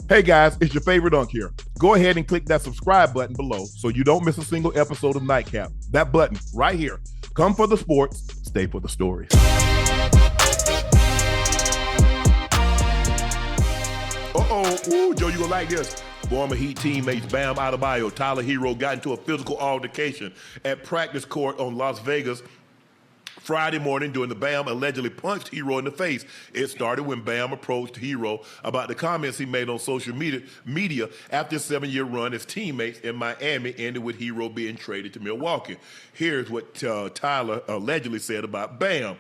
Hey guys, it's your favorite Unc here. Go ahead and click that subscribe button below so you don't miss a single episode of Nightcap. That button right here. Come for the sports, stay for the stories. Ooh, Joe, you gonna like this. Former Heat teammates Bam Adebayo, Tyler Herro got into a physical altercation at practice court on Las Vegas Friday morning during the Bam allegedly punched Herro in the face. It started when Bam approached Herro about the comments he made on social media after a 7-year run as teammates in Miami ended with Herro being traded to Milwaukee. Here's what Tyler allegedly said about Bam.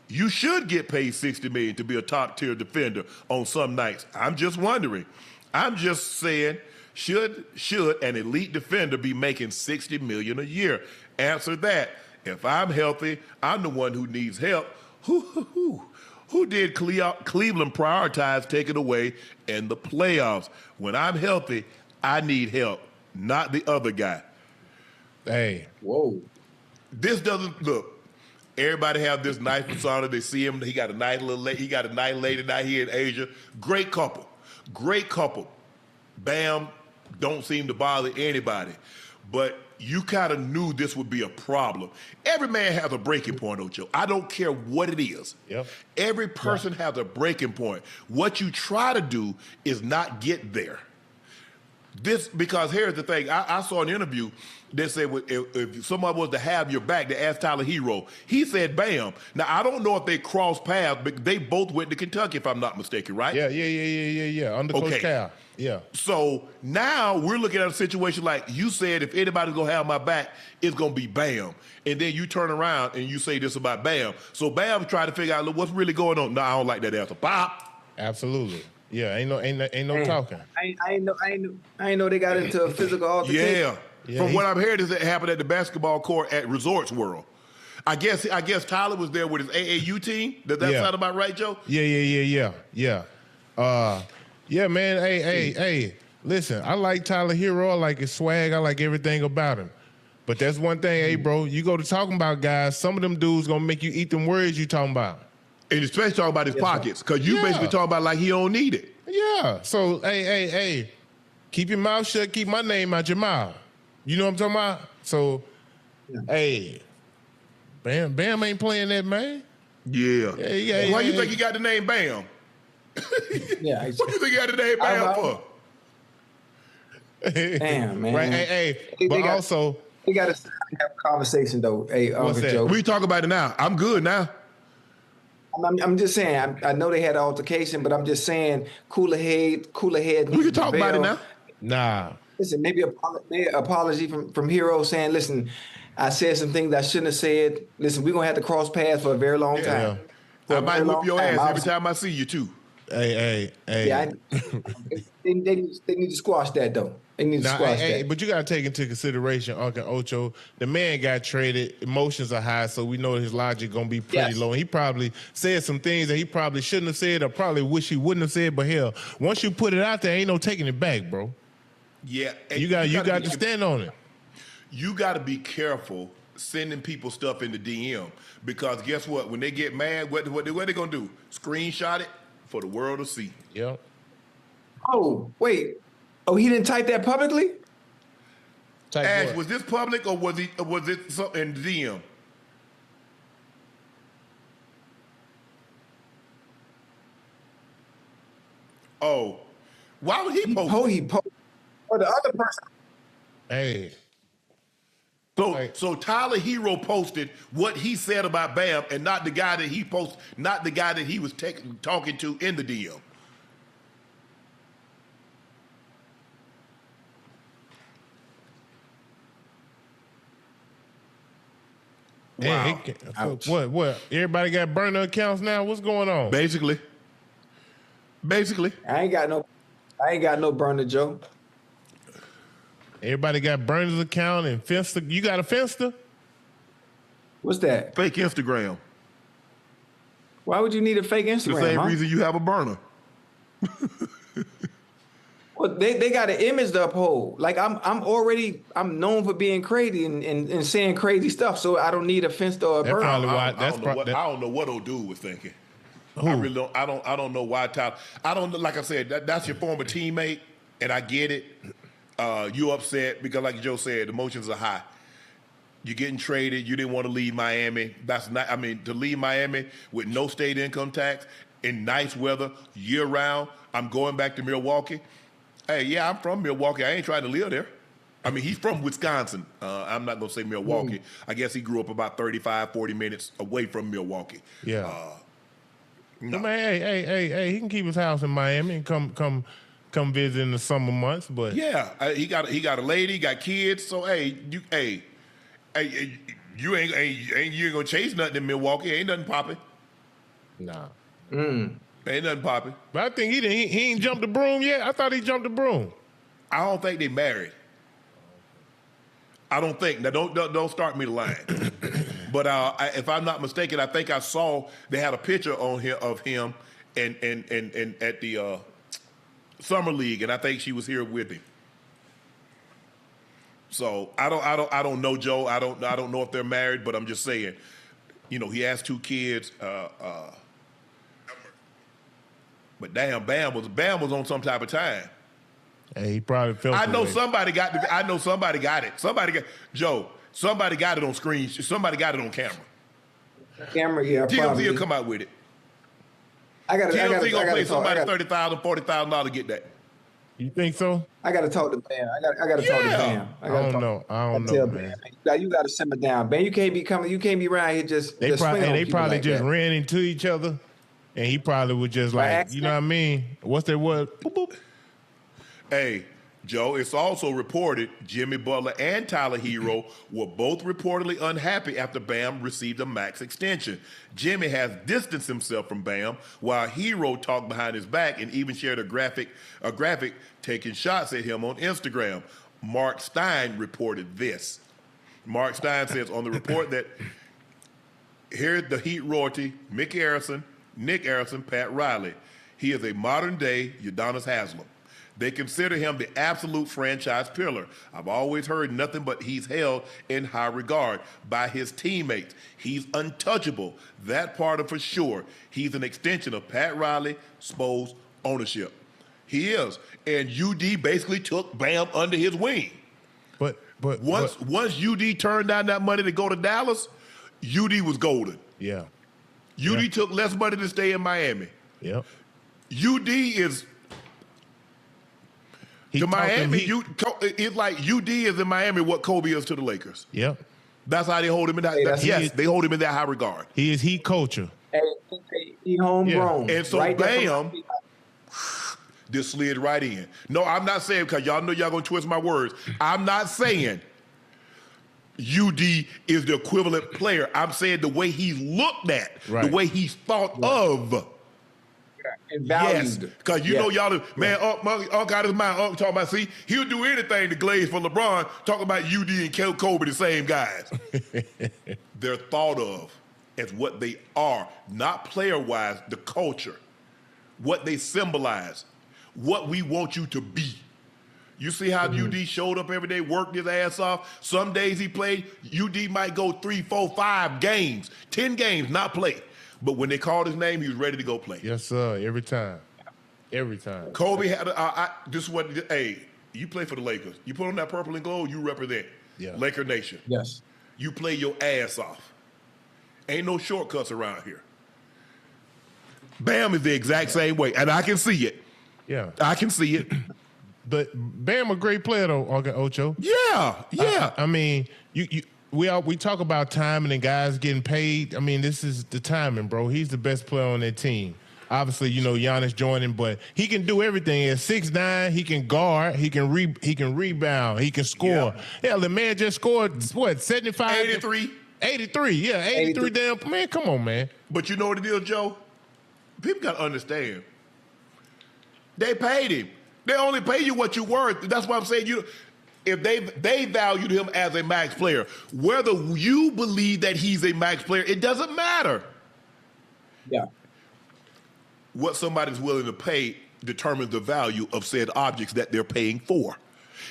You should get paid $60 million to be a top-tier defender on some nights. I'm just wondering. I'm just saying, should an elite defender be making $60 million a year? Answer that. If I'm healthy, I'm the one who needs help. Who did Cleveland prioritize taking away in the playoffs? When I'm healthy, I need help, not the other guy. Hey. Whoa. This doesn't look. Everybody have this nice persona. They see him. He got a nice lady out here in Asia. Great couple. Bam don't seem to bother anybody. But you kind of knew this would be a problem. Every man has a breaking point, Ocho. I don't care what it is. Yep. Every person has a breaking point. What you try to do is not get there. Because here's the thing. I saw an interview that said if someone was to have your back, they asked Tyler Herro. He said, Bam. Now, I don't know if they crossed paths, but they both went to Kentucky, if I'm not mistaken, right? Yeah. Under Coach Cal. Yeah. So now we're looking at a situation like you said, if anybody's going to have my back, it's going to be Bam. And then you turn around and you say this about Bam. So Bam's trying to figure out, look, what's really going on. No, I don't like that answer. Pop. Absolutely. Yeah, ain't no talking. I know they got into a physical altercation. Yeah. From what I'm hearing, is it happened at the basketball court at Resorts World. I guess Tyler was there with his AAU team. Does that sound about right, Joe? Yeah. Yeah, man. Hey. Listen, I like Tyler Herro. I like his swag. I like everything about him. But that's one thing, hey, bro. You go to talking about guys, some of them dudes gonna make you eat them words you talking about. And especially talking about his pockets, because you basically talking about like he don't need it. Yeah. So, hey, keep your mouth shut. Keep my name out your mouth. You know what I'm talking about? So, hey, Bam ain't playing that, man. Yeah. Why you think he got the name Bam? Yeah. What do you think he got the name Bam for? Damn, man. Right, hey, but also... We got to have a conversation, though. Hey, Uncle Joe. We talk about it now. I'm good now. I'm just saying, I know they had an altercation, but I'm just saying, cooler head. We can talk about it now. Nah. Listen, maybe an apology from Herro saying, listen, I said some things I shouldn't have said. Listen, we're going to have to cross paths for a very long time. I might whip your ass every time I see you, too. Hey. Yeah, they need to squash that, though. They need to squash that. But you got to take into consideration, Unc and Ocho, the man got traded. Emotions are high, so we know his logic going to be pretty low. And he probably said some things that he probably shouldn't have said or probably wish he wouldn't have said. But hell, once you put it out there, ain't no taking it back, bro. Yeah. You got to stand on it. You got to be careful sending people stuff in the DM, because guess what? When they get mad, what they going to do? Screenshot it for the world to see. Yep. Oh, wait. Oh, he didn't type that publicly? Ash, was this public or was it something in the DM? Oh, why would he post? He posted. Or the other person. Hey. So Tyler Herro posted what he said about Bam, and not the guy that he was talking to in the DM. Wow. What? Everybody got burner accounts now? What's going on? Basically. I ain't got no burner, Joe. Everybody got Burner's account and Finsta. You got a Finsta? What's that? Fake Instagram. Why would you need a fake Instagram? The same reason you have a burner. Well, they got an image to uphold. Like I'm known for being crazy and saying crazy stuff, so I don't need a Finsta or a burner. I don't know what old dude was thinking. Who? I really don't. I don't know why Tyler. I don't. Like I said, that's your former teammate, and I get it. You upset because, like Joe said, emotions are high. You're getting traded. You didn't want to leave Miami. That's not. I mean, to leave Miami with no state income tax in nice weather year round. I'm going back to Milwaukee. Hey, yeah, I'm from Milwaukee. I ain't trying to live there. I mean, he's from Wisconsin. I'm not going to say Milwaukee. I guess he grew up about 35, 40 minutes away from Milwaukee. Yeah. No. Man, hey, he can keep his house in Miami and come visit in the summer months. But yeah, he got a lady, got kids. So hey, you ain't gonna chase nothing in Milwaukee. Ain't nothing popping. nah. Ain't nothing popping. But I think he ain't jumped the broom yet. I thought he jumped the broom. I don't think they married. I don't think. Now don't start me the line. But if I'm not mistaken, I think I saw they had a picture on here of him and at the summer league, and I think she was here with him. So I don't know, Joe. I don't know if they're married, but I'm just saying, he has 2 kids. But damn, Bam was on some type of time. Hey, he probably felt. I know somebody got it. Somebody got it on screen. Somebody got it on camera. Yeah, TMZ probably. will come out with it. TMZ gonna pay somebody $30,000, $40,000 to get that. You think so? I got to talk to Bam. I got to talk to Bam. I don't know, man. You got to simmer down, Bam. You can't be around here just. They probably like just that. ran into each other, and he probably was just like, you know what I mean? What's that word? Boop, boop. Hey, Joe, it's also reported Jimmy Butler and Tyler Herro were both reportedly unhappy after Bam received a max extension. Jimmy has distanced himself from Bam, while Herro talked behind his back and even shared a graphic taking shots at him on Instagram. Mark Stein reported this. Mark Stein says on the report that here's the Heat royalty, Nick Harrison, Pat Riley. He is a modern-day Udonis Haslem. They consider him the absolute franchise pillar. I've always heard nothing but he's held in high regard by his teammates. He's untouchable. That part of for sure. He's an extension of Pat Riley, Spo's ownership. He is. And UD basically took Bam under his wing. But once UD turned down that money to go to Dallas, UD was golden. Yeah. UD took less money to stay in Miami. Yep. UD is... To Miami, it's like UD is in Miami what Kobe is to the Lakers. Yep. That's how they hold him in that. They hold him in that high regard. He is Heat culture. He homegrown. And so right Bam just slid right in. No, I'm not saying, because y'all know y'all going to twist my words. I'm not saying UD is the equivalent player. I'm saying the way he's looked at, the way he's thought of. And valued. Yes, because you know y'all, man, Unc got his mind. Unc talking about, see, he'll do anything to glaze for LeBron, talking about UD and Kobe, the same guys. They're thought of as what they are, not player-wise, the culture, what they symbolize, what we want you to be. You see how UD showed up every day, worked his ass off. Some days he played, UD might go 3, 4, 5 games, 10 games, not play. But when they called his name, he was ready to go play. Yes, sir. Every time. Every time. Kobe had this is what, hey, you play for the Lakers. You put on that purple and gold, you represent Laker Nation. Yes. You play your ass off. Ain't no shortcuts around here. Bam is the exact same way, and I can see it. Yeah. I can see it. But Bam a great player, though, Unc and Ocho. Yeah. I mean, we talk about timing and guys getting paid. I mean, this is the timing, bro. He's the best player on that team. Obviously, Giannis joining, but he can do everything. At 6'9", he can guard, he can rebound, he can score. Yeah, the man just scored, what, 75? 83. 83, yeah, 83 damn. Man, come on, man. But you know what it is, Joe? People got to understand. They paid him. They only pay you what you're worth. That's why I'm saying if they valued him as a max player, whether you believe that he's a max player, it doesn't matter. Yeah. What somebody's willing to pay determines the value of said objects that they're paying for.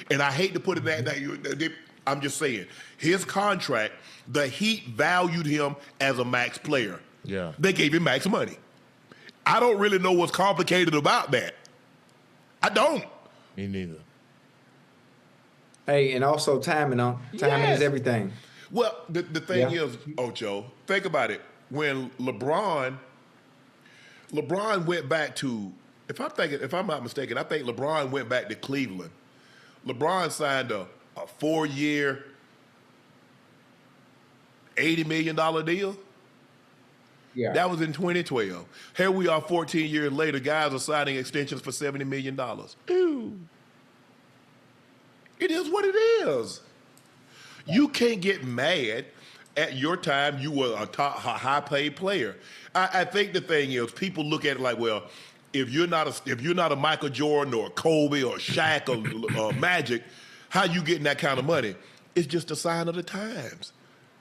And I hate to put it that I'm just saying, his contract, the Heat valued him as a max player. Yeah. They gave him max money. I don't really know what's complicated about that. I don't. Me neither. Hey, and also timing, timing is everything. Well, the thing is, Ocho, think about it. When LeBron went back to, if I'm not mistaken, I think LeBron went back to Cleveland. LeBron signed a 4-year, $80 million deal. Yeah. That was in 2012. Here we are 14 years later, guys are signing extensions for $70 million. Ooh. It is what it is. You can't get mad. At your time, you were a high-paid player. I think the thing is, people look at it like, well, if you're not a Michael Jordan or a Kobe or a Shaq or Magic, how you getting that kind of money? It's just a sign of the times.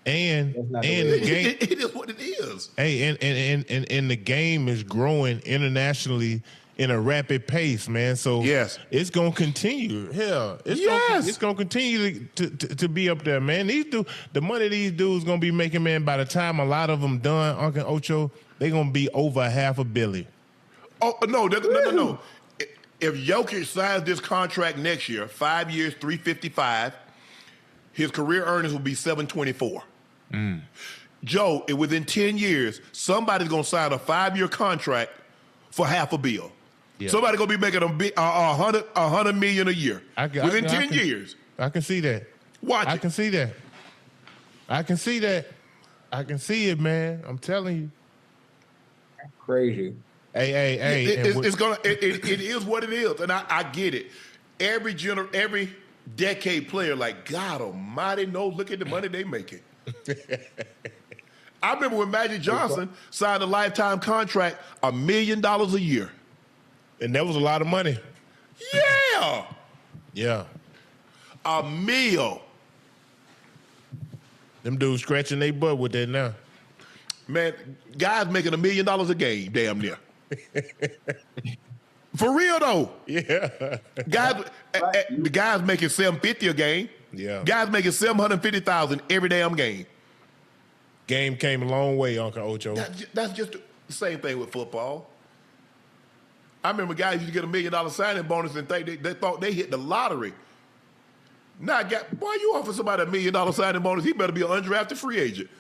And the game, it is what it is. Hey, and the game is growing internationally in a rapid pace, man. So it's gonna continue. Hell, it's gonna continue to be up there, man. The money these dudes gonna be making, man. By the time a lot of them done, Unc and Ocho, they gonna be over $500 million. Oh no! If Jokic signs this contract next year, 5 years, $355, his career earnings will be $724. Joe, within 10 years, somebody's gonna sign a 5-year contract for $500 million. Yeah. Somebody's gonna be making $100 million a year within 10 years. I can see that. Watch. I can see that. I can see that. I can see it, man. I'm telling you. Crazy. Hey. It is what it is, and I get it. Every decade player, like, God Almighty, knows. Look at the money they making. I remember when Magic Johnson signed a lifetime contract, $1 million a year. And that was a lot of money. Yeah. Yeah. $1 million. Them dudes scratching their butt with that now. Man, guys making $1 million a game, damn near. For real though. Yeah. The guys making $750 a game. Yeah. Guys making $750,000 every damn game. Game came a long way, Uncle Ocho. That's just the same thing with football. I remember guys used to get $1 million signing bonus and think they thought they hit the lottery. Now, boy, you offer somebody $1 million signing bonus, he better be an undrafted free agent.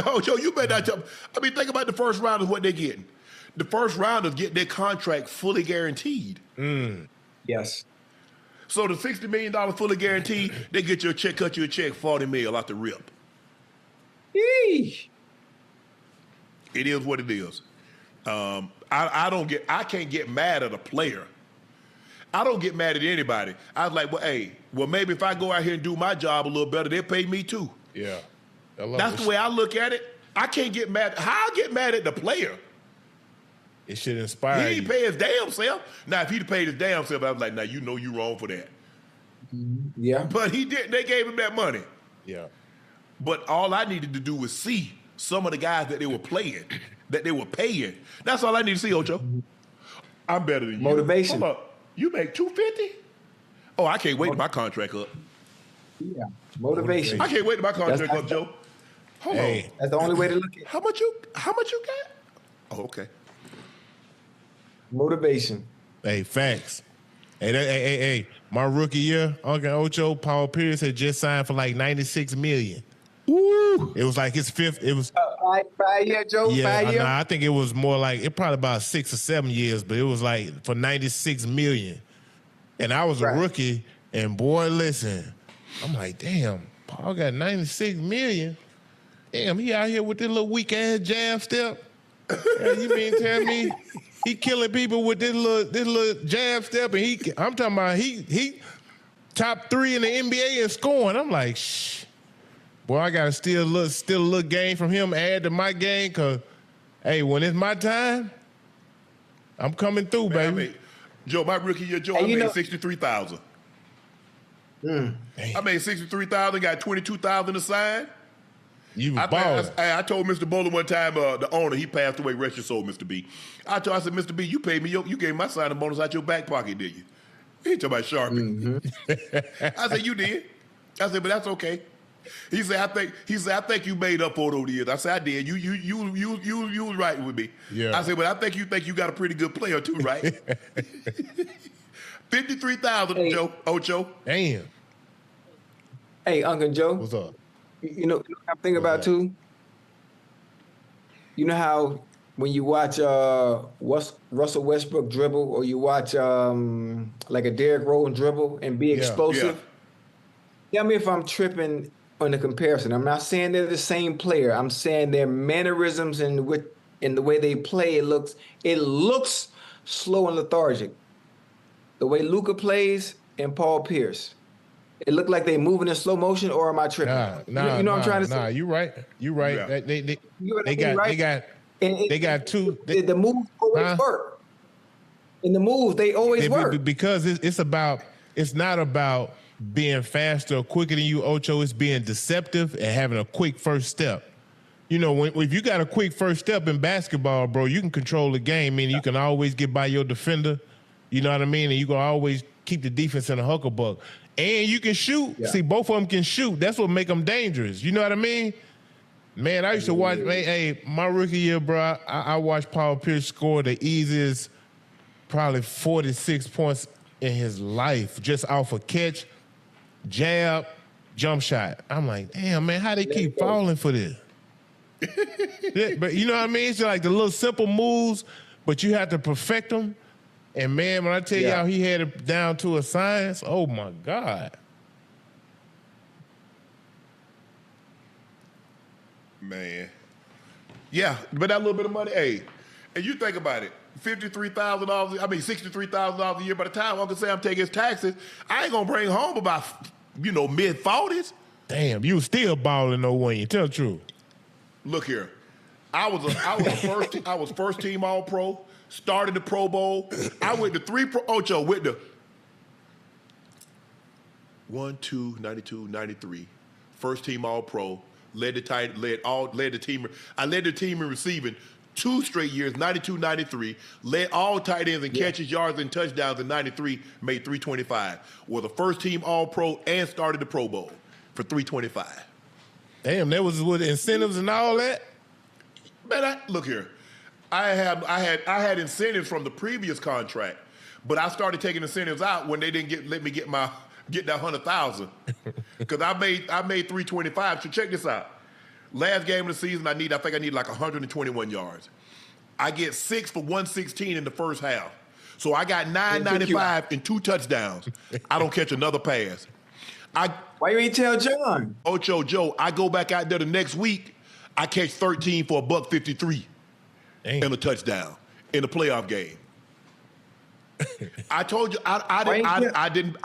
Ocho, you better not. Think about the first rounders, what they're getting. The first rounders get their contract fully guaranteed. Yes. So the $60 million fully guaranteed, they get you a check, cut you a check, $40 million out the rip. Eesh. It is what it is. I can't get mad at a player. I don't get mad at anybody. I was like, well, maybe if I go out here and do my job a little better, they'll pay me too. Yeah. That's the way I look at it. I can't get mad. How I get mad at the player? It should inspire He you. didn't pay his damn self. Now, if he'd paid his damn self, I was like, now you know you wrong for that. Yeah. But he didn't. They gave him that money. Yeah. But all I needed to do was see some of the guys that they were playing, that they were paying. That's all I need to see, Ocho. I'm better than you. Motivation. Hold up. You make $250? Oh, I can't wait till my contract up. Yeah. Motivation. I can't wait till my contract up, Joe. Hold on. That's the only way to look at it. How much you got? Oh, okay. Motivation. Hey, facts. Hey, my rookie year, Unc and Ocho, Paul Pierce had just signed for like $96 million. Woo! It was like his fifth. It was 5 year, Joe. yeah. 5 year. I think it was more like it probably about 6 or 7 years, but it was like for $96 million. And I was a rookie, and boy, listen, I'm like, damn, Paul got $96 million. Damn, he out here with this little weak ass jab step. You mean tell me he killing people with this little jab step, and I'm talking about he top 3 in the NBA in scoring. I'm like, shh. Boy, I gotta steal a little game from him, add to my game, cause hey, when it's my time, I'm coming through, baby. Joe, my rookie year, Joe, I made $63,000. I made $63,000, got $22,000 to sign. You was balling. I told Mr. Bowler one time, the owner, he passed away, rest your soul, Mr. B. I said, Mr. B, you paid me, you gave my signing bonus out your back pocket, did you? He talking about Sharpie. I said, you did. I said, but that's okay. He said, I think you made up for it over the years. I said, I did. You was right with me. Yeah. I said, but I think you got a pretty good player too, right? 53,000, Ocho. Damn. Hey, Unc and Joe. What's up? You know what I'm thinking about too? You know how when you watch Russell Westbrook dribble, or you watch like a Derrick Rose dribble and be explosive? Tell me if I'm tripping on the comparison. I'm not saying they're the same player. I'm saying their mannerisms and the way they play, it looks slow and lethargic. The way Luka plays and Paul Pierce. It looked like they moving in slow motion, or am I tripping? Nah, you know what I'm trying to say? Nah, you're right. Yeah. They got two. The moves always work. In the moves, they always work. Because it's not about being faster or quicker than you, Ocho. It's being deceptive and having a quick first step. You know, if you got a quick first step in basketball, bro, you can control the game. Meaning you can always get by your defender. You know what I mean? And you can always keep the defense in a hucklebuck. And you can shoot. Yeah. See, both of them can shoot. That's what make them dangerous. You know what I mean? Man, I used to watch, my rookie year, bro, I watched Paul Pierce score the easiest, probably 46 points in his life, just off a catch, jab, jump shot. I'm like, damn, man, how they keep falling for this? But you know what I mean? It's like the little simple moves, but you have to perfect them. And, man, when I tell y'all he had it down to a science, oh, my God. Man. Yeah, but that little bit of money, hey, and you think about it, $63,000 a year. By the time Uncle Sam take his taxes, I ain't going to bring home about, mid-40s. Damn, you still balling no Wayne. Tell the truth. Look here. I was first team All-Pro. Started the Pro Bowl. I went to 3 Pro. Ocho went to 1, 2, 92, 93. First team All-Pro. Led the team. I led the team in receiving 2 straight years, 92, 93. Led all tight ends in catches, yards, and touchdowns in 93. Made 325. Was a first team All-Pro and started the Pro Bowl for 325. Damn, that was with incentives and all that. Man, look here. I had incentives from the previous contract, but I started taking incentives out when they didn't let me get that 100,000 because I made 325. So check this out. Last game of the season, I think I need like 121 yards. I get 6 for 116 in the first half, so I got 995 and 2 touchdowns. I don't catch another pass. Why you ain't tell John? Ocho Joe, I go back out there the next week. I catch 13 for $153. Damn. And a touchdown in the playoff game. I told you I didn't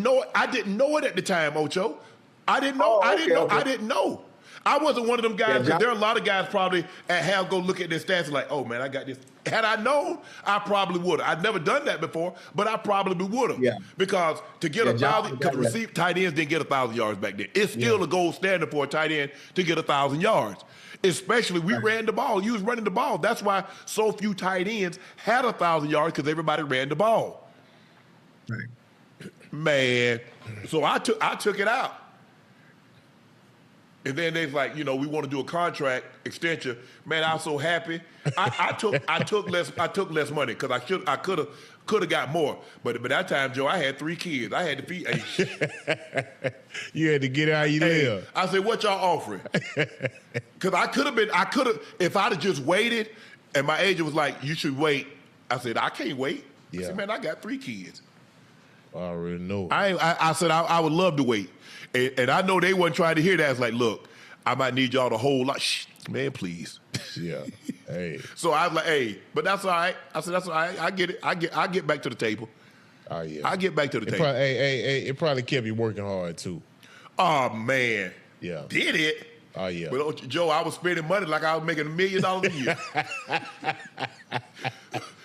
know it. I didn't know it at the time, Ocho. I didn't know. I didn't know. I wasn't one of them guys, because there are a lot of guys probably at half go look at their stats and like, oh man, I got this. Had I known, I probably would have. I'd never done that before, but I probably would have. Yeah. Because to get 1,000, because receive tight ends didn't get 1,000 yards back then. It's still a gold standard for a tight end to get 1,000 yards. Especially we ran the ball. You was running the ball. That's why so few tight ends had 1,000 yards, because everybody ran the ball. Right. Man, so I took it out. And then they's like, we want to do a contract extension. Man, I was so happy. I took less money because I could have got more. But by that time, Joe, I had 3 kids. I had to feed. You had to get out you live. I said, what y'all offering? Because I could have, if I'd have just waited, and my agent was like, you should wait. I said, I can't wait. Yeah. I said, man, I got 3 kids. I already know. I said, I would love to wait. And I know they wasn't trying to hear that. It's like, look, I might need y'all to hold lot. Shh, man, please. Yeah. Hey. So I was like, hey, but that's all right. I said, that's all right. I get it. I get back to the table. Oh yeah. I get back to the table. It probably kept you working hard too. Oh man. Yeah. Did it? Oh yeah. But Joe, I was spending money like I was making $1 million a year.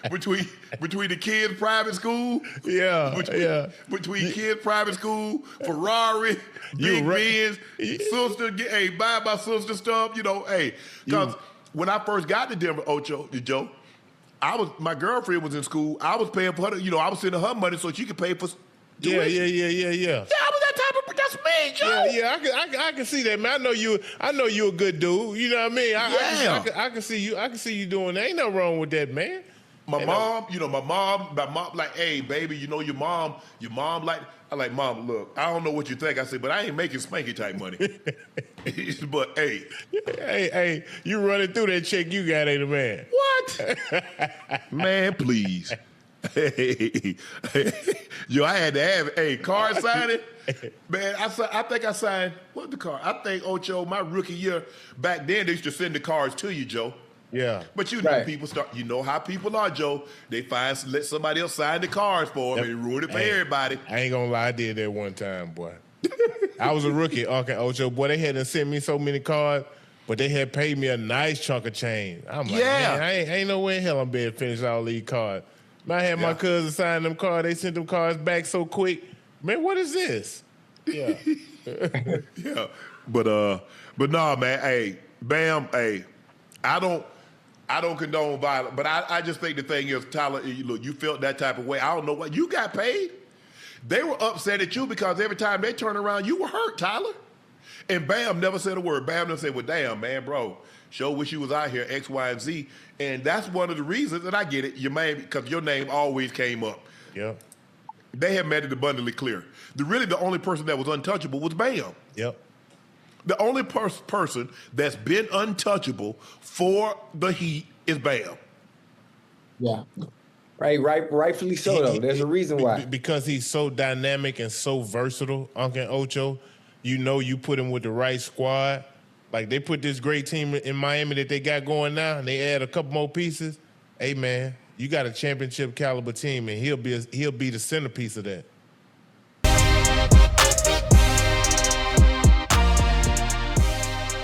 between the kids' private school, between kids' private school, Ferrari, big Benz, sister, buy my sister stuff, because when I first got to Denver, Joe, my girlfriend was in school. I was paying for her, I was sending her money so she could pay for tuition. Yeah. Yeah, I was That's me, Joe. Yeah, I can see that, man. I know you a good dude. You know what I mean? I can see you doing that. Ain't nothing wrong with that, man. My mom, like, hey, baby, your mom like, I like, Mom, look, I don't know what you think. I said, but I ain't making spanky type money. But hey, you running through that check you got, ain't a man? What? Man, please. Hey, yo, I had to have card signing. Man, I think I signed, what the card? I think, Ocho, my rookie year, back then, they used to send the cards to you, Joe. Yeah. But you know how people are, Joe. They let somebody else sign the cards for them and ruin it for everybody. I ain't gonna lie, I did that one time, boy. I was a rookie, Unc and Ocho. Boy, they hadn't sent me so many cards, but they had paid me a nice chunk of change. I'm like, man, I ain't no way in hell I'm being finished all these cards. Man, I had my cousin sign them cards. They sent them cards back so quick. Man, what is this? Yeah. Yeah. But no, man, hey, Bam, hey, I don't condone violence, but I just think the thing is, Tyler, look, you felt that type of way. I don't know what. You got paid. They were upset at you because every time they turn around, you were hurt, Tyler. And Bam never said a word. Bam never said, well, damn, man, bro, sure wish you was out here, X, Y, and Z. And that's one of the reasons that I get it, because your name always came up. Yeah. They have made it abundantly clear. The only person that was untouchable was Bam. Yep. The only person that's been untouchable for the Heat is Bam. Yeah. Rightfully so, though. There's a reason why. Because he's so dynamic and so versatile, Unc and Ocho. You put him with the right squad. Like, they put this great team in Miami that they got going now, and they add a couple more pieces. Hey, man, you got a championship caliber team, and he'll be the centerpiece of that.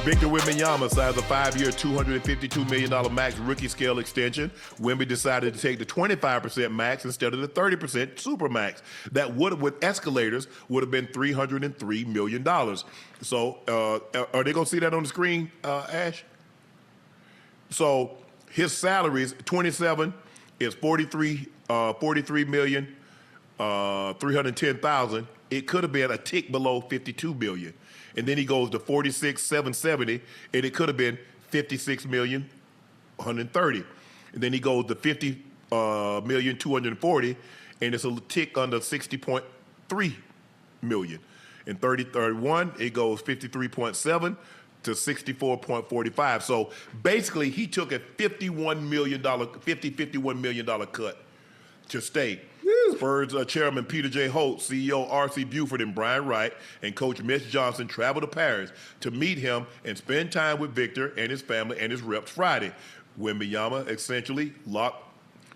Victor Wembanyama signs a 5-year, $252 million max rookie scale extension. Wemby decided to take the 25% max instead of the 30% super max. That with escalators, would have been $303 million. So are they going to see that on the screen, Ash? So his salary is 27 is 43 million, 310,000. It could have been a tick below 52 million. And then he goes to 46,770, and it could have been 56,130. And then he goes to 50,240, and it's a tick under 60.3 million. In 3031, it goes 53.7 to 64.45. So basically, he took a $51 million cut to stay. Spurs chairman Peter J. Holt, CEO R.C. Buford, and Brian Wright, and coach Mitch Johnson traveled to Paris to meet him and spend time with Victor and his family and his reps Friday. Wembanyama essentially locked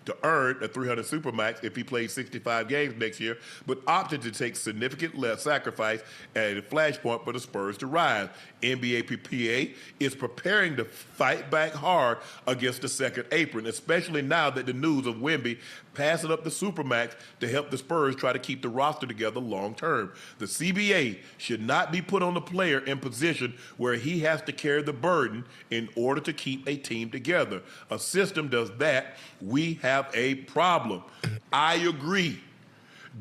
to earn a 300 Supermax if he plays 65 games next year, but opted to take significant less sacrifice at a flashpoint for the Spurs to rise. NBA PPA is preparing to fight back hard against the second apron, especially now that the news of Wemby passing up the Supermax to help the Spurs try to keep the roster together long term. The CBA should not be put on the player in position where he has to carry the burden in order to keep a team together. A system does that, we have a problem. I agree.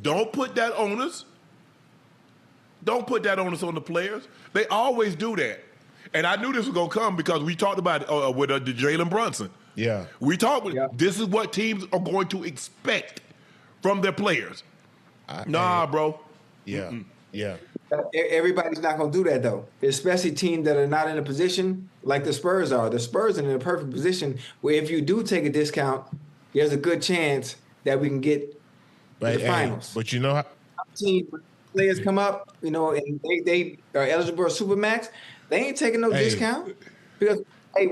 Don't put that on us. Don't put that on us on the players. They always do that. And I knew this was going to come because we talked about it with the Jaylen Brunson. Yeah. We talked with this is what teams are going to expect from their players. Bro. Yeah. Mm-mm. Yeah. Everybody's not going to do that, though, especially teams that are not in a position like the Spurs are. The Spurs are in a perfect position where if you do take a discount, there's a good chance that we can get to the finals. But you know how players come up, and they are eligible for Supermax, they ain't taking no discount because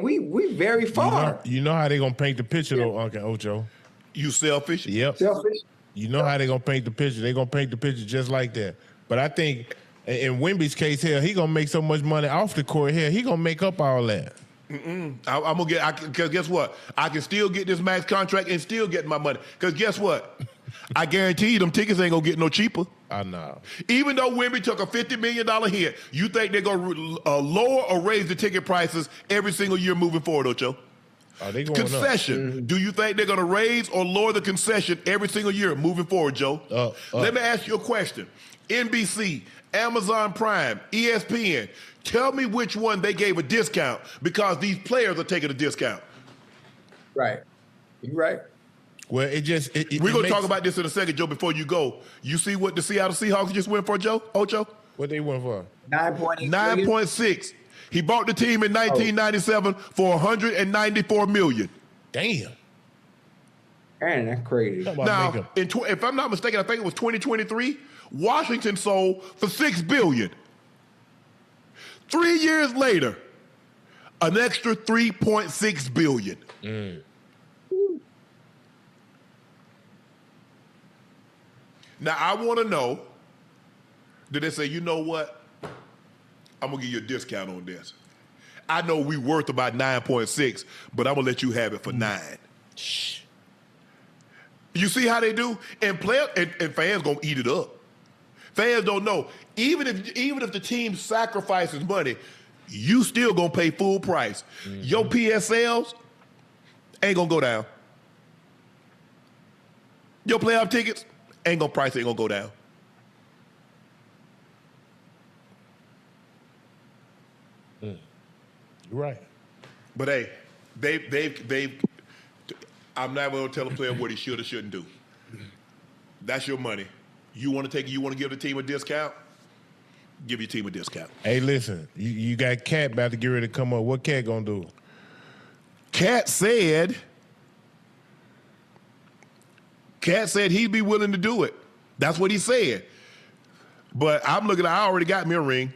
we very far. You know how they gonna paint the picture though, Unc and Ocho. You selfish? Yep. Selfish. You know how they gonna paint the picture. They gonna paint the picture just like that. But I think in Wemby's case here, he gonna make so much money off the court here, he gonna make up all that. I'm gonna because guess what? I can still get this max contract and still get my money. Because guess what? I guarantee you them tickets ain't gonna get no cheaper. I know. Even though Wemby took a $50 million hit, you think they're gonna lower or raise the ticket prices every single year moving forward, Ocho? They going concession. up. Do you think they're going to raise or lower the concession every single year moving forward, Joe? Let me ask you a question. NBC, Amazon Prime, ESPN, tell me which one they gave a discount because these players are taking a discount. Right. You're right. Well, we're going to talk about this in a second, Joe, before you go. You see what the Seattle Seahawks just went for, Joe? Ocho? What they went for? 9.6. He bought the team in 1997 for $194 million. Damn. Man, that's crazy. Now, if I'm not mistaken, I think it was 2023, Washington sold for $6 billion. 3 years later, an extra $3.6 billion. Now, I want to know, did they say, you know what? I'm going to give you a discount on this. I know we worth about 9.6, but I'm going to let you have it for 9. You see how they do? And fans going to eat it up. Fans don't know. Even if the team sacrifices money, you still going to pay full price. Your PSLs ain't going to go down. Your playoff tickets price ain't going to go down. You're right. But hey, they've I'm not going to tell a player what he should or shouldn't do. That's your money. You want to give the team a discount? Give your team a discount. Hey, listen, you got Cat about to get ready to come up. What Cat gonna do? Cat said he'd be willing to do it. That's what he said. But I already got me a ring.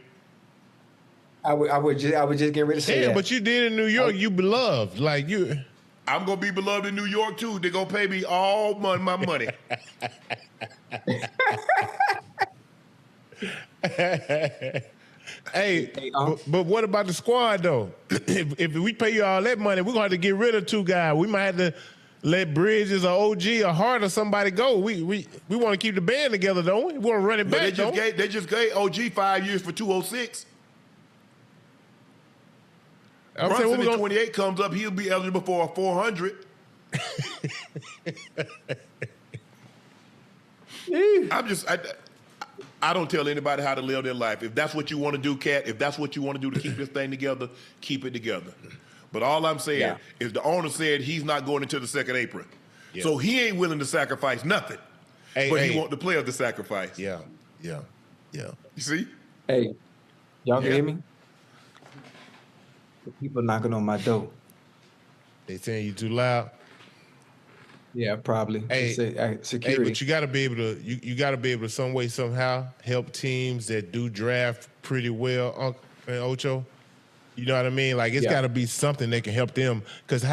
I would just get ready to say that. But you did in New York. You beloved. Like you. I'm going to be beloved in New York, too. They're going to pay me all my money. Hey, but what about the squad, though? if we pay you all that money, we're going to have to get rid of 2 guys. We might have to let Bridges or OG or Hart or somebody go. We want to keep the band together, don't we? We want to run it back, they just gave OG 5 years for 206. Brunson in 28 comes up, he'll be eligible for a 400. I don't tell anybody how to live their life. If that's what you want to do, Cat, if that's what you want to do to keep this thing together, keep it together. But all I'm saying is the owner said he's not going into the second apron. Yeah. So he ain't willing to sacrifice nothing. He want the players to sacrifice. Yeah. You see? Hey, y'all can hear me? The people knocking on my door. They saying you too loud? Yeah, probably. Hey, security. But you got to be able to. You got to be able to some way somehow help teams that do draft pretty well, Unc and Ocho. You know what I mean? Like it's got to be something that can help them. Because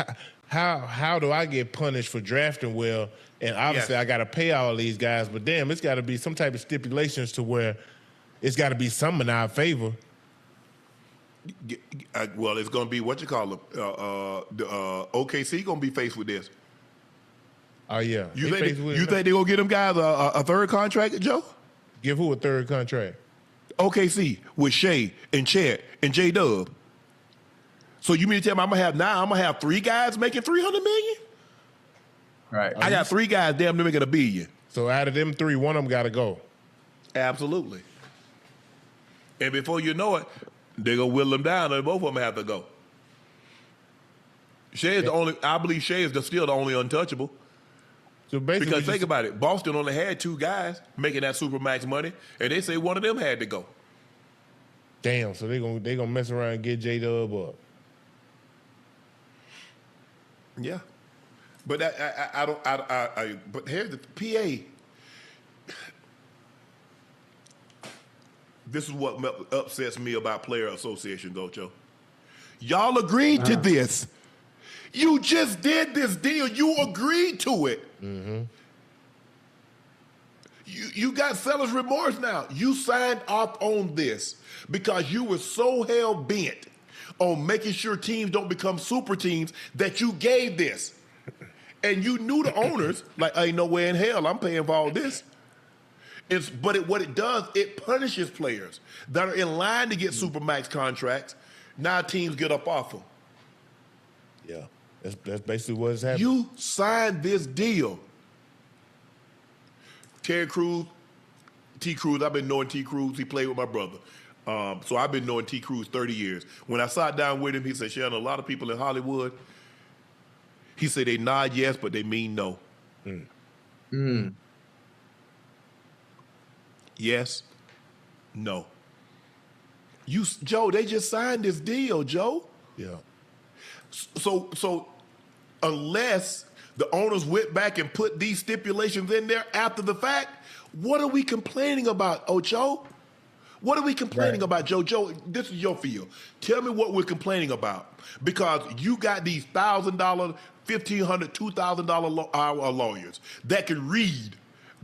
how do I get punished for drafting well? And obviously I got to pay all these guys. But damn, it's got to be some type of stipulations to where it's got to be some in our favor. Well, it's going to be what you call them. OKC going to be faced with this. Oh, yeah. You think they're going to get them guys a third contract, Joe? Give who a third contract? OKC with Shea and Chad and J-Dub. So you mean to tell me I'm going to have 3 guys making $300 million? Right. I got 3 guys damn near making $1 billion. So out of them 3, one of them got to go. Absolutely. And before you know it, they're going to whittle them down and both of them have to go. Shea is I believe Shea is still the only untouchable. So basically, because think about it, Boston only had 2 guys making that supermax money, and they say one of them had to go. Damn, so they gonna mess around and get J-Dub up. Yeah, but I don't. But here's the PA. This is what upsets me about player associations, Ocho. Y'all agreed to this. You just did this deal. You agreed to it. Mm-hmm. You got seller's remorse now. You signed off on this because you were so hell-bent on making sure teams don't become super teams that you gave this. And you knew the owners, like, ain't no way in hell I'm paying for all this. What it does, it punishes players that are in line to get supermax contracts. Now teams get up off them. Yeah. That's basically what's happening. You signed this deal. Terry Crews, T. Cruz, I've been knowing T. Cruz. He played with my brother. So I've been knowing T. Cruz 30 years. When I sat down with him, he said, Shannon, a lot of people in Hollywood, he said they nod yes, but they mean no. Yes, no. Joe, they just signed this deal, Joe. Yeah. So unless the owners went back and put these stipulations in there after the fact, what are we complaining about, Ocho? What are we complaining about, Joe? Joe, this is your field. Tell me what we're complaining about. Because you got these $1,000, $1,500, $2,000 hour lawyers that can read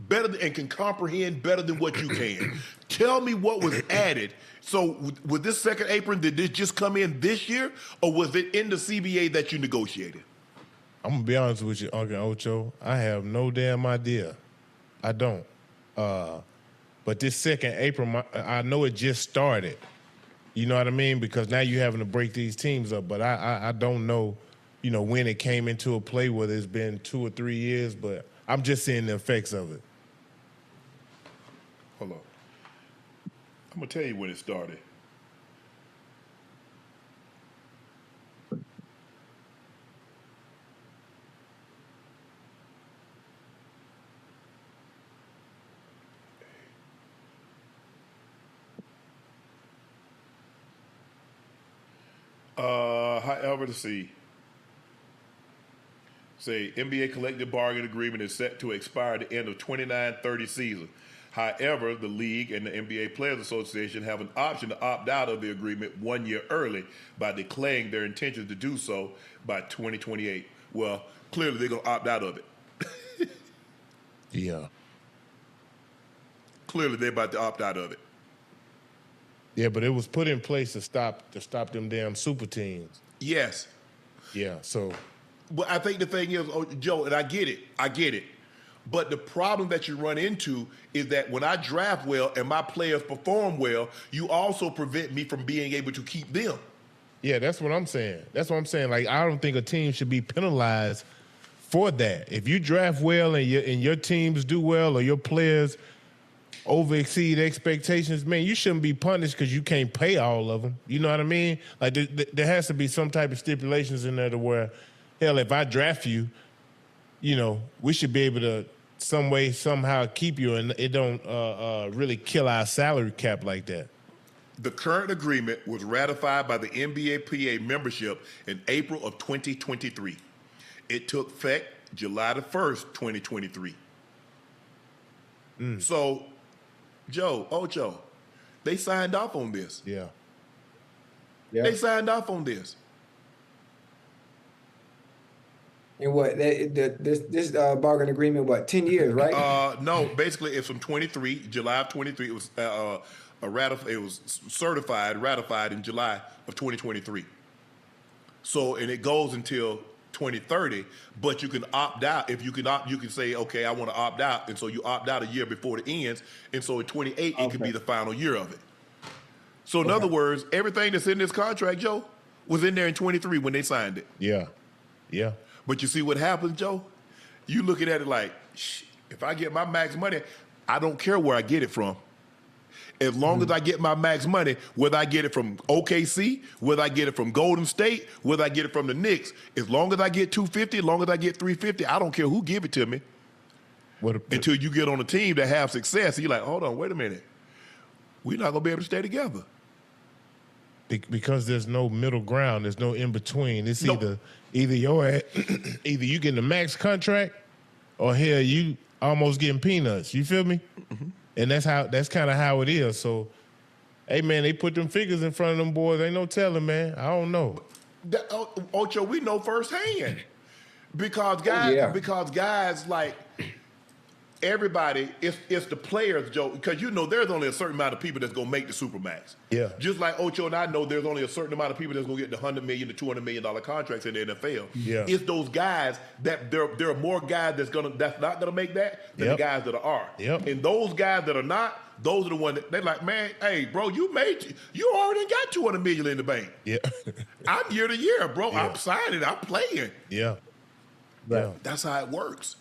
better and can comprehend better than what you can. Tell me what was added. So with this second apron, did this just come in this year, or was it in the CBA that you negotiated? I'm going to be honest with you, Unc and Ocho. I have no damn idea. I don't. But this second apron, I know it just started. You know what I mean? Because now you're having to break these teams up. But I don't know, when it came into a play, whether it's been 2 or 3 years. But I'm just seeing the effects of it. Hold on. I'm going to tell you when it started. However, to see. Say, NBA collective bargaining agreement is set to expire at the end of 29-30 season. However, the league and the NBA Players Association have an option to opt out of the agreement 1 year early by declaring their intention to do so by 2028. Well, clearly they're going to opt out of it. Yeah. Clearly they're about to opt out of it. Yeah, but it was put in place to stop them damn super teams. Yes. Yeah, so. But I think the thing is, Joe, and I get it. But the problem that you run into is that when I draft well and my players perform well, you also prevent me from being able to keep them. Yeah, that's what I'm saying. Like, I don't think a team should be penalized for that. If you draft well and your teams do well, or your players over-exceed expectations, man, you shouldn't be punished because you can't pay all of them. You know what I mean? Like, there has to be some type of stipulations in there to where, hell, if I draft you, we should be able to some way, somehow keep you, and it don't really kill our salary cap like that. The current agreement was ratified by the NBA PA membership in April of 2023. It took effect July the 1st, 2023. So, Ocho, they signed off on this. Yeah. They signed off on this. And what this bargain agreement? What, 10 years, right? No, basically it's from 23, July of 23. It was it was ratified in July of 2023. So, and it goes until 2030, but you can opt out. If you can opt, you can say, okay, I want to opt out, and so you opt out a year before it ends, and so in 28 it can be the final year of it. So in other words, everything that's in this contract, Joe, was in there in 23 when they signed it. Yeah. But you see what happens, Joe? You looking at it like, if I get my max money, I don't care where I get it from. As long as I get my max money, whether I get it from OKC, whether I get it from Golden State, whether I get it from the Knicks, as long as I get $250, as long as I get $350, I don't care who give it to me. Until you get on a team that have success, you're like, hold on, wait a minute. We're not going to be able to stay together. Because there's no middle ground, there's no in between. It's either either you getting the max contract, or hell, you almost getting peanuts. You feel me? Mm-hmm. And that's kind of how it is. So, hey man, they put them figures in front of them boys. Ain't no telling, man. I don't know. Ocho, we know firsthand because guys like everybody, it's the players, Joe, because there's only a certain amount of people that's going to make the Supermax. Yeah. Just like Ocho and I know there's only a certain amount of people that's going to get the $100 million to $200 million contracts in the NFL. Yeah. It's those guys that there are more guys that's not going to make that than the guys that are. Yep. And those guys that are not those are the ones that they're like, man, hey, bro, you already got $200 million in the bank. Yeah. I'm year to year, bro. Yeah. I'm signing. I'm playing. Yeah. Right. Yeah. That's how it works.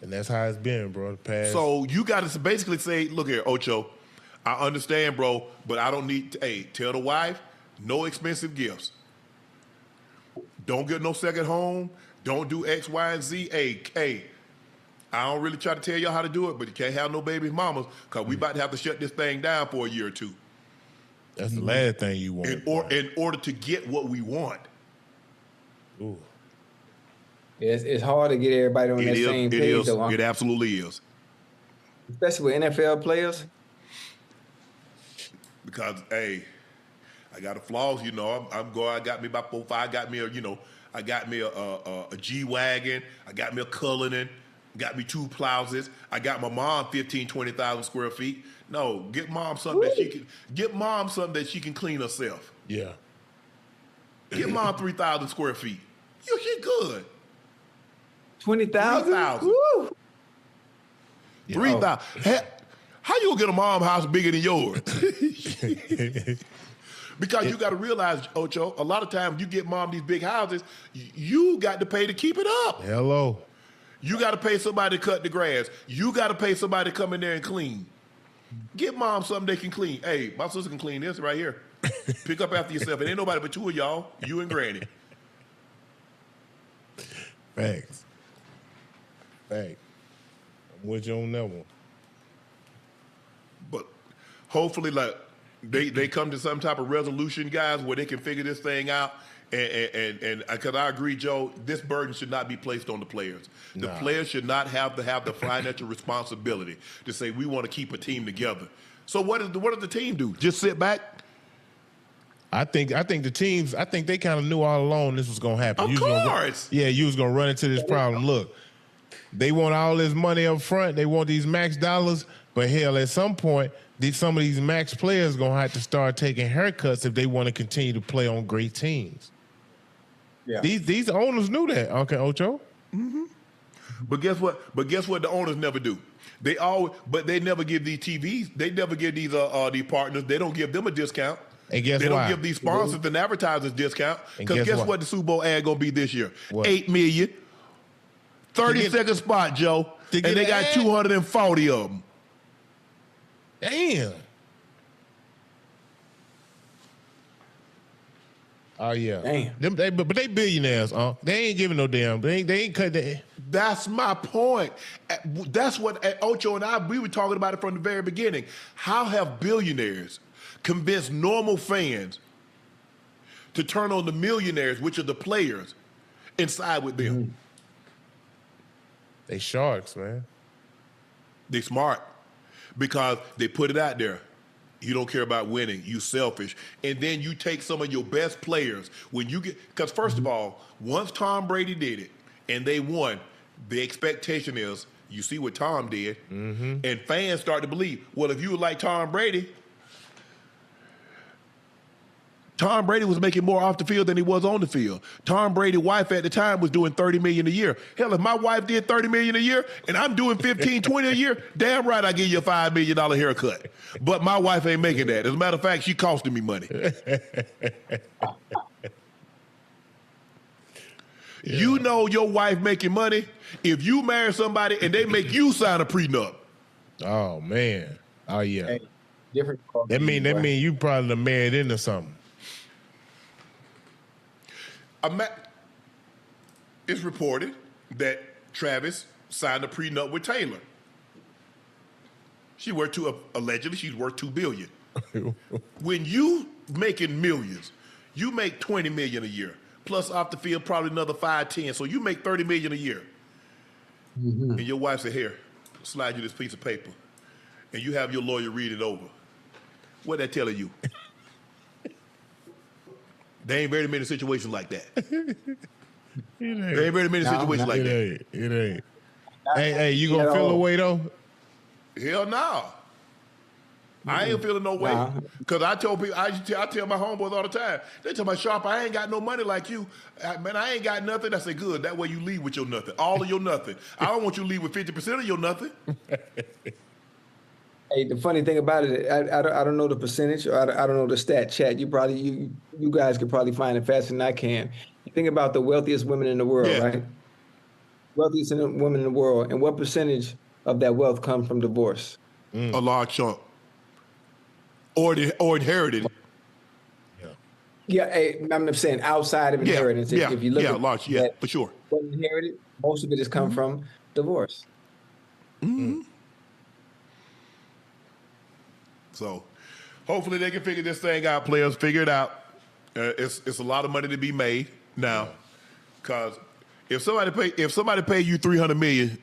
And that's how it's been, bro. The past. So you got to basically say, look here, Ocho, I understand, bro, but I don't need to, hey, tell the wife, no expensive gifts. Don't get no second home. Don't do X, Y, and Z. Hey, I don't really try to tell y'all how to do it, but you can't have no baby mamas because we about to have to shut this thing down for a year or two. That's the last thing you want. In order to get what we want. Ooh. It's hard to get everybody on that same page, though. It absolutely is. Especially with NFL players. Because, hey, I got a flaws, you know. I'm going. I got me about 4, 5. I got me a G-Wagon. I got me a Cullinan. Got me 2 Plouses. I got my mom 15, 20,000 square feet. No, get mom something that she can clean herself. Yeah. Get mom 3,000 square feet. She good. 20,000. 3,000. 3,000. How you gonna get a mom house bigger than yours? Because you got to realize, Ocho, a lot of times you get mom these big houses, you got to pay to keep it up. Hello. You got to pay somebody to cut the grass. You got to pay somebody to come in there and clean. Get mom something they can clean. Hey, my sister can clean this right here. Pick up after yourself. It ain't nobody but 2 of y'all, you and Granny. Thanks. I'm with you on that one. But hopefully, like, they come to some type of resolution, guys, where they can figure this thing out. And because I agree, Joe, this burden should not be placed on the players. The players should not have to have the financial responsibility to say we want to keep a team together. So what does the team do? Just sit back? I think the teams. I think they kind of knew all along this was going to happen. Of course. You was going to run into this problem. Look, they want all this money up front. They want these max dollars. But hell, at some point, some of these max players going to have to start taking haircuts if they want to continue to play on great teams. Yeah. These owners knew that, Unc and Ocho. Mm-hmm. But guess what? The owners never do. But they never give these TVs. They never give these partners. They don't give them a discount. And guess they why? Don't give these sponsors and advertisers discount. Because guess what the Super Bowl ad gonna be this year? What? $8 million. 30-second spot, Joe. And they got 240 of them. Damn. Oh yeah. Damn. But they billionaires, They ain't giving no damn. They ain't cut that. That's my point. That's what Ocho and we were talking about it from the very beginning. How have billionaires convinced normal fans to turn on the millionaires, which are the players, and side with them? Mm-hmm. They sharks, man. They smart because they put it out there. You don't care about winning. You selfish. And then you take some of your best players. Because first of all, once Tom Brady did it and they won, the expectation is, you see what Tom did, and fans start to believe, well, if you were like Tom Brady was making more off the field than he was on the field. Tom Brady's wife at the time was doing $30 million a year. Hell, if my wife did $30 million a year and I'm doing 15, 20 a year, damn right I give you a $5 million haircut. But my wife ain't making that. As a matter of fact, she costing me money. You know your wife making money if you marry somebody and they make you sign a prenup. Oh man. Oh yeah. Hey, different. That mean you probably done married into something. It's reported that Travis signed a prenup with Taylor. Allegedly she's worth $2 billion. When you making millions, you make $20 million a year. Plus off the field, probably another 5, 10. So you make $30 million a year. Mm-hmm. And your wife said, here, slide you this piece of paper. And you have your lawyer read it over. What that telling you? There ain't very many situations like that. There ain't very many situations like that. It ain't. Hey, you gonna feel away though? Hell no. I ain't feeling no way. Because I tell people, I tell my homeboys all the time, they tell my Sharp, I ain't got no money like you. Man, I ain't got nothing. I say, good. That way you leave with your nothing. All of your nothing. I don't want you to leave with 50% of your nothing. Hey, the funny thing about it, I don't know the percentage, or I don't know the stat. Chat, you guys could probably find it faster than I can. You think about the wealthiest women in the world, Yeah. right? Wealthiest women in the world, and what percentage of that wealth comes from divorce? A large chunk. Or inherited. Yeah, hey, I'm saying outside of inheritance. If you look at large, that, for sure. what inherited, most of it has come from divorce. So, hopefully they can figure this thing out. Players figure it out. It's a lot of money to be made now, because if somebody pay you $300 million,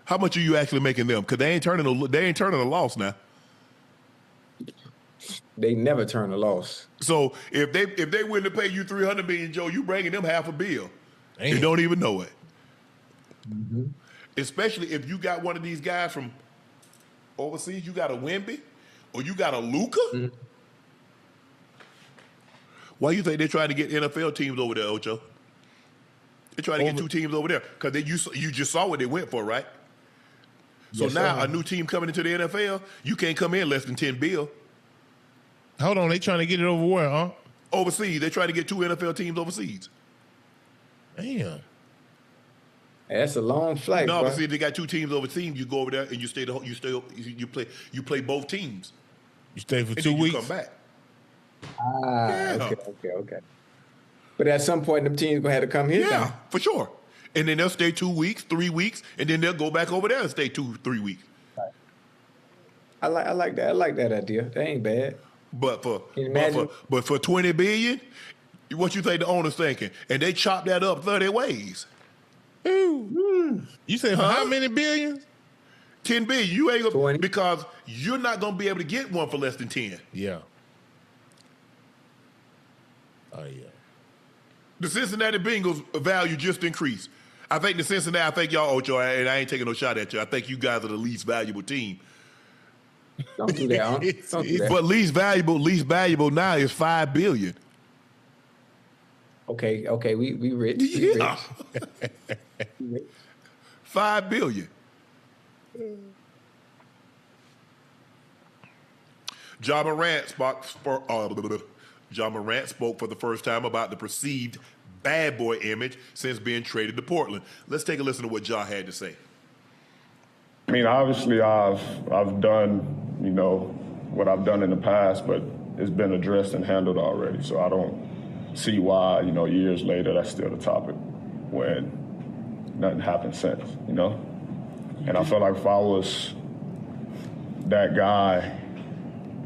how much are you actually making them? Because they ain't turning a loss now. They never turn a loss. So if they willing to pay you $300 million, Joe, you bringing them half a bill. You don't even know it. Mm-hmm. Especially if you got one of these guys from overseas, you got a Wemby or you got a Luka. Mm-hmm. Why do you think they're trying to get NFL teams over there, Ocho? They're trying to get 2 teams over there because you just saw what they went for, right? So now a new team coming into the NFL, you can't come in less than $10 billion. Hold on, they trying to get it over where, huh? Overseas, they try to get 2 NFL teams overseas. Damn. That's a long flight. No, bro. but see, if they got 2 teams overseas, you go over there and you play both teams. You stay for And 2 then weeks. You come back. Okay. But at some point, them teams gonna have to come here. Yeah, now. for sure. And then they'll stay 2 weeks, 3 weeks, and then they'll go back over there and stay 2-3 weeks. I like that. I like that idea. That ain't bad. But for $20 billion, what you think the owner's thinking? And they chop that up 30 ways. You say for how many billions? $10 billion. You ain't gonna, 20. because you're not gonna be able to get one for less than 10. Yeah. Oh yeah. The Cincinnati Bengals value just increased. I think I think y'all, Ocho, and I ain't taking no shot at you. I think you guys are the least valuable team. Don't do that, huh? Don't do that. But least valuable now is $5 billion. Okay, we rich. Yeah. We rich. $5 billion. John Morant spoke for the first time about the perceived bad boy image since being traded to Portland. Let's take a listen to what John had to say. I mean, obviously, I've done, what I've done in the past, but it's been addressed and handled already. So I don't see why, years later, that's still the topic when nothing happened since, And I feel like if I was that guy,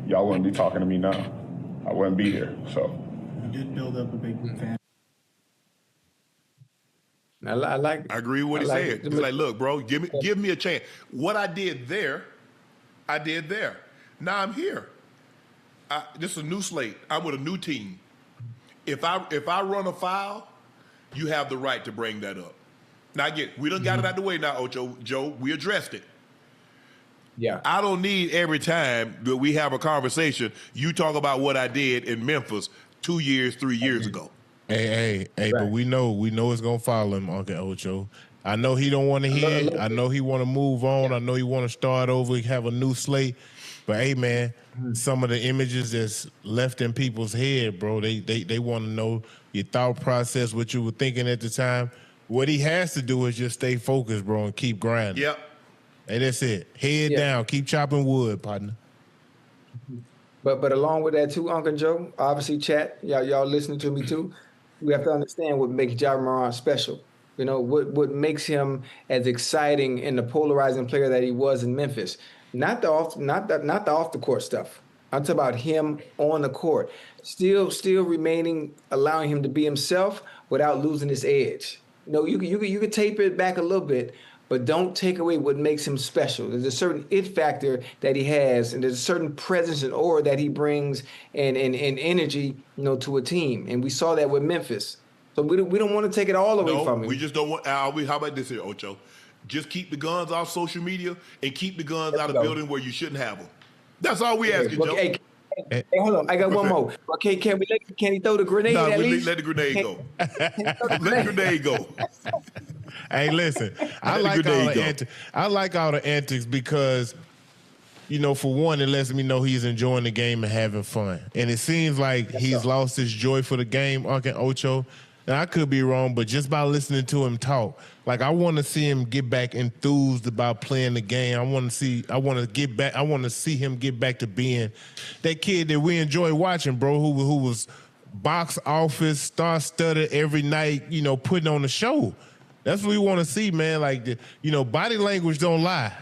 y'all wouldn't be talking to me now. I wouldn't be here. So you did build up a big fan. I agree with what he said. He's like, look, bro, give me a chance. What I did there. Now I'm here. This is a new slate. I'm with a new team. If I run a foul, you have the right to bring that up. Now we done got it out the way now, Ocho. Joe, we addressed it. Yeah. I don't need every time that we have a conversation, you talk about what I did in Memphis 2 years, 3 years ago. Hey, right. But we know it's gonna follow him, Unc and Ocho. I know he don't want to hear. I know he want to move on. I know he want to start over, have a new slate. But hey, man, some of the images that's left in people's head, bro. They want to know your thought process, what you were thinking at the time. What he has to do is just stay focused, bro, and keep grinding. Yep. Hey, that's it. Head down. Keep chopping wood, partner. But along with that too, Uncle Joe, obviously, chat, y'all listening to me too. We have to understand what makes Ja Morant special. What makes him as exciting and the polarizing player that he was in Memphis. Not the off the court stuff. I'm talking about him on the court. Still remaining, allowing him to be himself without losing his edge. You could taper it back a little bit, but don't take away what makes him special. There's a certain it factor that he has, and there's a certain presence and aura that he brings and energy, to a team. And we saw that with Memphis. So we don't want to take it all away from him. We just don't want. How about this here, Ocho? Just keep the guns off social media and keep the guns out of buildings where you shouldn't have them. That's all we asking, Joe. Hey, hold on. I got one more. Okay, can he throw the grenade at least? Let the grenade go. Let the grenade go. Hey, listen. I like all the antics because for one, it lets me know he's enjoying the game and having fun. And it seems like he's lost his joy for the game, Unc and Ocho. And I could be wrong, but just by listening to him talk, like I want to see him get back enthused about playing the game. I want to see him get back to being that kid that we enjoy watching, bro, who was box office, star-studded every night, putting on the show. That's what we want to see, man. Like, body language don't lie.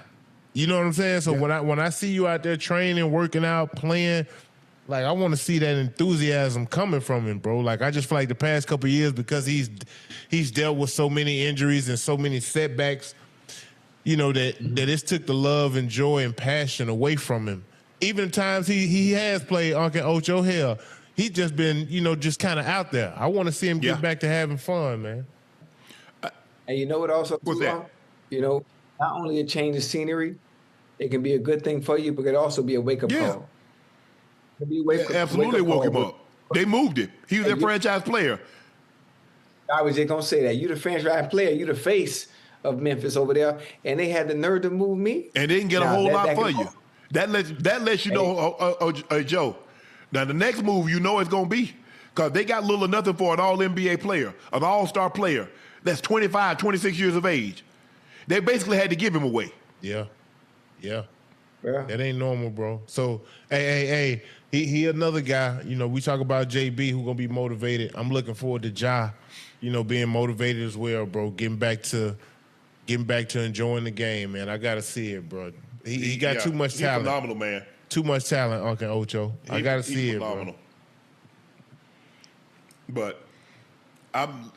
You know what I'm saying? So when I see you out there training, working out, playing, like I want to see that enthusiasm coming from him, bro. Like I just feel like the past couple of years, because he's dealt with so many injuries and so many setbacks, that it's took the love and joy and passion away from him. Even the times he has played Unc and Ocho, hell, he's just been, just kind of out there. I want to see him get back to having fun, man. And you know what also, what's that? Not only a change of scenery, it can be a good thing for you, but it can also be a wake-up call. Absolutely woke him up. They moved him. He was their franchise player. I was just going to say that. You the franchise player. You the face of Memphis over there. And they had the nerve to move me. And they didn't get a whole lot for you. That lets you know, Joe. Now, the next move it's going to be, because they got little or nothing for an all-NBA player, an all-star player that's 25, 26 years of age. They basically had to give him away. Yeah. That ain't normal, bro. So, hey, he another guy. We talk about JB who gonna be motivated. I'm looking forward to Ja, being motivated as well, bro. Getting back to enjoying the game, man. I gotta see it, bro. He got too much talent. He's phenomenal, man. Too much talent, Unc and Ocho. I gotta see it, bro. But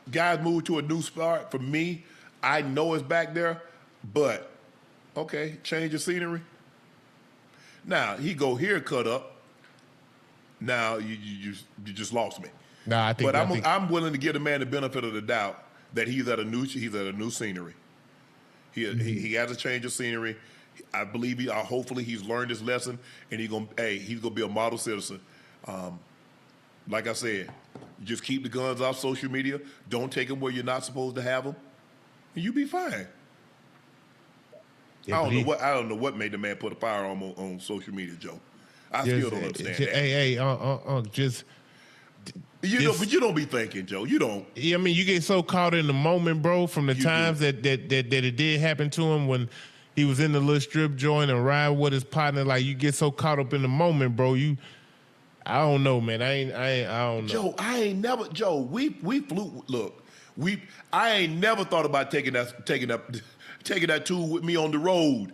guys moved to a new start. For me, I know it's back there, but okay, change of scenery. Now he go here, cut up. Now you just lost me. Nah, I think. But I'm willing to give the man the benefit of the doubt that he's at a new scenery. He has a change of scenery. I believe hopefully he's learned his lesson, and he's gonna be a model citizen. Like I said, just keep the guns off social media. Don't take them where you're not supposed to have them, and you be fine. Yeah, I don't know what made the man put a firearm on social media, Joe. I still don't understand that. Hey, but you don't be thinking, Joe. You don't. Yeah, I mean, you get so caught in the moment, bro. From the times that it did happen to him when he was in the little strip joint and riding with his partner, like you get so caught up in the moment, bro. I don't know, man. I don't know. Joe, we flew. Look, I ain't never thought about taking that tool with me on the road.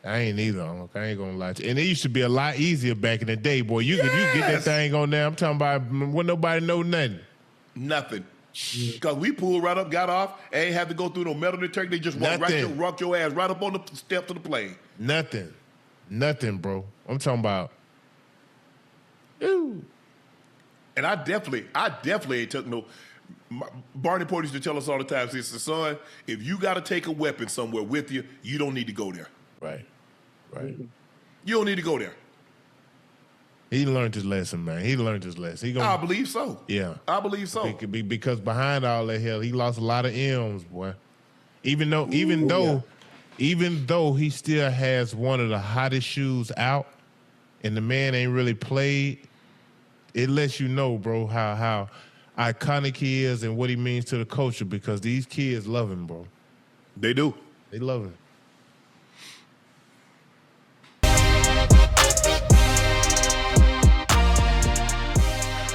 I ain't either. I ain't gonna lie to you. And it used to be a lot easier back in the day, boy. You get that thing on there. I'm talking about when nobody know nothing. Nothing. Because we pulled right up, got off, ain't have to go through no metal detector. They just rock your ass right up on the steps of the plane. Nothing, bro. I'm talking about. Ew. And I definitely ain't took no. Barney Porter used to tell us all the time, he said, son, if you got to take a weapon somewhere with you, you don't need to go there. Right. You don't need to go there. He learned his lesson, man. I believe so. Yeah. I believe so. Because behind all that hell, he lost a lot of M's, boy. Even though he still has one of the hottest shoes out and the man ain't really played, it lets you know, bro, how iconic he is and what he means to the culture, because these kids love him, bro. They do. They love him.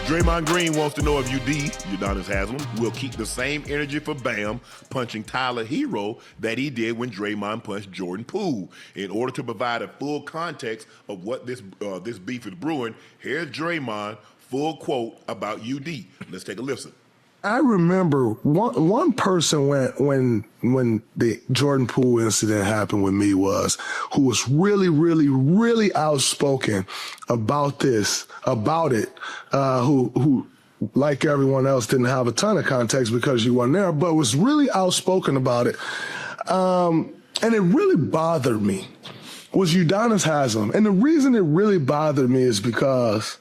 Draymond Green wants to know if Udonis Haslem, will keep the same energy for Bam punching Tyler Herro that he did when Draymond punched Jordan Poole. In order to provide a full context of what this beef is brewing, here's Draymond full quote about UD. Let's take a listen. I remember one person when the Jordan Poole incident happened with me who was really, really, really outspoken about it, who like everyone else didn't have a ton of context because you weren't there, but was really outspoken about it. And it really bothered me was Udonis Haslem. And the reason it really bothered me is because,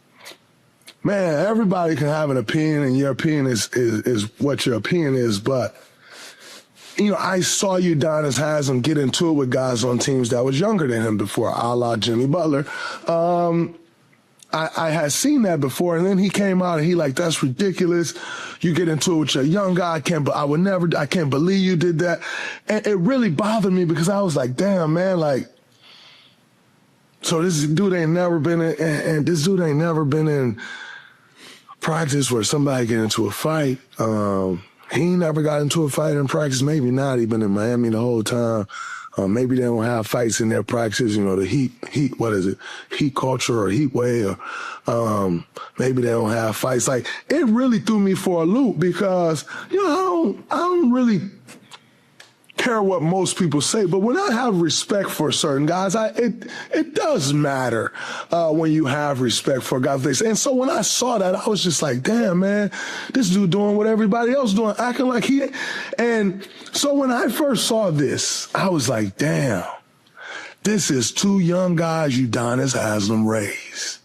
man, everybody can have an opinion, and your opinion is what your opinion is. But I saw Udonis Haslem get into it with guys on teams that was younger than him before, a la Jimmy Butler. I had seen that before, and then he came out and he like, that's ridiculous. You get into it with your young guy. I can't believe you did that. And it really bothered me because I was like, damn, man, like, so this dude ain't never been in practice where somebody get into a fight. He never got into a fight in practice. Maybe not. He been in Miami the whole time. Maybe they don't have fights in their practices, the heat, what is it? Heat culture or heat wave, or maybe they don't have fights. Like, it really threw me for a loop because, I don't really care what most people say, but when I have respect for certain guys, it does matter when you have respect for guys. And so when I saw that, I was just like, damn, man, this dude doing what everybody else doing, acting like he. And so when I first saw this, I was like, damn, this is two young guys Udonis Haslem raised.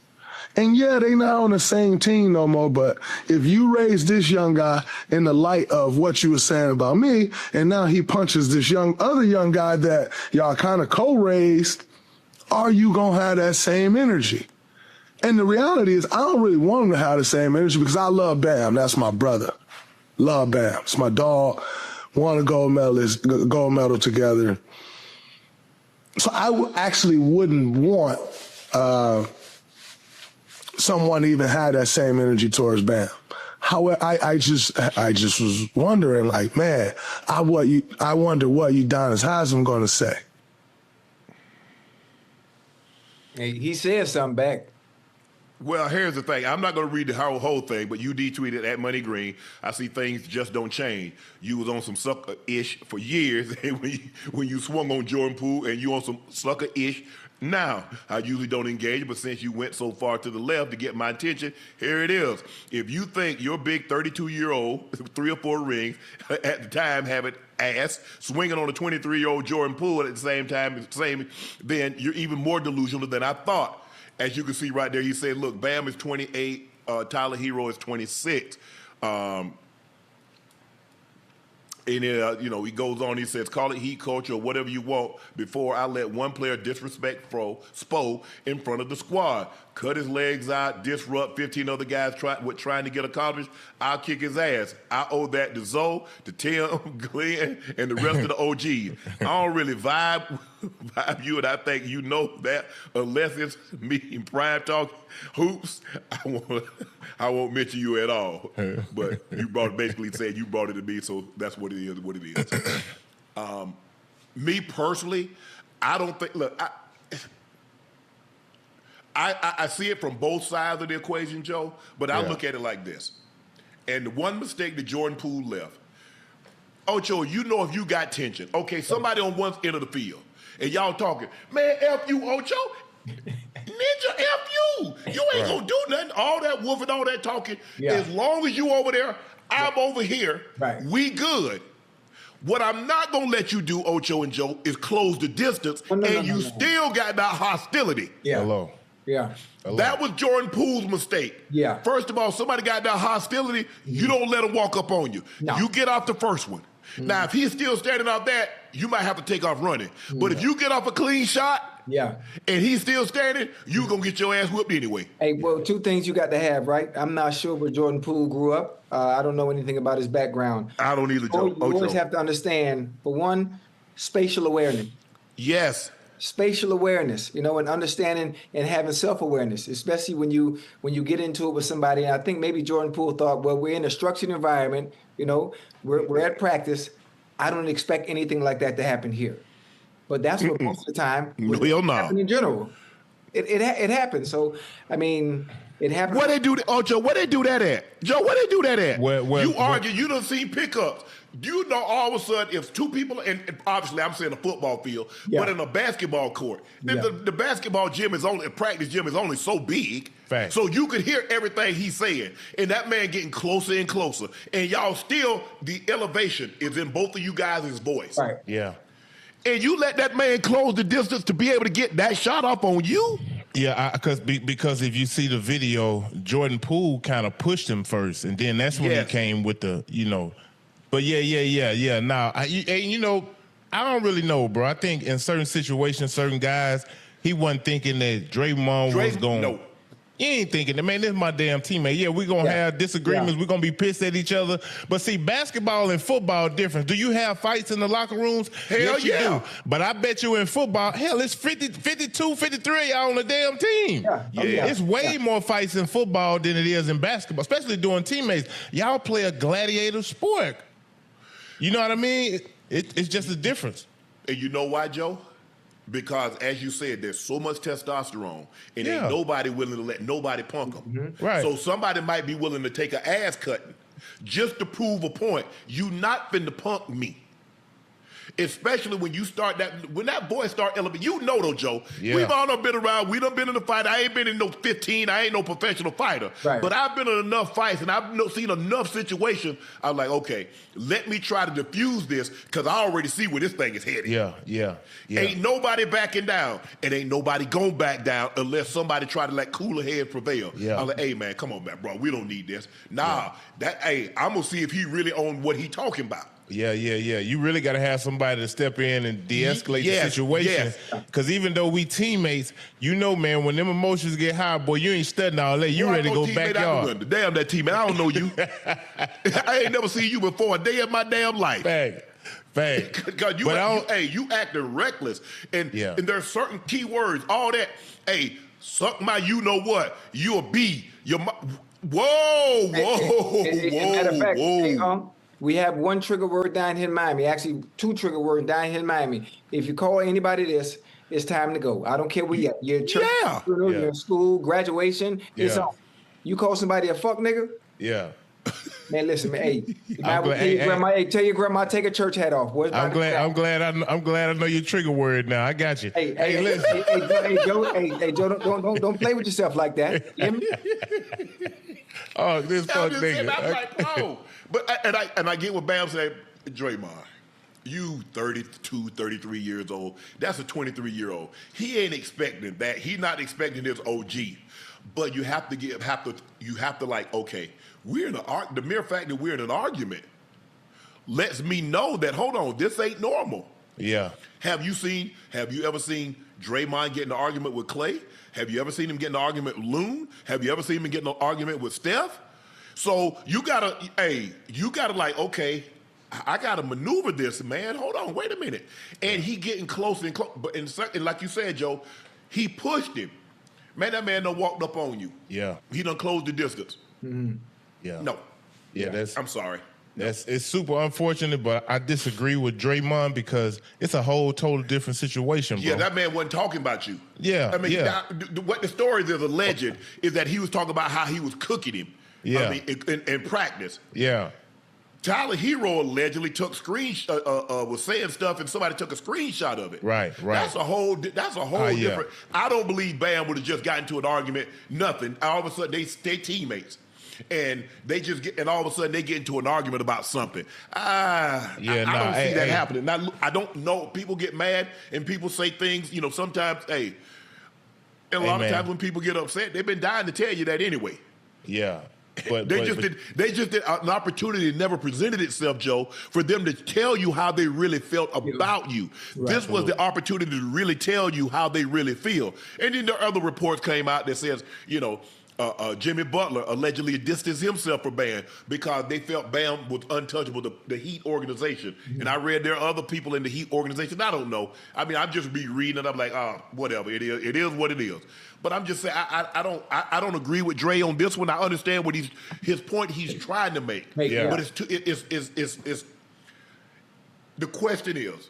And yeah, they not on the same team no more, but if you raise this young guy in the light of what you were saying about me, and now he punches this other young guy that y'all kind of co-raised, are you going to have that same energy? And the reality is I don't really want him to have the same energy because I love Bam. That's my brother. Love Bam. It's my dog. Won a gold medal together. So I actually wouldn't want someone even had that same energy towards Bam. However, I just was wondering, like, man, I wonder what Udonis Haslem going to say. Hey, he said something back. Well, here's the thing. I'm not going to read the whole thing, but you tweeted at Money Green. I see things just don't change. You was on some sucker-ish for years when you swung on Jordan Poole, and you on some sucker-ish now. I usually don't engage, but since you went so far to the left to get my attention, here it is. If you think your big 32-year-old, 3 or 4 rings, at the time having ass, swinging on a 23-year-old Jordan Poole at the same time, then you're even more delusional than I thought. As you can see right there, he said, look, Bam is 28, Tyler Herro is 26. And he goes on, he says, call it heat culture or whatever you want before I let one player disrespect Spo in front of the squad. Cut his legs out, disrupt 15 other guys trying to get accomplished. I'll kick his ass. I owe that to Zoe, to Tim, Glenn, and the rest of the OGs. I don't really vibe you, and I think you know that unless it's me in prime talk hoops, I won't mention you at all. But you basically said you brought it to me, so that's what it is. Me personally, I don't think. Look, I see it from both sides of the equation, Joe. But I look at it like this. And the one mistake that Jordan Poole left, Ocho, if you got tension, okay, somebody on one end of the field, and y'all talking, man, F you, Ocho. Ninja, F you. You ain't gonna do nothing. All that woofing, all that talking. Yeah. As long as you over there, I'm over here. Right. We good. What I'm not gonna let you do, Ocho and Joe, is close the distance, you still got that hostility. Yeah. Hello. Yeah. That was Jordan Poole's mistake. Yeah. First of all, somebody got that hostility, you don't let them walk up on you. No. You get off the first one. Now, if he's still standing out that, you might have to take off running. But if you get off a clean shot, and he's still standing, you going to get your ass whipped anyway. Hey, well, 2 things you got to have, right? I'm not sure where Jordan Poole grew up. I don't know anything about his background. I don't either, Joe. You always have to understand, for one, spatial awareness. Yes. Spatial awareness, and understanding and having self-awareness, especially when you get into it with somebody. And I think maybe Jordan Poole thought, well, we're in a structured environment, we're at practice. I don't expect anything like that to happen here. But that's what most of the time happens in general. It happens. So, I mean, it happens. What they do, Ocho? What they do that at? Joe, what they do that at? You argue, you done seen pickups. You know, all of a sudden, if 2 people, and obviously I'm saying a football field, but in a basketball court, the basketball gym practice gym is only so big, so you could hear everything he's saying, and that man getting closer and closer, and y'all still, the elevation is in both of you guys' voice. Right. Yeah. And you let that man close the distance to be able to get that shot off on you? Yeah, because if you see the video, Jordan Poole kind of pushed him first, and then that's when he came with the, But yeah. Now, you know, I don't really know, bro. I think in certain situations, certain guys, he wasn't thinking that Draymond was going. No. He ain't thinking that, man, this is my damn teammate. Yeah, we're going to have disagreements. We're going to be pissed at each other. But see, basketball and football are different. Do you have fights in the locker rooms? Hell yes, you yeah. do. But I bet you in football, hell, it's 52, 53 y'all on the damn team. Yeah. It's way more fights in football than it is in basketball, especially doing teammates. Y'all play a gladiator sport. You know what I mean? It's just a difference. And you know why, Joe? Because, as you said, there's so much testosterone, and ain't nobody willing to let nobody punk them. Right. So somebody might be willing to take an ass cutting just to prove a point. You not finna punk me. Especially when you start when that boy start elevating. You know though, Joe. Yeah. We've all done been around. We done been in a fight. I ain't been in no 15. I ain't no professional fighter. Right. But I've been in enough fights and I've seen enough situations. I'm like, okay, let me try to diffuse this because I already see where this thing is headed. Yeah. Ain't nobody backing down, and ain't nobody gonna back down unless somebody try to let cooler head prevail. Yeah. I'm like, hey man, come on, man, bro, we don't need this. Nah, I'm gonna see if he really on what he talking about. Yeah. You really got to have somebody to step in and de-escalate the situation. Because even though we teammates, you know, man, when them emotions get high, boy, you ain't studying all that. You ready to go backyard. Damn that teammate, I don't know you. I ain't never seen you before a day of my damn life. Fact. Because you acting reckless. And there's certain key words, all that. Hey, suck my you know what. You a B. Whoa. Matter of fact, hey, we have one trigger word down here in Miami. Actually, two trigger words down here in Miami. If you call anybody this, it's time to go. I don't care where you're at. You're at church, you're in school, graduation. It's on. You call somebody a fuck nigga? Yeah. Man, listen, man. Hey, tell your grandma take a church hat off. I'm glad I know your trigger word now. I got you. Hey, listen. Hey, Joe, don't play with yourself like that. You hear me? Oh, this fuck nigga. I'm like, oh. But I get what Bam said, Draymond. You 32, 33 years old. That's a 23-year-old. He ain't expecting that. He's not expecting this OG. But you have to like, okay, we're in the mere fact that we're in an argument lets me know that, hold on, this ain't normal. Yeah. Have you ever seen Draymond get in an argument with Clay? Have you ever seen him get in an argument with Loon? Have you ever seen him get in an argument with Steph? So you gotta like, okay, I gotta maneuver this, man. Hold on, wait a minute. And he getting closer and closer. But and like you said, Joe, he pushed him. Man, that man done walked up on you. Yeah. He done closed the distance. Mm-hmm. Yeah. No. Yeah, I'm sorry. It's super unfortunate, but I disagree with Draymond because it's a whole total different situation, bro. Yeah, that man wasn't talking about you. Yeah. I mean, what the story is alleged is that he was talking about how he was cooking him. Yeah. I mean, in practice. Yeah. Tyler Herro allegedly took was saying stuff and somebody took a screenshot of it. Right. That's a whole different. I don't believe Bam would have just gotten into an argument. Nothing. All of a sudden they teammates, and all of a sudden they get into an argument about something. I don't see that happening. Now, I don't know. People get mad and people say things. You know, sometimes. And a lot of times when people get upset, they've been dying to tell you that anyway. Yeah. They just did an opportunity that never presented itself, Joe, for them to tell you how they really felt about you. Right. This was the opportunity to really tell you how they really feel. And then there are other reports came out that says, Jimmy Butler allegedly distanced himself from Bam because they felt Bam was untouchable, the Heat organization. Mm-hmm. And I read there are other people in the Heat organization. I don't know. I mean, I'm just reading it. I'm like, whatever. It is what it is. But I'm just saying, I don't agree with Dre on this one. I understand what his point he's trying to make. Yeah. But it's the question is,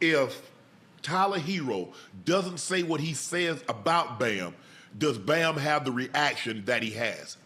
if Tyler Herro doesn't say what he says about Bam, does Bam have the reaction that he has?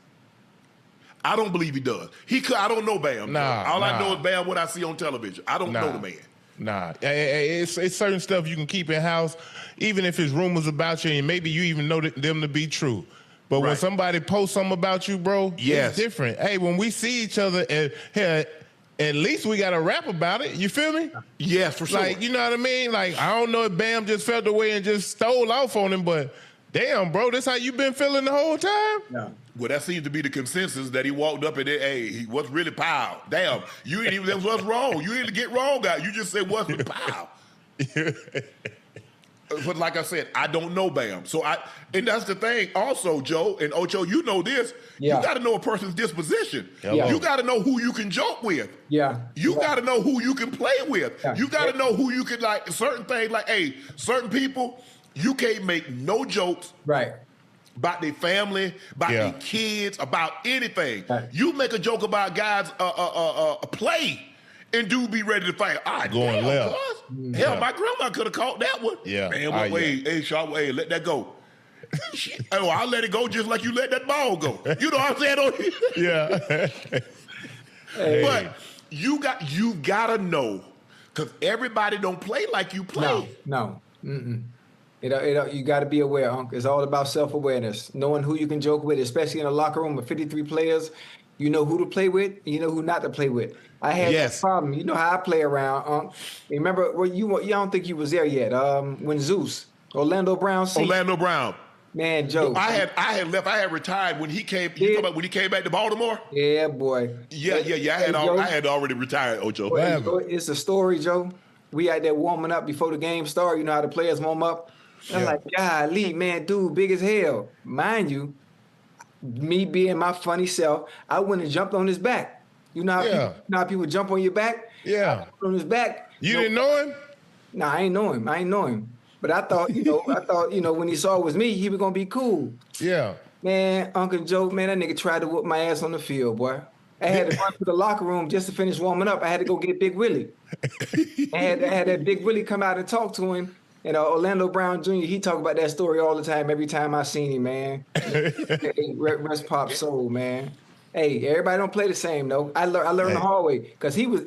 I don't believe he does. I don't know Bam. All I know is Bam what I see on television. I don't know the man. Nah, it's certain stuff you can keep in house, even if it's rumors about you, and maybe you even know them to be true. But when somebody posts something about you, bro, it's different. Hey, when we see each other, at least we got to rap about it. You feel me? Yes, for sure. Like, you know what I mean? Like, I don't know if Bam just felt the way and just stole off on him, but Damn, bro, this how you been feeling the whole time? Yeah. Well, that seems to be the consensus that he walked up and he what's really pow? Damn, you ain't even what's wrong. You didn't get wrong, guy. You just said what's with pow. But like I said, I don't know Bam. And that's the thing. Also, Joe and Ocho, you know this. Yeah. You got to know a person's disposition. Yeah. You got to know who you can joke with. Yeah. You got to know who you can play with. Yeah. You got to know who you can like. Certain things like, certain people, you can't make no jokes. Right. About their family, about their kids, about anything. Right. You make a joke about guys play, and dude be ready to fight. Going left. Hell, my grandma could have caught that one. Yeah. Man, hey, Sharp, hey, let that go. I'll let it go just like you let that ball go. You know what I'm saying? Yeah. But you gotta know, because everybody don't play like you play. No. Mm-mm. You got to be aware, Unc. It's all about self-awareness, knowing who you can joke with, especially in a locker room with 53 players. You know who to play with, you know who not to play with. I had that problem. You know how I play around, Unc. Remember, I don't think you was there yet. When Orlando Brown. Man, Joe. I had left. I had retired when he came. You talking about when he came back to Baltimore? Yeah, boy. Yeah. I had already retired, Ocho. It's a story, Joe. We out there warming up before the game started. You know how the players warm up. I'm like, golly, man, dude, big as hell. Mind you, me being my funny self, I went and jumped on his back. You know how people jump on your back? Yeah. On his back. You didn't know him? Nah, I ain't know him. But I thought, when he saw it was me, he was gonna be cool. Yeah. Man, Uncle Joe, man, that nigga tried to whoop my ass on the field, boy. I had to run to the locker room just to finish warming up. I had to go get Big Willie. I had that Big Willie come out and talk to him. And Orlando Brown Jr., he talk about that story all the time, every time I seen him, man. Rest Pop Soul, man. Hey, everybody don't play the same, though. I learned the hard way. Because he was,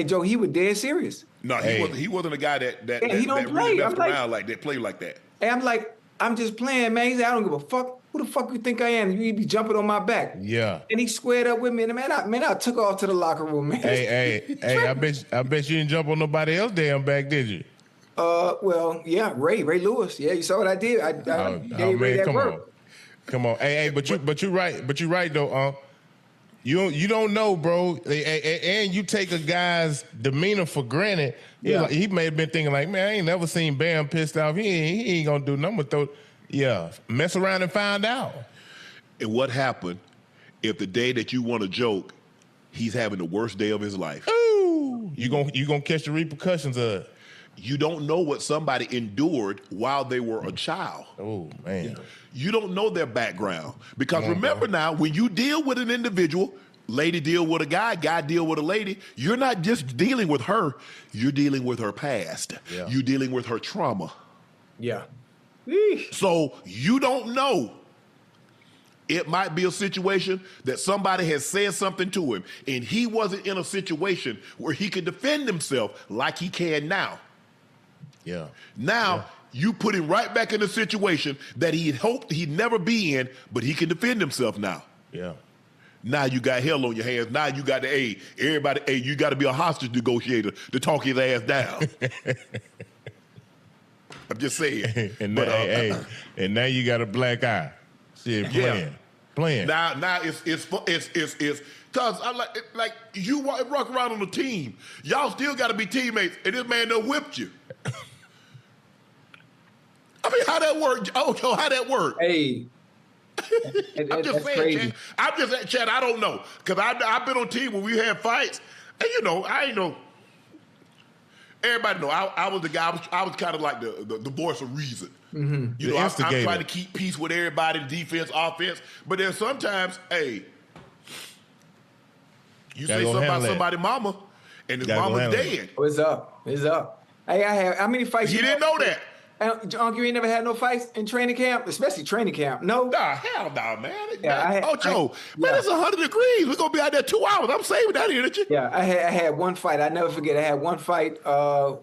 Joe, he was dead serious. No, he wasn't a guy that he don't play. Really messed around like that, play like that. And I'm like, I'm just playing, man. He said, I don't give a fuck. Who the fuck you think I am? You be jumping on my back. Yeah. And he squared up with me. And I took off to the locker room, man. Hey, I bet you didn't jump on nobody else damn back, did you? Well, yeah, Ray Lewis. Yeah, you saw what I did. I gave Ray that work. Come on. Hey, but you're right though, You don't know, bro. And you take a guy's demeanor for granted. He may have been thinking like, man, I ain't never seen Bam pissed off. He ain't gonna do nothing but throw. Yeah, mess around and find out. And what happened if the day that you want to joke, he's having the worst day of his life? Ooh, you gonna catch the repercussions of it. You don't know what somebody endured while they were a child. Oh, man. You don't know their background. Because remember now, when you deal with an individual, lady deal with a guy deal with a lady, you're not just dealing with her, you're dealing with her past. Yeah. You're dealing with her trauma. Yeah. So you don't know. It might be a situation that somebody has said something to him, and he wasn't in a situation where he could defend himself like he can now. Yeah. Now, you put him right back in the situation that he had hoped he'd never be in, but he can defend himself now. Yeah. Now you got hell on your hands. Now you got to, everybody, you got to be a hostage negotiator to talk his ass down. I'm just saying. And now you got a black eye. Shit, playing. Now it's because I like you rock around on the team. Y'all still got to be teammates, and this man done whipped you. I mean, how that work? Oh, how that work? Hey, I'm just saying, Chad. I don't know because I've been on team when we had fights, and I ain't know. Everybody know I was the guy. I was kind of like the voice of reason. Mm-hmm. I'm trying to keep peace with everybody, defense, offense. But then sometimes, you say something about somebody's mama, and his mama's dead. What's up? Hey, I have how many fights? You didn't know that. Unc, you ain't never had no fights in training camp, especially training camp. No. Nah, hell no, man. Ocho, man, it's 100 degrees. We're gonna be out there 2 hours. I'm saving that energy. Yeah, I had one fight. I never forget. I had one fight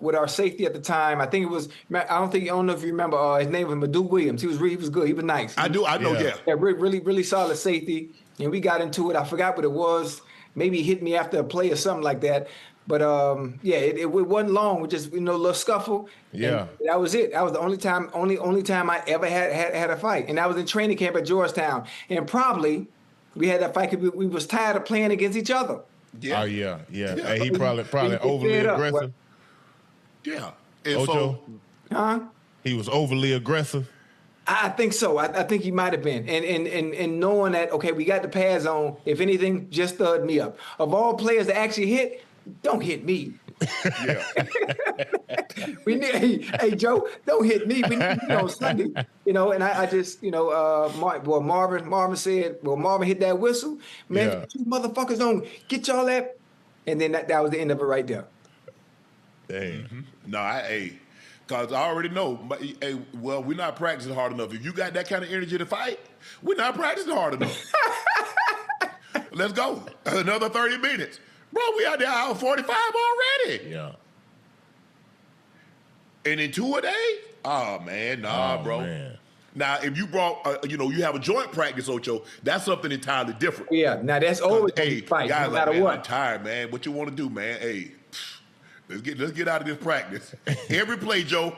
with our safety at the time. I think it was. I don't know if you remember. His name was Madu Williams. He was good. He was nice. I know. Yeah. Yeah, really solid safety. And we got into it. I forgot what it was. Maybe he hit me after a play or something like that. But yeah, it wasn't long. We just a little scuffle. Yeah, that was it. That was the only time I ever had a fight, and that was in training camp at Georgetown. And probably we had that fight because we was tired of playing against each other. Yeah. Oh yeah. Hey, he probably overly aggressive. Yeah. And Ocho, Huh? he was overly aggressive. I think so. I think he might have been. And knowing that, okay, we got the pads on, if anything, just stud me up. Of all players that actually hit, don't hit me. Yeah. We need, hey Joe, don't hit me. We need on Sunday. And I just, Marvin said, Marvin hit that whistle. Man, you motherfuckers don't get y'all that. And then that was the end of it right there. Dang. Mm-hmm. No, because I already know, we're not practicing hard enough. If you got that kind of energy to fight, we're not practicing hard enough. Let's go. Another 30 minutes. Bro, we out there hour 45 already. Yeah. And in 2 a day? Oh, man, bro. Man. Now, if you brought, you have a joint practice, Ocho, that's something entirely different. Yeah, now that's always hey, fight, guys, no matter man, what. I'm tired, man. What you want to do, man? Hey, let's get out of this practice. Every play, Joe.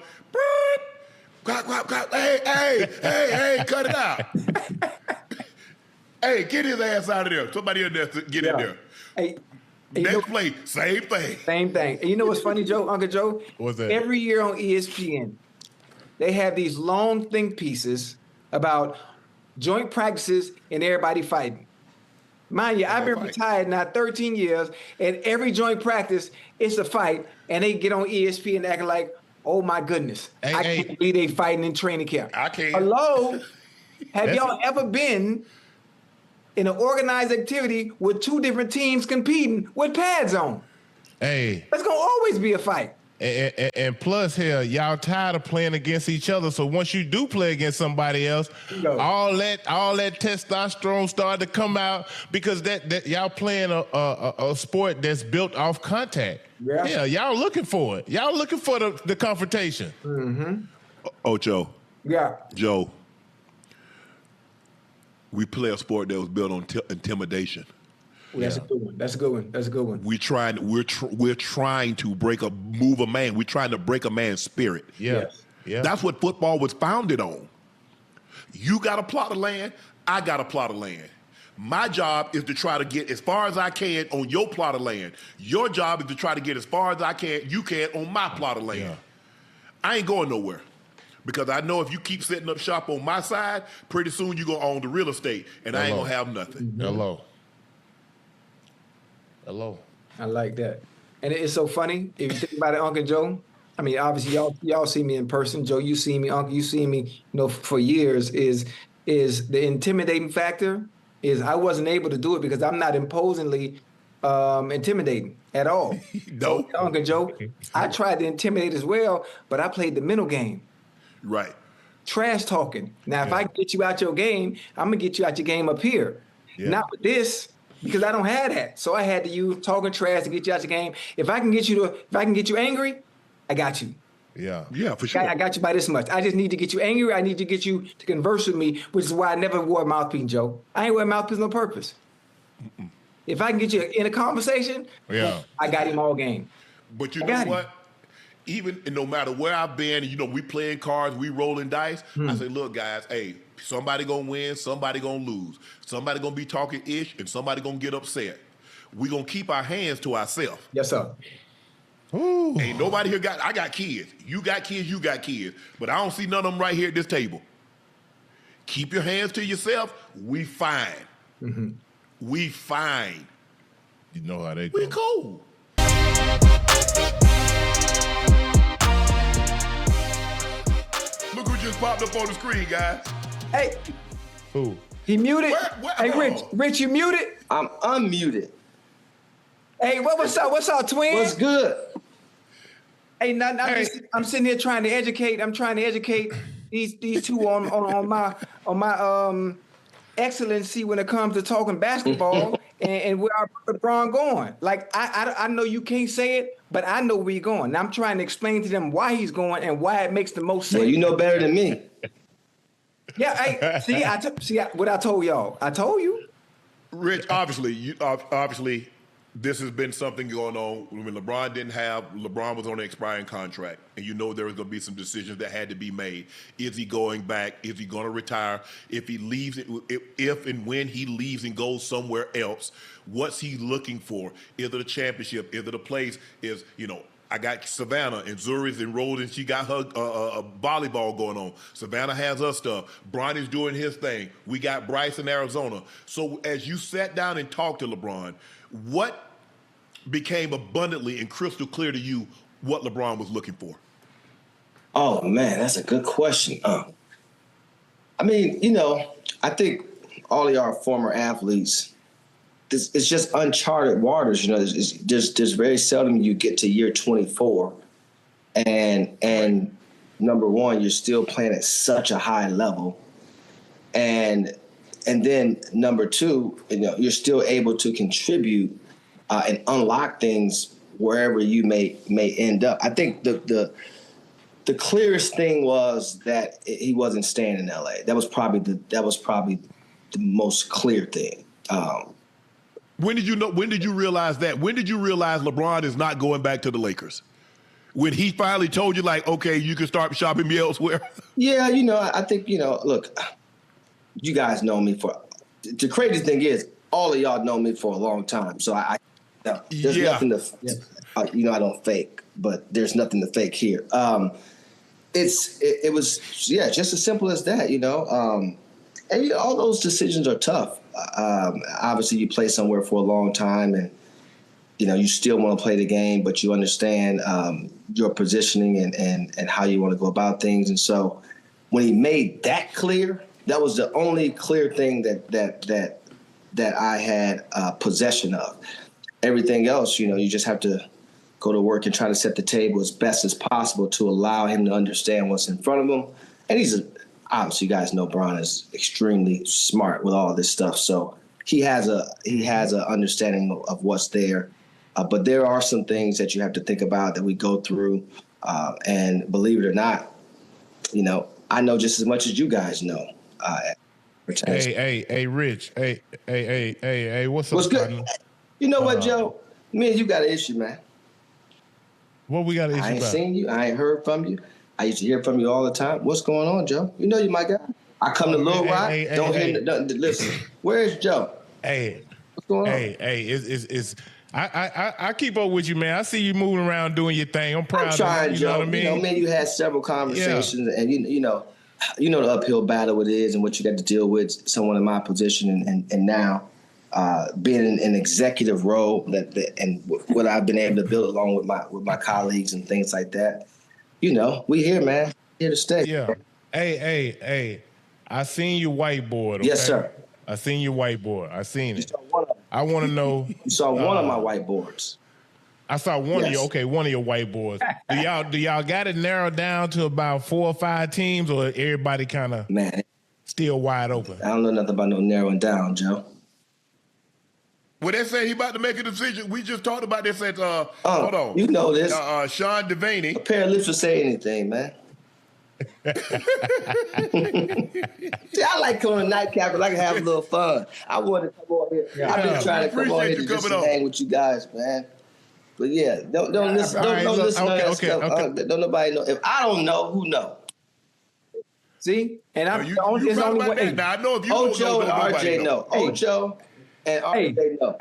Hey, cut it out. Hey, get his ass out of there. Somebody in there get in there. Hey, next play, same thing. Same thing. And you know what's funny, Joe, Uncle Joe? What's that? Every year on ESPN, they have these long think pieces about joint practices and everybody fighting. Mind you, I've been retired now 13 years, and every joint practice, it's a fight, and they get on ESPN acting like, oh my goodness, I can't believe they fighting in training camp. I can't. Hello? Have y'all ever been in an organized activity with 2 different teams competing with pads on? Hey. There's going to always be a fight. And plus, hell, y'all tired of playing against each other. So once you do play against somebody else, all that testosterone start to come out because that y'all playing a sport that's built off contact. Yeah, y'all looking for it. Y'all looking for the confrontation. Mm-hmm. Ocho. Yeah. Joe. We play a sport that was built on intimidation. Well, that's a good one. That's a good one. That's a good one. We're trying to move a man. We're trying to break a man's spirit. Yeah. That's what football was founded on. You got a plot of land. I got a plot of land. My job is to try to get as far as I can on your plot of land. Your job is to try to get as far as you can on my plot of land. Yeah. I ain't going nowhere. Because I know if you keep setting up shop on my side, pretty soon you're going to own the real estate, and I ain't going to have nothing. Hello. I like that. And it's so funny. If you think about it, Uncle Joe, I mean, obviously y'all see me in person. Joe, you see me. Uncle, you see me, for years. Is the intimidating factor is I wasn't able to do it because I'm not imposingly intimidating at all. No. So, Uncle Joe, I tried to intimidate as well, but I played the mental game. Right. Trash talking. Now, if I get you out your game, I'm going to get you out your game up here. Yeah. Not with this, because I don't have that. So I had to use talking trash to get you out your game. If I can get you angry, I got you. Yeah. Yeah, for sure. I got you by this much. I just need to get you angry. I need to get you to converse with me, which is why I never wore a mouthpiece, Joe. I ain't wear a mouthpiece on purpose. Mm-mm. If I can get you in a conversation, I got him all game. But you know what? Even no matter where I've been, we playing cards, we rolling dice. I say, look, guys, hey, somebody gonna win, somebody gonna lose. Somebody gonna be talking ish, and somebody gonna get upset. We gonna keep our hands to ourselves. Yes, sir. Ooh. Ain't nobody here I got kids. You got kids. But I don't see none of them right here at this table. Keep your hands to yourself. We fine. Mm-hmm. We fine. You know how they go. We cool. Look who just popped up on the screen, guys. Hey. Who? He muted. Hey, Rich, you muted? I'm unmuted. Hey, what's up? What's up, twin? What's good? Hey, I'm sitting here trying to educate. I'm trying to educate these two on my excellency when it comes to talking basketball and where our LeBron going. Like I know you can't say it, but I know where he's going. And I'm trying to explain to them why he's going and why it makes the most sense. Well, you know better than me. Yeah, hey, see what I told y'all. I told you. Rich, obviously, this has been something going on when LeBron was on an expiring contract, and you know there was going to be some decisions that had to be made. Is he going back? Is he going to retire? If he leaves, if and when he leaves and goes somewhere else, what's he looking for? Is it a championship? Is it a place? I got Savannah and Zuri's enrolled, and she got her volleyball going on. Savannah has her stuff. Bronny's doing his thing. We got Bryce in Arizona. So as you sat down and talked to LeBron, what became abundantly and crystal clear to you what LeBron was looking for? Oh, man, that's a good question. I mean, I think all of y'all former athletes, it's just uncharted waters. There's very seldom you get to year 24, and number one, you're still playing at such a high level, and then number two, you're still able to contribute and unlock things wherever you may end up. I think the clearest thing was that he wasn't staying in LA. That was probably the most clear thing. When did you realize that? When did you realize LeBron is not going back to the Lakers? When he finally told you, like, okay, you can start shopping me elsewhere? Yeah, I think, look, you guys know me the crazy thing is, all of y'all know me for a long time. So there's nothing to, I don't fake, but there's nothing to fake here. It was just as simple as that, and all those decisions are tough. Obviously, you play somewhere for a long time, and you still want to play the game, but you understand your positioning and how you want to go about things. And so, when he made that clear, that was the only clear thing that I had possession of. Everything else, you just have to go to work and try to set the table as best as possible to allow him to understand what's in front of him. And obviously, you guys know Bron is extremely smart with all of this stuff, so he has a understanding of what's there. But there are some things that you have to think about that we go through, and believe it or not, I know just as much as you guys know. Hey, Rich. Hey, what's up, good? partner? You know what, Joe? Me and you got an issue, man. What we got an issue about? I ain't seen you. I ain't heard from you. I used to hear from you all the time. What's going on, Joe? You know you my guy. I come to Little Rock. Listen. Where's Joe? Hey. What's going on? It's I keep up with you, man. I see you moving around doing your thing. I'm proud of you. You know what I mean? Man, you had several conversations, and you know the uphill battle it is and what you got to deal with, someone in my position and now being in an executive role and what I've been able to build along with my colleagues and things like that. We here, man. Here to stay. Yeah. Hey. I seen your whiteboard. Okay? Yes, sir. I seen your whiteboard. I seen it. I want to know. You saw one of my whiteboards. I saw one of your whiteboards. Do y'all got it narrowed down to about 4 or 5 teams, or everybody kind of still wide open? I don't know nothing about no narrowing down, Joe. Well, they say he about to make a decision. We just talked about this at hold on. You know this. Sean Devaney. A pair of lips will say anything, man. See, I like coming to Nightcap because I can have a little fun. I want to come on here. I've been trying to come on here just to hang with you guys, man. But yeah, don't listen. Don't listen to that stuff. Don't nobody know. If I don't know, who know? See, and I'm the only way. Now I know if you Ocho and RJ know. Hey. Ocho. And RJ know.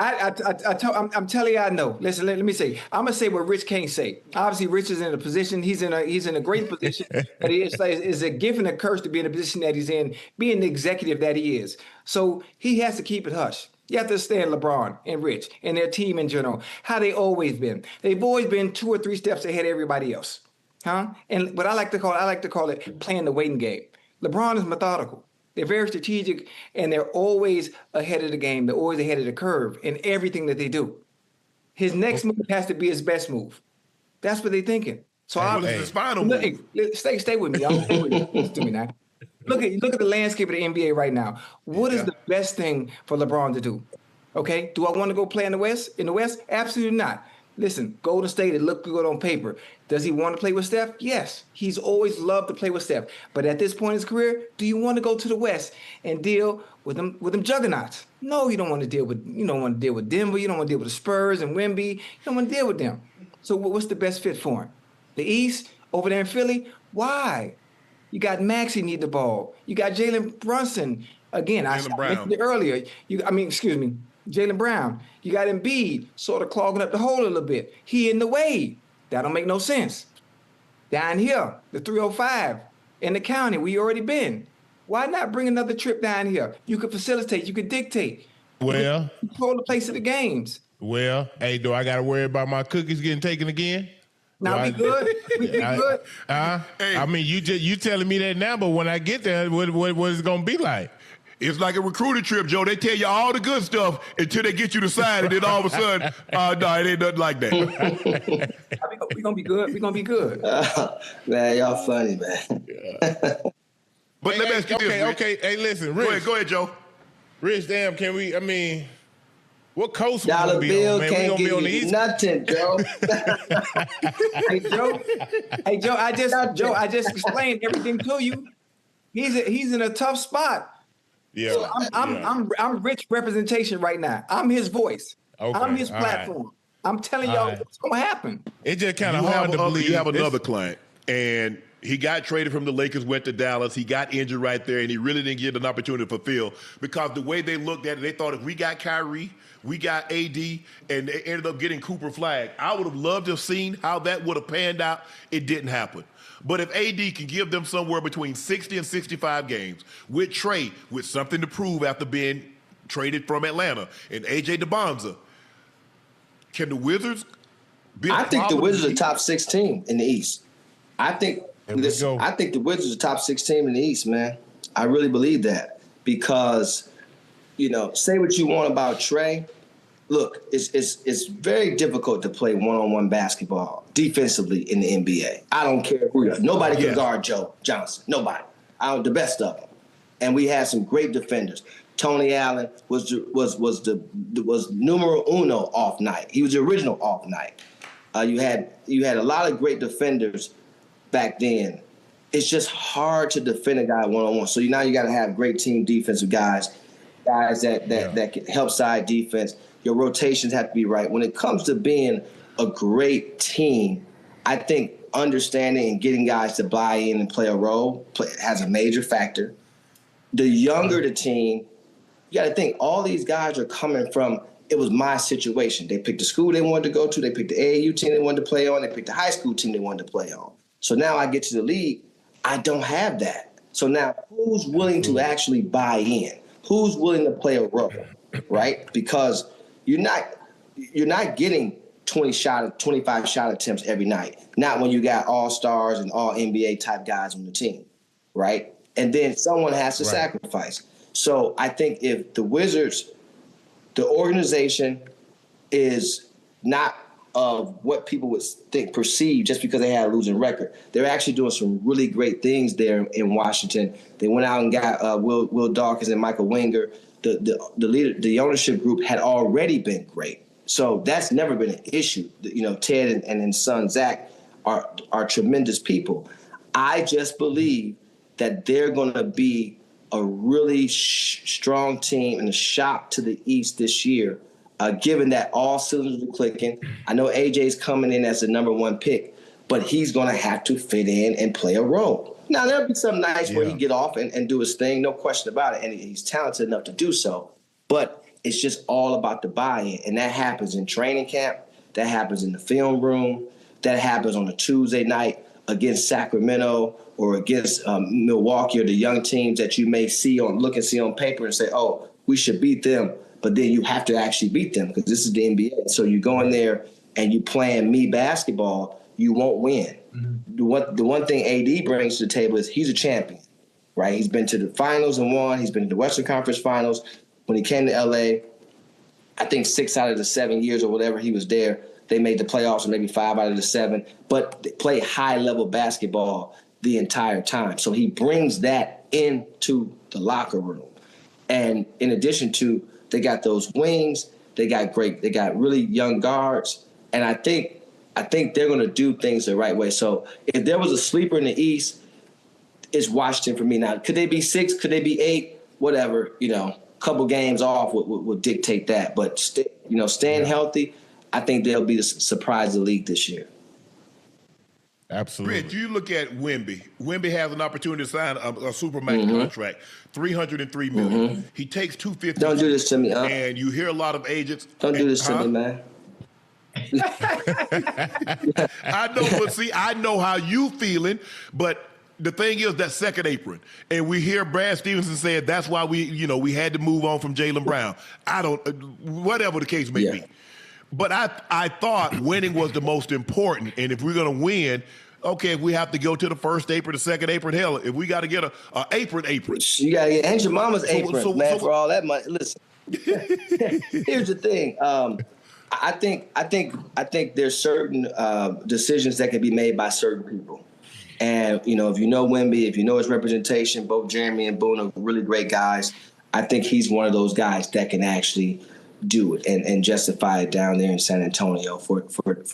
I'm telling you, I know. Listen, let me say. I'm gonna say what Rich can't say. Obviously, Rich is in a position. He's in a great position. But it's a gift and a curse to be in the position that he's in, being the executive that he is. So he has to keep it hush. You have to understand LeBron and Rich and their team in general, how they always been. They've always been 2 or 3 steps ahead of everybody else, huh? And what I like to call it playing the waiting game. LeBron is methodical. They're very strategic, and they're always ahead of the game. They're always ahead of the curve in everything that they do. His next move has to be his best move. That's what they're thinking. So his final move. Stay with me. Y'all. Stay with me. Listen to me now. Look at the landscape of the NBA right now. What is the best thing for LeBron to do? Okay, do I want to go play in the West? Absolutely not. Listen, Golden State, it looked good on paper. Does he want to play with Steph? Yes. He's always loved to play with Steph. But at this point in his career, do you want to go to the West and deal with them juggernauts? No, you don't want to deal with Denver. You don't want to deal with the Spurs and Wemby. You don't want to deal with them. So what's the best fit for him? The East over there in Philly? Why? You got Maxey need the ball. You got Jalen Brunson. Again, I mentioned it earlier. Jaylen Brown. You got Embiid sort of clogging up the hole a little bit. He in the way. That don't make no sense. Down here, the 305 in the county, where you already been. Why not bring another trip down here? You could facilitate. You could dictate. Well, you could control the place of the games. Well, hey, do I got to worry about my cookies getting taken again? Now we good. We good. Hey. I mean, you telling me that now, but when I get there, what is it gonna be like? It's like a recruiting trip, Joe. They tell you all the good stuff until they get you to sign, and then all of a sudden, no, it ain't nothing like that. We're gonna be good. We're gonna be good. Man, y'all funny, man. But let me ask you this. Okay. Hey, listen, Rich. Go ahead, Joe. Rich, damn, can we? I mean, what coast we Dollar gonna be bill on, man? can't We gonna be on the give you East. nothing, Joe. Hey, Joe. I just explained everything to you. He's in a tough spot. Yeah. So I'm Rich representation right now. I'm his voice. Okay, I'm his platform. right. I'm telling y'all what's gonna happen. It's just kind of hard to believe. You have another client, and he got traded from the Lakers, went to Dallas. He got injured right there, and he really didn't get an opportunity to fulfill because the way they looked at it, they thought if we got Kyrie, we got AD, and they ended up getting Cooper Flag. I would have loved to have seen how that would have panned out. It didn't happen. But if AD can give them somewhere between 60 and 65 games with Trey, with something to prove after being traded from Atlanta, and AJ DeBonza, can the Wizards be I think the Wizards are top 6 team in the East. I think the Wizards are top 6 team in the East, man. I really believe that because, say what you want about Trey. Look, it's very difficult to play one-on-one basketball defensively in the NBA. I don't care who you are. Nobody can guard Joe Johnson. Nobody. The best of them. And we had some great defenders. Tony Allen was numero uno off night. He was the original off night. You had a lot of great defenders back then. It's just hard to defend a guy one-on-one. So now you got to have great team defensive guys that can help side defense. Your rotations have to be right. When it comes to being a great team, I think understanding and getting guys to buy in and play a role has a major factor. The younger the team, you got to think all these guys are coming from, it was my situation. They picked the school they wanted to go to. They picked the AAU team they wanted to play on. They picked the high school team they wanted to play on. So now I get to the league. I don't have that. So now who's willing to actually buy in? Who's willing to play a role, right? Because you're not getting 25 shot attempts every night. Not when you got all-stars and all NBA type guys on the team, right? And then someone has to sacrifice. So I think if the Wizards, the organization is not of what people would perceive just because they had a losing record. They're actually doing some really great things there in Washington. They went out and got Will Dawkins and Michael Winger. The ownership group had already been great. So that's never been an issue. Ted and his son Zach are tremendous people. I just believe that they're going to be a really strong team and a shock to the East this year, given that all cylinders are clicking. I know AJ's coming in as the number 1 pick, but he's going to have to fit in and play a role. Now, there'll be some nights where he get off and do his thing, no question about it, and he's talented enough to do so. But it's just all about the buy-in, and that happens in training camp. That happens in the film room. That happens on a Tuesday night against Sacramento or against Milwaukee or the young teams that you may see on paper and say, oh, we should beat them. But then you have to actually beat them because this is the NBA. So you go in there and you playing me basketball, you won't win. Mm-hmm. The one thing AD brings to the table is he's a champion, right? He's been to the finals and won. He's been to the Western Conference Finals. When he came to LA, I think 6 out of the 7 years or whatever he was there, they made the playoffs, or maybe 5 out of the 7. But they play high-level basketball the entire time. So he brings that into the locker room. And in addition to, they got those wings, they got really young guards. And I think I think they're going to do things the right way. So if there was a sleeper in the East, it's Washington for me. Now, could they be 6? Could they be 8? Whatever, couple games off would dictate that. But, staying healthy, I think they'll be the surprise of the league this year. Absolutely. Rich, you look at Wemby. Wemby has an opportunity to sign a supermax contract, $303 million. He takes $250. Don't do this to me, And you hear a lot of agents. Don't do this to me, man. I know, but see, I know how you feeling, but the thing is that second apron, and we hear Brad Stevenson say that's why we had to move on from Jaylen Brown. Whatever the case may be. But I thought winning was the most important, and if we're going to win, okay, if we have to go to the first apron, the second apron, hell, if we got to get a apron. You got to get Aunt your mama's apron, for all that money. Listen, here's the thing. I think there's certain decisions that can be made by certain people. And, if you know Wemby, if you know his representation, both Jeremy and Boone are really great guys. I think he's one of those guys that can actually do it and justify it down there in San Antonio for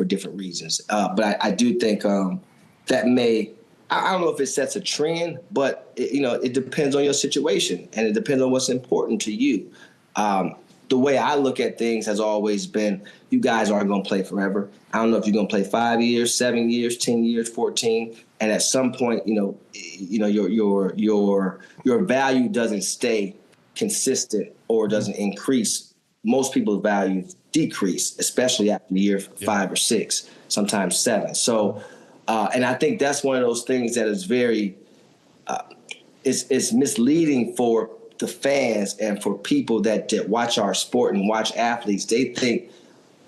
different reasons. But I do think that I don't know if it sets a trend, but, it depends on your situation and it depends on what's important to you. The way I look at things has always been, you guys aren't going to play forever. I don't know if you're going to play 5 years, 7 years, 10 years, 14. And at some point, your value doesn't stay consistent or doesn't increase. Most people's values decrease, especially after year 5 or 6, sometimes 7. So, and I think that's one of those things that is very, it's misleading for the fans and for people that watch our sport and watch athletes. They think,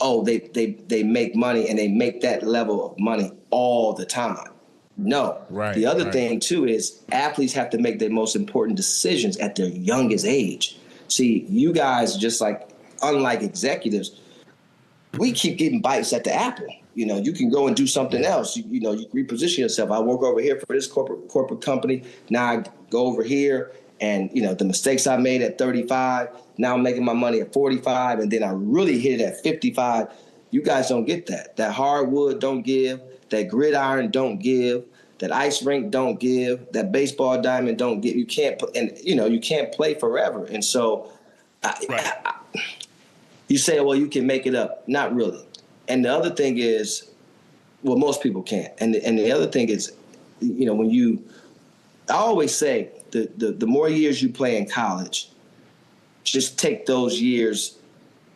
they make money and they make that level of money all the time. No. Right. The other thing, too, is athletes have to make their most important decisions at their youngest age. See, you guys, unlike executives, we keep getting bites at the apple. You can go and do something else. You reposition yourself. I work over here for this corporate company. Now I go over here and, the mistakes I made at 35, now I'm making my money at 45, and then I really hit it at 55. You guys don't get that. That hardwood don't give. That gridiron don't give. That ice rink don't give. That baseball diamond don't give. You can't, you can't play forever. And so you say, well, you can make it up. Not really. And the other thing is, well, most people can't. And the other thing is, I always say the more years you play in college, just take those years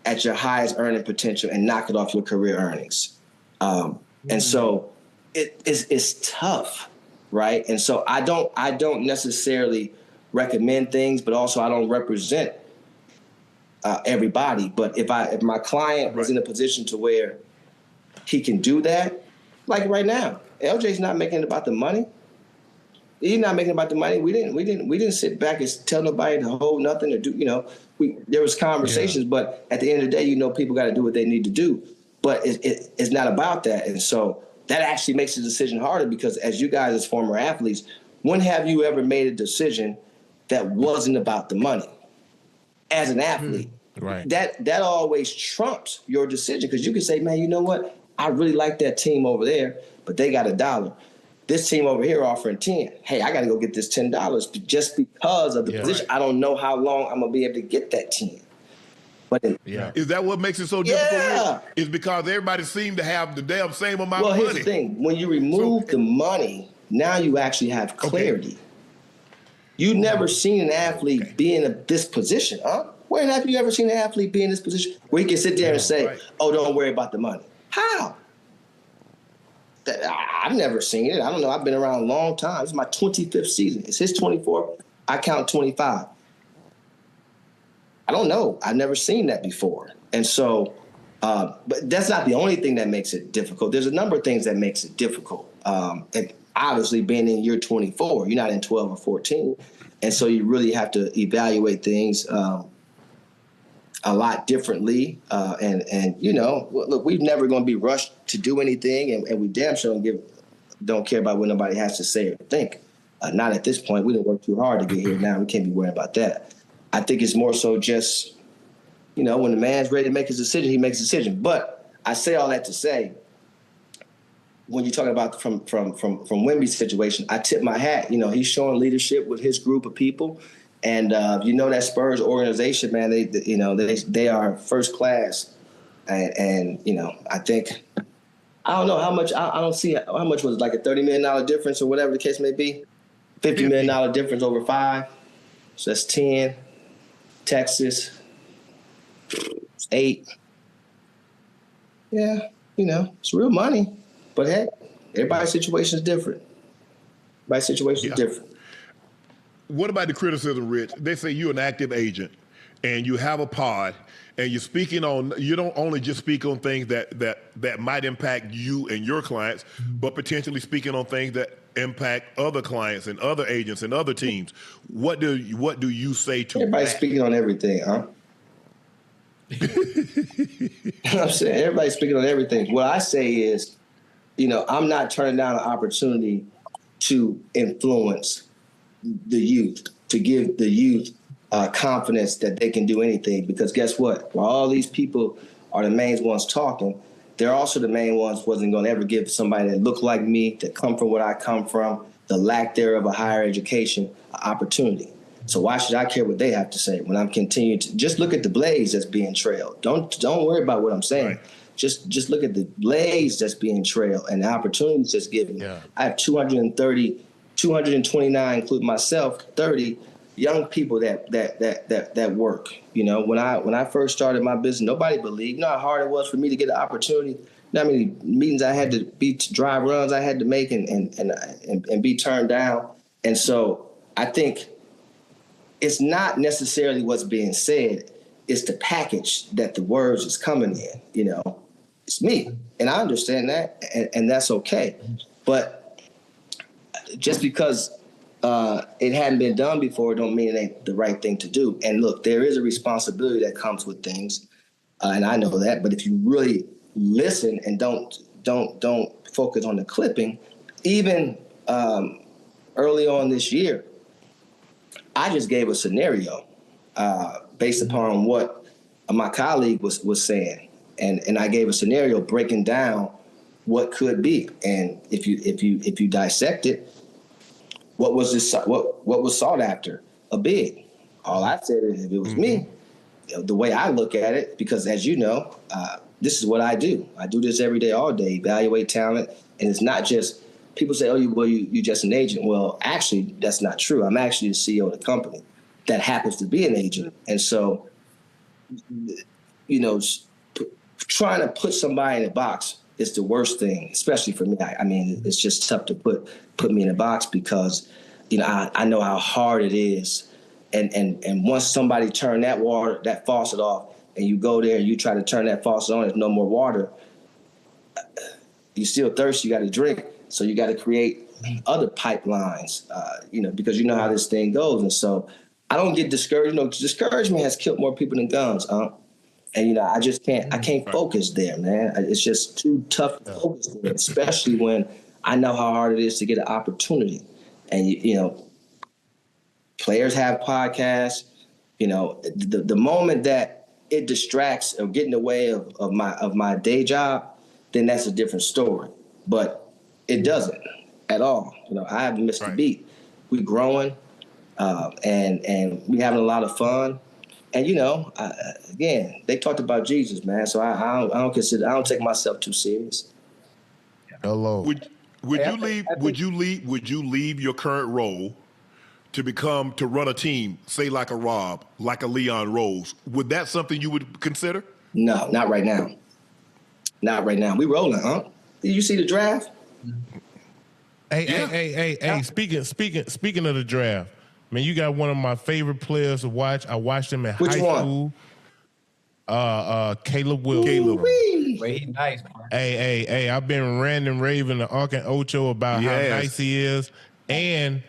at your highest earning potential and knock it off your career earnings. And so it's tough, right? And so I don't necessarily recommend things, but also I don't represent everybody. But if my client was in a position to where he can do that, like right now, LJ's not making it about the money. He's not making it about the money. We didn't sit back and tell nobody to hold nothing or do. There was conversations, but at the end of the day, people got to do what they need to do. But it's not about that, and so that actually makes the decision harder because as you guys as former athletes, when have you ever made a decision that wasn't about the money? As an athlete, right? That always trumps your decision because you can say, man, you know what? I really like that team over there, but they got $1. This team over here offering 10. Hey, I got to go get this $10 just because of the position. Right. I don't know how long I'm going to be able to get that 10. But is that what makes it so difficult? Yeah. Is because everybody seems to have the damn same amount of money. Well, here's the thing. When you remove the money, now you actually have clarity. Okay. You never seen an athlete be in this position, huh? When have you ever seen an athlete be in this position where he can sit there and say, don't worry about the money? How? I've never seen it. I don't know. I've been around a long time. This is my 25th season. It's his 24th. I count 25. I don't know. I've never seen that before. And so, but that's not the only thing that makes it difficult. There's a number of things that makes it difficult. And obviously being in year 24, you're not in 12 or 14. And so you really have to evaluate things a lot differently. And look, we're never going to be rushed to do anything. And we damn sure don't care about what nobody has to say or think. Not at this point. We didn't work too hard to get here. Now we can't be worried about that. I think it's more so just, when the man's ready to make his decision, he makes a decision. But I say all that to say, when you're talking about from Wemby's situation, I tip my hat. You know, he's showing leadership with his group of people, and you know that Spurs organization, man. They are first class, and you know I think I don't know how much I don't see how much was it, like a $30 million difference or whatever the case may be, $50 million difference over 5, so that's 10. Texas, 8. Yeah, you know it's real money. But hey, everybody's situation is different. Everybody's situation is different. What about the criticism, Rich? They say you're an active agent and you have a pod and you're speaking on, you don't only just speak on things that might impact you and your clients, but potentially speaking on things that impact other clients and other agents and other teams. What do you say to Everybody's that? speaking on everything, huh? You know what I'm saying? Everybody's speaking on everything. What I say is, you know, I'm not turning down an opportunity to influence the youth, to give the youth confidence that they can do anything. Because guess what? While all these people are the main ones talking, they're also the main ones wasn't going to ever give somebody that looked like me, that come from what I come from, the lack thereof a higher education, an opportunity. So why should I care what they have to say when I'm continuing to just look at the blaze that's being trailed? Don't worry about what I'm saying. Right. Just look at the blaze that's being trailed and the opportunities that's given. Yeah. I have 229, including myself, 30 young people that work. You know, when I first started my business, nobody believed. You know how hard it was for me to get an opportunity. You know how many meetings I had to drive runs I had to make and be turned down. And so I think it's not necessarily what's being said. It's the package that the words is coming in, you know. It's me, and I understand that, and that's okay. But just because it hadn't been done before don't mean it ain't the right thing to do. And look, there is a responsibility that comes with things, and I know that. But if you really listen and don't focus on the clipping, even early on this year, I just gave a scenario based upon what my colleague was saying. And I gave a scenario breaking down what could be, and if you dissect it, what was sought after? A bid. All I said is if it was me, the way I look at it, because as you know, this is what I do. I do this every day, all day, evaluate talent, and it's not just people say, "Oh, you just an agent." Well, actually, that's not true. I'm actually the CEO of the company that happens to be an agent, and so you know. Trying to put somebody in a box is the worst thing, especially for me. I mean, it's just tough to put me in a box because, you know, I know how hard it is. And once somebody turn that faucet off, and you go there and you try to turn that faucet on, there's no more water. You still thirsty, you got to drink. So you got to create other pipelines, you know, because you know how this thing goes. And so I don't get discouraged. You know, discouragement has killed more people than guns, And, you know, I can't focus there, man. It's just too tough to focus there, especially when I know how hard it is to get an opportunity. And, you know, players have podcasts. You know, the moment that it distracts or get in the way of my day job, then that's a different story. But it doesn't at all. You know, I haven't missed a beat. We're growing, and we having a lot of fun. And you know, again, they talked about Jesus, man. So I don't take myself too serious. Hello. Would you leave your current role to run a team, say like a Rob, like a Leon Rose? Would that something you would consider? No, not right now. Not right now. We rolling, huh? Did you see the draft? Hey. Speaking of the draft. Man, you got one of my favorite players to watch. I watched him in high school. Caleb Wilson. He's nice, man. Hey, I've been ranting, raving to Unc and Ocho about how nice he is. And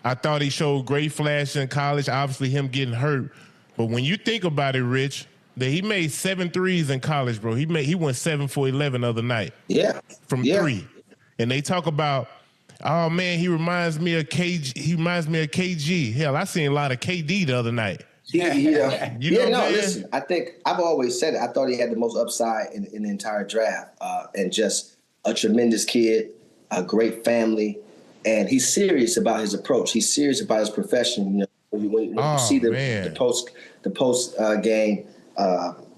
I thought he showed great flash in college. Obviously, him getting hurt. But when you think about it, Rich, that he made 7 threes in college, bro. He went 7 for 11 the other night. Yeah. From 3. And they talk about, oh man, he reminds me of KG. He reminds me of KG. Hell, I seen a lot of KD the other night. Listen, I think I've always said it. I thought he had the most upside in the entire draft. And just a tremendous kid, a great family, and he's serious about his approach. He's serious about his profession. You know, when you see the post game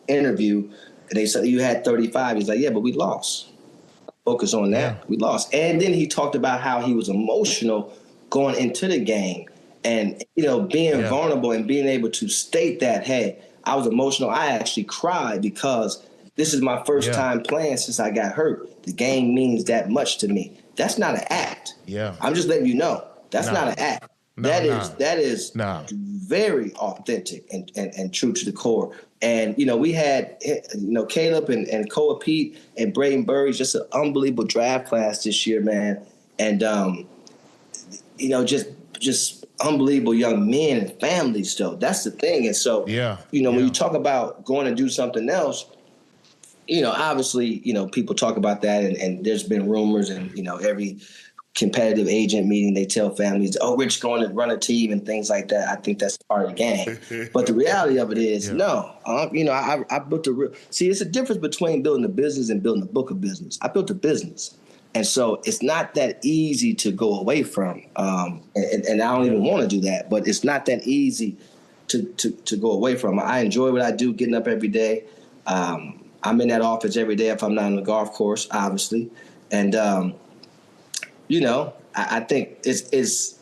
interview, and they said you had 35. He's like, yeah, but we lost. Focus on that. Yeah. We lost. And then he talked about how he was emotional going into the game, and being vulnerable and being able to state that, hey, I was emotional. I actually cried because this is my first time playing since I got hurt. The game means that much to me. That's not an act. Yeah. I'm just letting you know. That's not an act. That is very authentic and true to the core. And, we had, Caleb and Koa Pete and Braden Burry, just an unbelievable draft class this year, man. And, just unbelievable young men and families, though. That's the thing. And so, when you talk about going to do something else, obviously, people talk about that and there's been rumors and, every competitive agent meeting, they tell families, oh, Rich going to run a team and things like that. I think that's part of the game. But the reality of it is, no. I built it's a difference between building a business and building a book of business. I built a business. And so it's not that easy to go away from. And I don't even want to do that, but it's not that easy to go away from. I enjoy what I do, getting up every day. I'm in that office every day if I'm not on the golf course, obviously. And, I think it's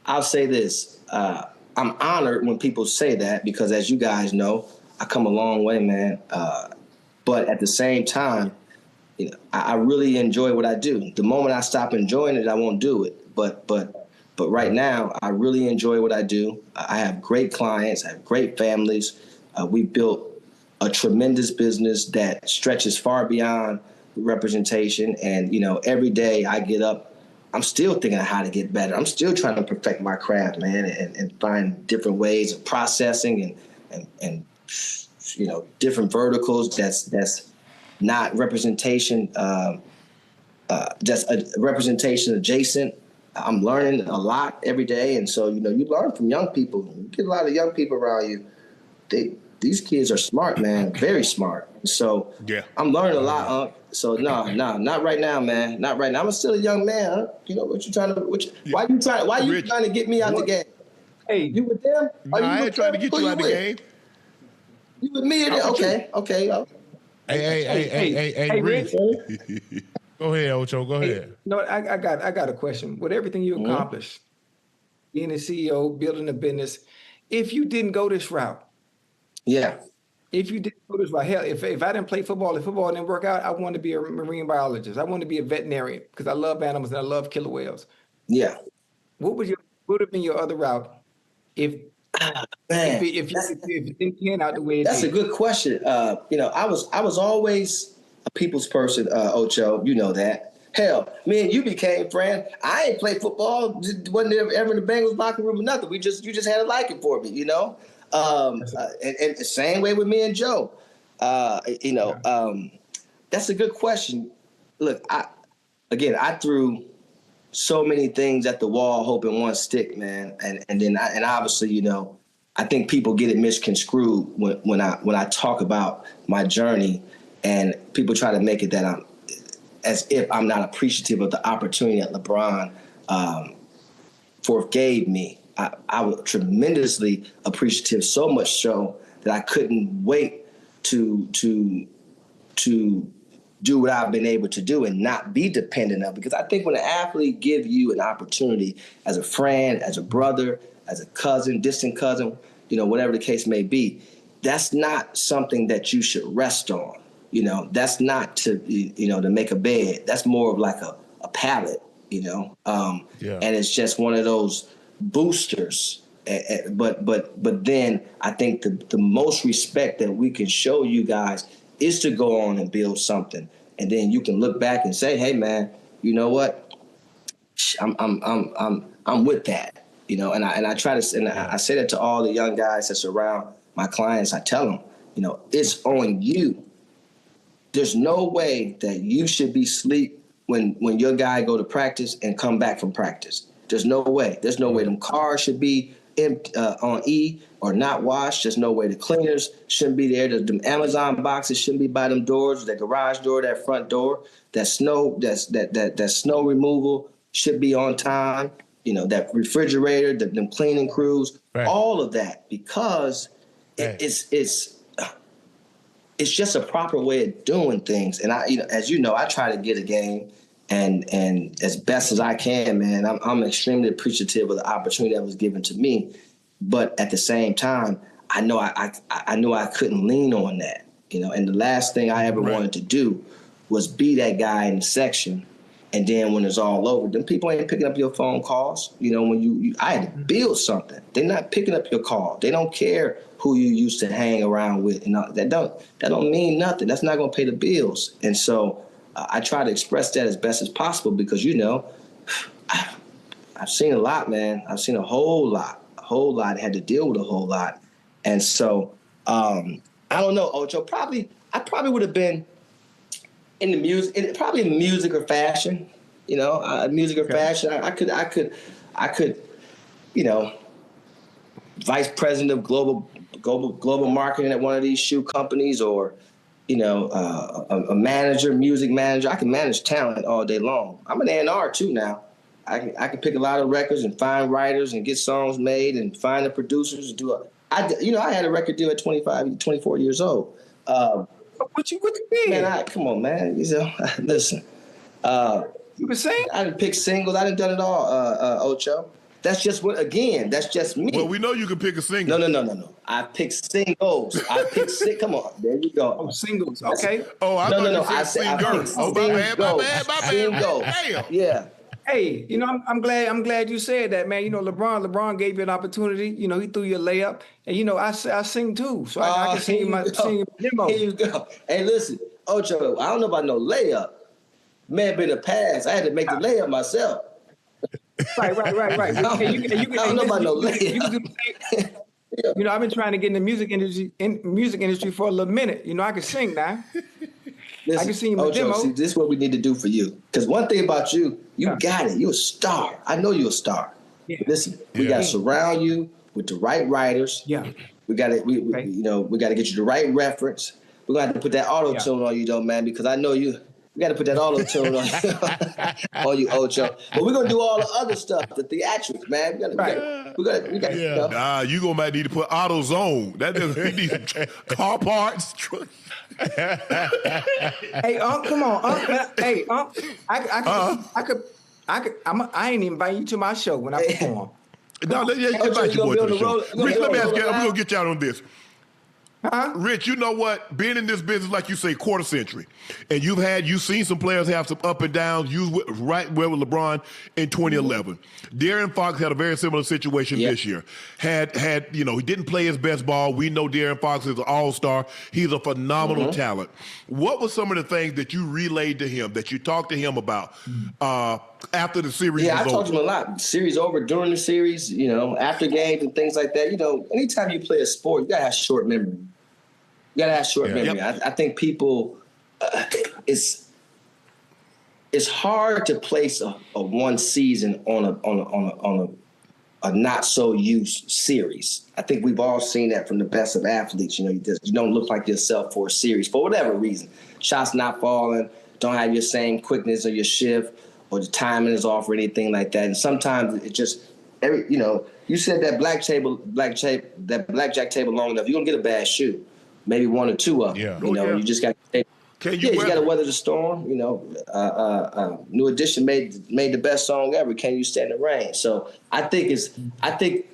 I'll say this. I'm honored when people say that because, as you guys know, I come a long way, man. But at the same time, I really enjoy what I do. The moment I stop enjoying it, I won't do it. But right now, I really enjoy what I do. I have great clients. I have great families. We built a tremendous business that stretches far beyond representation. And, every day I get up, I'm still thinking of how to get better. I'm still trying to perfect my craft, man, and find different ways of processing and different verticals that's not representation, just a representation adjacent. I'm learning a lot every day. And so, you learn from young people. You get a lot of young people around you. These kids are smart, man, very smart. So I'm learning a lot, Unc. So no, not right now, man. Not right now. I'm still a young man, Unc. What you trying to? Why you trying to get me out the game? Hey, you with them? I ain't trying to get you out the game. You with me? Okay. Hey, Rich. Go ahead, Ocho. Go ahead. I got a question. With everything you accomplished, being a CEO, building a business, if you didn't go this route. Yeah. If you didn't go this route, hell, if I didn't play football, if football didn't work out, I wanted to be a marine biologist. I wanted to be a veterinarian because I love animals and I love killer whales. Yeah. What would have been your other route if it didn't pan out the way it did? That's a good question. I was always a people's person, Ocho. You know that. Hell, me and you became friends. I ain't played football. Wasn't ever in the Bengals locker room or nothing. You just had a liking for me, and the same way with me and Joe. That's a good question. Look, I threw so many things at the wall hoping one stick, man. And obviously, I think people get it misconstrued when I talk about my journey, and people try to make it that I'm as if I'm not appreciative of the opportunity that LeBron gave me. I was tremendously appreciative, so much so that I couldn't wait to do what I've been able to do and not be dependent of. Because I think when an athlete gives you an opportunity as a friend, as a brother, as a cousin, distant cousin, whatever the case may be, that's not something that you should rest on. That's not to make a bed. That's more of like a pallet, And it's just one of those boosters. But then I think the most respect that we can show you guys is to go on and build something, and then you can look back and say, "Hey, man, you know what? I'm with that." And I try to, and I say that to all the young guys that surround my clients. I tell them, it's on you. There's no way that you should be asleep when your guy go to practice and come back from practice. There's no way. There's no way them cars should be on E or not washed. There's no way the cleaners shouldn't be there. The Amazon boxes shouldn't be by them doors, that garage door, that front door. That snow removal should be on time. You know, that refrigerator, them cleaning crews, all of that, because it's just a proper way of doing things. And as you know, I try to get a game and as best as I can, man. I'm extremely appreciative of the opportunity that was given to me, but at the same time, I know I knew I couldn't lean on that, you know. And the last thing I ever wanted to do was be that guy in the section. And then when it's all over, then people ain't picking up your phone calls. You know, when I had to build something. They're not picking up your call. They don't care who you used to hang around with. And that don't mean nothing. That's not going to pay the bills. And so I try to express that as best as possible because, you know, I've seen a lot, man. I've seen a whole lot. I had to deal with a whole lot. And so I don't know, Ocho. I probably would have been in the music or fashion, you know, fashion. I could, you know, vice president of global marketing at one of these shoe companies, or, you know, a music manager. I can manage talent all day long. I'm an A&R too now. I can pick a lot of records and find writers and get songs made and find the producers and I had a record deal at 24 years old. What you did? Man, come on, man. Listen. You can sing? I done picked singles. I done it all, Ocho. That's just that's just me. Well, we know you can pick a single. No. I picked singles. Come on. There you go. Oh, singles. Okay. Oh, I thought you said singers. Oh, my bad. Damn. Yeah. Hey, you know, I'm glad you said that, man. You know, LeBron gave you an opportunity. You know, he threw you a layup, and you know, I sing too, so I can sing my demo. Here you go. Hey, listen, Ocho, I don't know about no layup. May have been a pass. I had to make the layup myself. Right. I don't know about no layup. You know, I've been trying to get in the music industry for a little minute. You know, I can sing now. Listen, I can see my Ocho, demo. see, this is what we need to do for you. Because one thing about you, got it. You're a star. I know you're a star. Yeah. Listen, we got to surround you with the right writers. Yeah. We got to, we got to get you the right reference. We're going to have to put that auto tune on you, though, man, because I know you. We got to put that auto tune on you, Ocho. But we're going to do all the other stuff, the theatrics, man. We got. You know. Nah, you might need to put autos on. That doesn't need car parts. Hey, Unc, come on, Unc. Hey, Unc, I ain't invite you to my show when I perform. No, let's invite you to the show. Rich, let me ask you. I'm gonna get you out on this. Rich, you know what? Being in this business, like you say, quarter century, and you've seen some players have some up and downs. You was right where with LeBron in 2011. De'Aaron Fox had a very similar situation this year. Had he didn't play his best ball. We know De'Aaron Fox is an all-star. He's a phenomenal talent. What were some of the things that you relayed to him, that you talked to him about after the series was over? Yeah, I talked to him a lot. Series over, during the series, you know, after games and things like that. You know, anytime you play a sport, you got to have short memory. You gotta have short memory. I think people, it's hard to place a one season on a not so used series. I think we've all seen that from the best of athletes. You know, you don't look like yourself for a series for whatever reason. Shots not falling, don't have your same quickness or your shift, or the timing is off or anything like that. And sometimes it just you said that blackjack table long enough, you're gonna get a bad shoe. Maybe one or two of them. You just got to you got to weather the storm. You know, New Edition made the best song ever. Can You Stand the Rain? So I think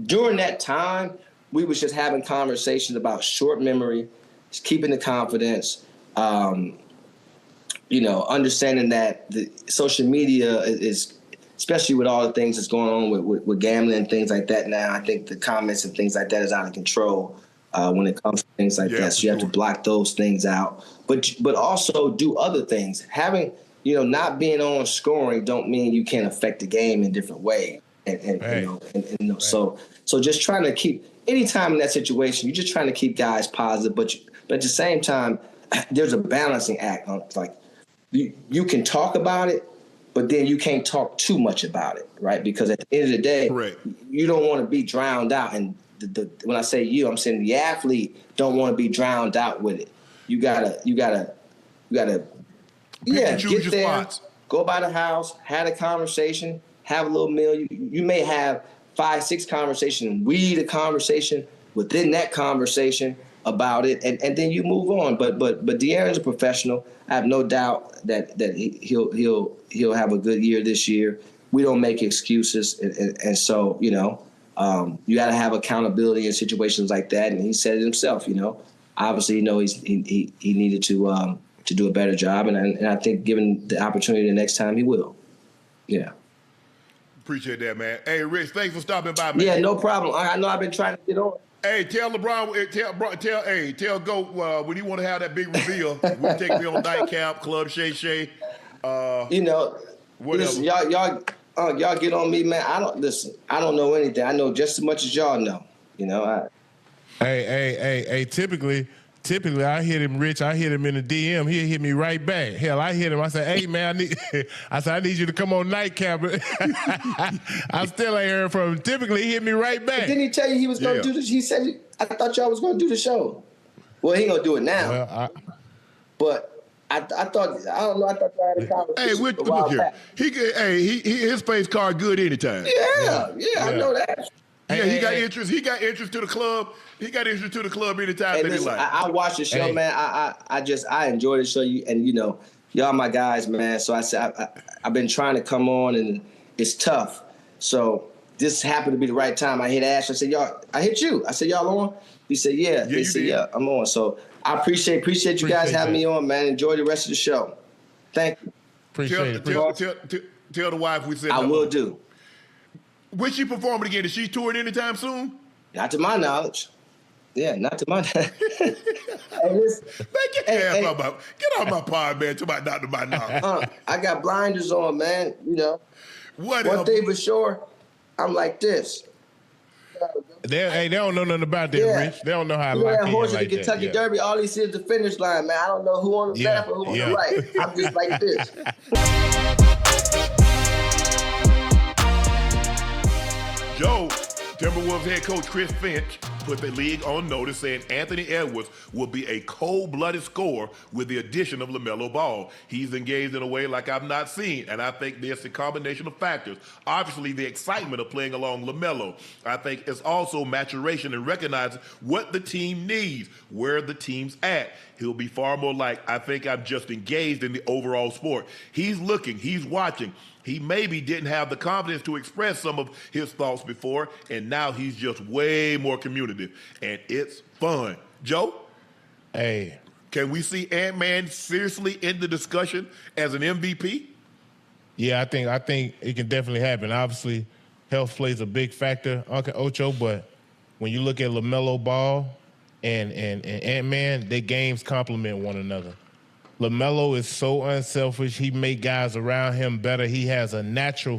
during that time we was just having conversations about short memory, just keeping the confidence. Understanding that the social media is, especially with all the things that's going on with gambling and things like that now. I think the comments and things like that is out of control. When it comes to things like that. So you have to block those things out. But also do other things. Having, not being on scoring don't mean you can't affect the game in different ways. So just trying to keep, anytime in that situation, you're just trying to keep guys positive, but at the same time, there's a balancing act. Like you can talk about it, but then you can't talk too much about it, right? Because at the end of the day, Correct. you don't want to be drowned out. And when I say you, I'm saying the athlete don't want to be drowned out with it. You gotta get there, spots. Go by the house, have a conversation, have a little meal. You may have 5-6 conversations, weed a conversation within that conversation about it, and then you move on. But De'Aaron's a professional. I have no doubt that he'll have a good year this year. We don't make excuses, and so you got to have accountability in situations like that. And he said it himself. Obviously, he needed to do a better job, and I think given the opportunity the next time he will. Yeah. Appreciate that, man. Hey, Rich, thanks for stopping by, man. Yeah, no problem. I know I've been trying to get on. Hey, tell LeBron, tell Goat when you want to have that big reveal, we'll take me on Nightcap, Club Shay. Whatever. Listen, y'all get on me, man. I don't know anything. I know just as much as y'all know. Hey, typically I hit him, Rich. I hit him in the DM. He'll hit me right back. Hell, I hit him. I said, hey, man, I need you to come on Nightcap. I still ain't heard from him. Typically, he hit me right back. Didn't he tell you he was going to do this? He said, I thought y'all was going to do the show. Well, he going to do it now. Well, but I thought, I don't know, I thought y'all had a conversation. Hey, look here. His face card good anytime. Yeah, I know that. Yeah, he got interest. He got interest to the club. He got interest to the club anytime that he like. I watch the show, man. I enjoy the show. Y'all my guys, man. So I said I've been trying to come on, and it's tough. So this happened to be the right time. I hit Ash. I said, I hit you. I said, y'all on? He said, yeah. He said, yeah, I'm on. So I appreciate you guys having me on, man. Enjoy the rest of the show. Thank you. Tell the wife we said I will do. When she performing again? Is she touring anytime soon? Not to my knowledge. Yeah, not to my knowledge. Hey, listen. Man, get off my pod, man. Not to my knowledge. I got blinders on, man. Whatever. One thing for sure, I'm like this. They don't know nothing about that, Rich. They don't know how to lock in horse like in the Kentucky Derby, all he sees is the finish line, man. I don't know who on the left or who on the right. I'm just like this. Joe, Timberwolves head coach Chris Finch put the league on notice saying Anthony Edwards will be a cold-blooded scorer with the addition of LaMelo Ball. He's engaged in a way like I've not seen, and I think there's a combination of factors. Obviously, the excitement of playing along LaMelo. I think it's also maturation and recognizing what the team needs, where the team's at. He'll be far more like, I think I'm just engaged in the overall sport. He's looking, he's watching. He maybe didn't have the confidence to express some of his thoughts before, and now he's just way more communicative, and it's fun. Joe? Hey. Can we see Ant-Man seriously in the discussion as an MVP? Yeah, I think it can definitely happen. Obviously, health plays a big factor, Unc and Ocho, but when you look at LaMelo Ball and Ant-Man, their games complement one another. LaMelo is so unselfish. He make guys around him better. He has a natural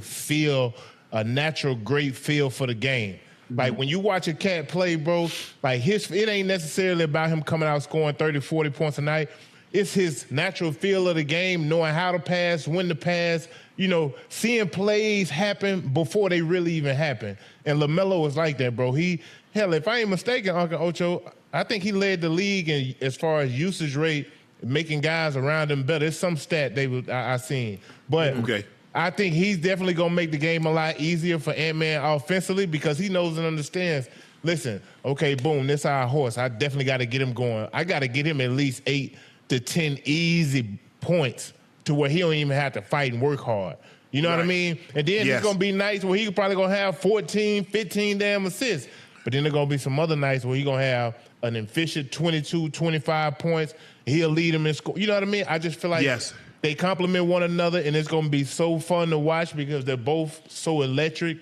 great feel for the game. Mm-hmm. Like when you watch a cat play, bro, like it ain't necessarily about him coming out scoring 30, 40 points a night. It's his natural feel of the game, knowing how to pass, when to pass, seeing plays happen before they really even happen. And LaMelo is like that, bro. If I ain't mistaken, Unc and Ocho, I think he led the league as far as usage rate, making guys around him better. It's some stat I seen. But okay. I think he's definitely going to make the game a lot easier for Ant-Man offensively because he knows and understands, listen, okay, boom, this our horse. I definitely got to get him going. I got to get him at least 8 to 10 easy points to where he don't even have to fight and work hard. You know what I mean? And then it's going to be nights where he's probably going to have 14, 15 damn assists. But then there's going to be some other nights where he's going to have an efficient 22, 25 points. He'll lead them in score. You know what I mean? I just feel like they complement one another, and it's going to be so fun to watch because they're both so electric,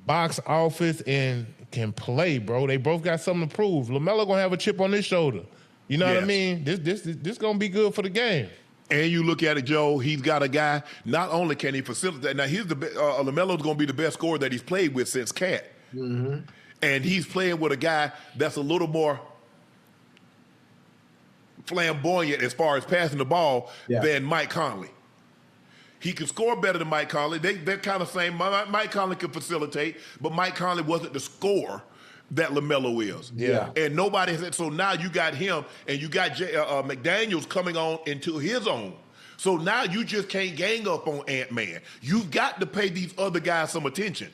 box office, and can play, bro. They both got something to prove. LaMelo going to have a chip on his shoulder. You know what I mean? This going to be good for the game. And you look at it, Joe, he's got a guy, not only can he facilitate, now LaMelo's going to be the best scorer that he's played with since Cat. Mm-hmm. And he's playing with a guy that's a little more flamboyant as far as passing the ball than Mike Conley. He can score better than Mike Conley. They're kind of same. Mike Conley can facilitate, but Mike Conley wasn't the scorer that LaMelo is. Yeah. And nobody has. So now you got him, and you got McDaniels coming on into his own. So now you just can't gang up on Ant-Man. You've got to pay these other guys some attention.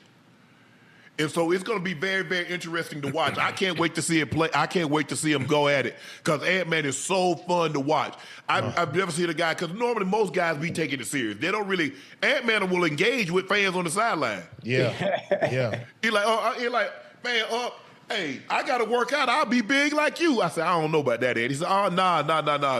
And so it's going to be very, very interesting to watch. I can't wait to see it play. I can't wait to see him go at it because Ant-Man is so fun to watch. I've never seen a guy, because normally most guys, we take it serious. They don't really, Ant-Man will engage with fans on the sideline. Yeah, yeah. He's like, man, hey, I got to work out. I'll be big like you. I said, I don't know about that, Ed. He said, oh, nah.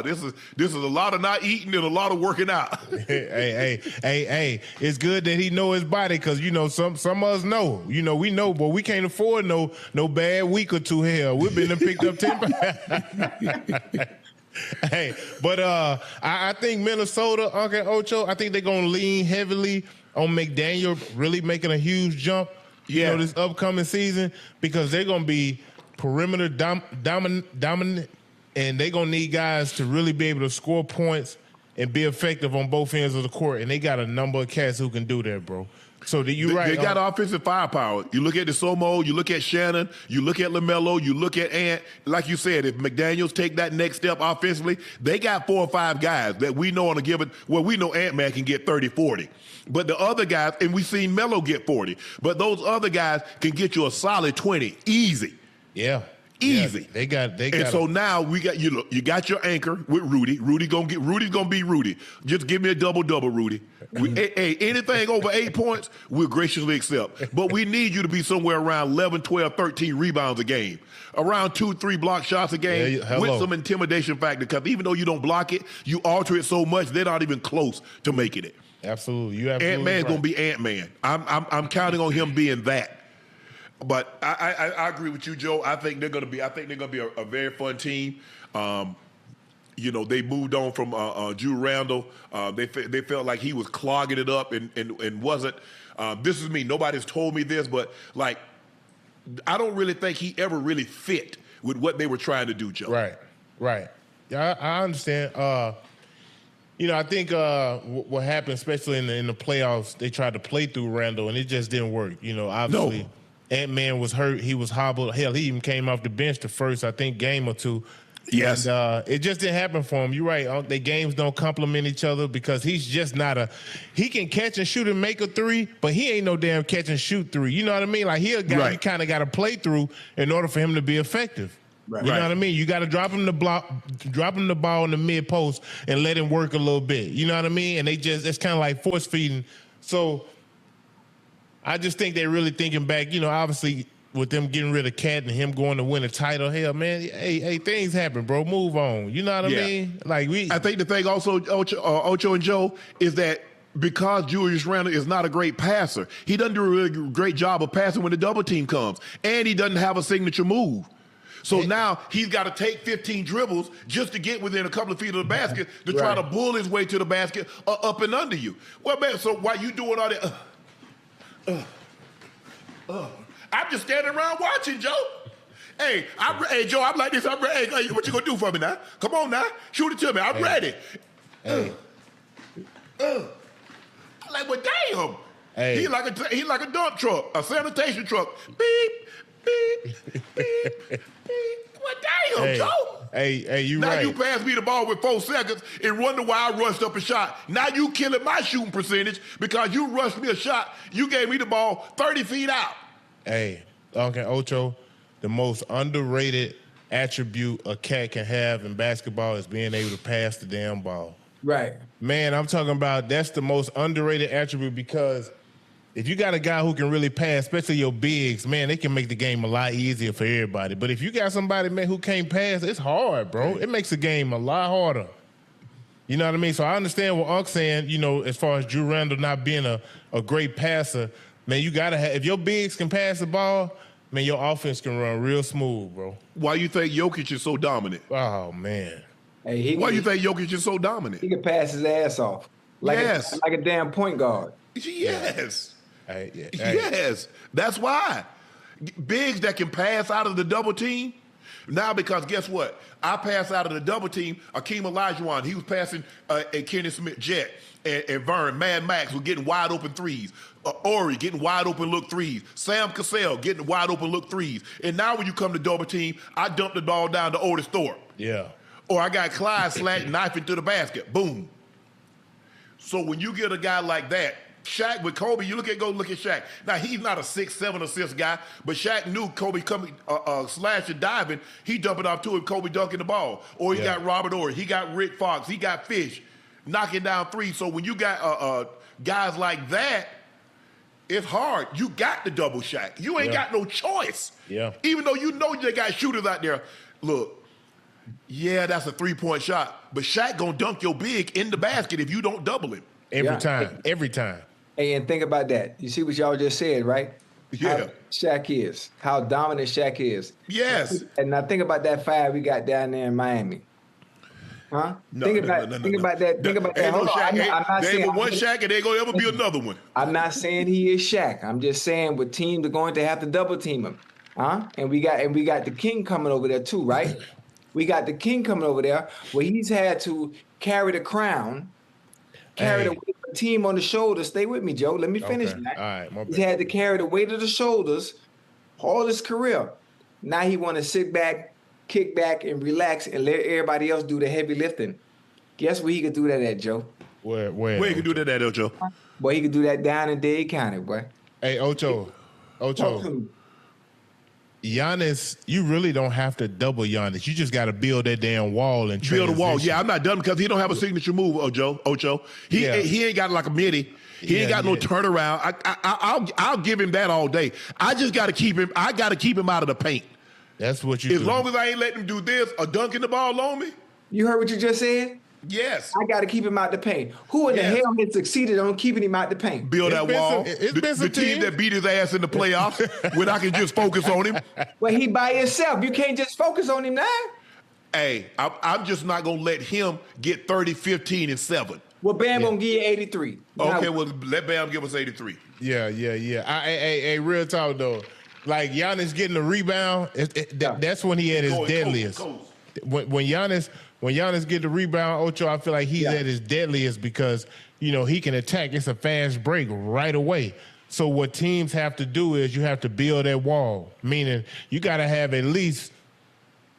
This is a lot of not eating and a lot of working out. hey. It's good that he know his body because, some of us know. We know, but we can't afford no bad week or two here. We've been picked up 10. Hey, but I think Minnesota, Unc and Ocho, I think they're going to lean heavily on McDaniel really making a huge jump. This upcoming season, because they're going to be perimeter dominant, and they're going to need guys to really be able to score points and be effective on both ends of the court, and they got a number of cats who can do that, bro. So you're right. They got offensive firepower. You look at the Somo, you look at Shannon, you look at LaMelo, you look at Ant. Like you said, if McDaniels take that next step offensively, they got 4 or 5 guys that we know on a given, we know Ant-Man can get 30, 40. But the other guys, and we've seen Melo get 40, but those other guys can get you a solid 20, easy. Yeah. Easy. Yeah, they got. And so now we got you. Look, you got your anchor with Rudy. Rudy's gonna be Rudy. Just give me a double, Rudy. Hey, anything over 8 points, we'll graciously accept. But we need you to be somewhere around 11, 12, 13 rebounds a game, around 2-3 block shots a game, with some intimidation factor. Because even though you don't block it, you alter it so much they're not even close to making it. Absolutely, you absolutely. Ant-Man's right. gonna be Ant-Man. I'm counting on him being that. But I agree with you, Joe. I think they're gonna be a very fun team. They moved on from Drew Randall. They felt like he was clogging it up and wasn't. This is me. Nobody's told me this, but like, I don't really think he ever really fit with what they were trying to do, Joe. Right. Yeah, I understand. I think what happened, especially in the playoffs, they tried to play through Randall, and it just didn't work. Obviously. No. Ant-Man was hurt. He was hobbled. Hell, he even came off the bench the first, I think, game or two. Yes. And it just didn't happen for him. You're right. Their games don't complement each other because he's just not he can catch and shoot and make a three, but he ain't no damn catch and shoot three. You know what I mean? Like, he a guy you kind of got to play through in order for him to be effective. Right. You know what I mean? You got to drop him the ball in the mid post and let him work a little bit. You know what I mean? And it's kind of like force feeding. So I just think they're really thinking back, obviously with them getting rid of Cat and him going to win a title. Hell, man, hey, things happen, bro. Move on. You know what I mean? Like I think the thing also, Ocho and Joe, is that because Julius Randle is not a great passer, he doesn't do a really great job of passing when the double team comes, and he doesn't have a signature move. So now he's got to take 15 dribbles just to get within a couple of feet of the basket to try to bull his way to the basket up and under you. Well, man, so while you doing all that... I'm just standing around watching, Joe. Hey, Joe, I'm like this. Hey, what you gonna do for me now? Come on now, shoot it to me. I'm ready. I'm like, well, damn. Hey. He like a dump truck, a sanitation truck. Beep, beep, beep, beep. Well, damn, Joe. Hey, you now right. Now you pass me the ball with 4 seconds and wonder why I rushed up a shot. Now you killing my shooting percentage because you rushed me a shot. You gave me the ball 30 feet out. Hey, Unc and Ocho, the most underrated attribute a cat can have in basketball is being able to pass the damn ball. Right. Man, I'm talking about that's the most underrated attribute because if you got a guy who can really pass, especially your bigs, man, they can make the game a lot easier for everybody. But if you got somebody, man, who can't pass, it's hard, bro. It makes the game a lot harder. You know what I mean? So I understand what Unc's saying, as far as Drew Randall not being a great passer. Man, you got to have – if your bigs can pass the ball, man, your offense can run real smooth, bro. Why you think Jokic is so dominant? Oh, man. Hey, Why you think Jokic is so dominant? He can pass his ass off. Like a damn point guard. Yes. Hey. Yes. That's why. Bigs that can pass out of the double team, Now, because guess what? I pass out of the double team, Akeem Olajuwon, he was passing a Kenny Smith Jet, and Vern, Mad Max was getting wide open threes. Ori getting wide open look threes. Sam Cassell getting wide open look threes. And now when you come to double team, I dump the ball down to Otis Thorpe. Yeah. Or I got Clyde Slack knifing to the basket. Boom. So when you get a guy like that, Shaq with Kobe, go look at Shaq. Now, he's not a 6-7 assist guy, but Shaq knew Kobe coming, slashing, diving, he dumping off to him, Kobe dunking the ball. Or he got Robert Horry, he got Rick Fox, he got Fish knocking down threes. So when you got guys like that, it's hard. You got the double Shaq. You ain't got no choice. Yeah. Even though you know they got shooters out there. Look, yeah, that's a three-point shot, but Shaq gonna dunk your big in the basket if you don't double him. Every time. Hey, and think about that. You see what y'all just said, right? Yeah. How Shaq is. How dominant Shaq is. Yes. And now think about that 5 we got down there in Miami. Huh? Think about that. Think about that. Hold on. I'm not there saying ain't one Shaq and there ain't gonna ever be another one. I'm not saying he is Shaq. I'm just saying with teams are going to have to double team him. Huh? And we got the King coming over there too, right? We got the King coming over there where he's had to carry the crown, carry the weight of the team on the shoulders. Stay with me, Joe. Let me finish, man. All right, my bad. He's had to carry the weight of the shoulders all his career. Now he want to sit back, kick back, and relax and let everybody else do the heavy lifting. Guess where he could do that at, Joe? Where you can do that at, Ocho? Boy, he could do that down in Dade County, boy. Hey, Ocho. Giannis, you really don't have to double Giannis. You just got to build that damn wall and build a wall. Yeah, I'm not done because he don't have a signature move, Ocho. He ain't got like a midi. He ain't got no turnaround. I'll give him that all day. I just got to keep him. I got to keep him out of the paint. That's what you do. As long as I ain't letting him do this or dunking the ball on me. You heard what you just said? Yes. I got to keep him out the paint. Who in the hell has succeeded on keeping him out the paint? Build that wall. The team that beat his ass in the playoffs when I can just focus on him. Well, he by himself. You can't just focus on him now. Hey, I'm just not going to let him get 30, 15, and 7. Well, Bam going to give you 83. Okay, well, let Bam give us 83. Yeah. Hey, real talk, though. Like, Giannis getting the rebound, that's when he at his deadliest. When Giannis get the rebound, Ocho, I feel like he's at his deadliest because, he can attack. It's a fast break right away. So what teams have to do is you have to build that wall, meaning you got to have at least,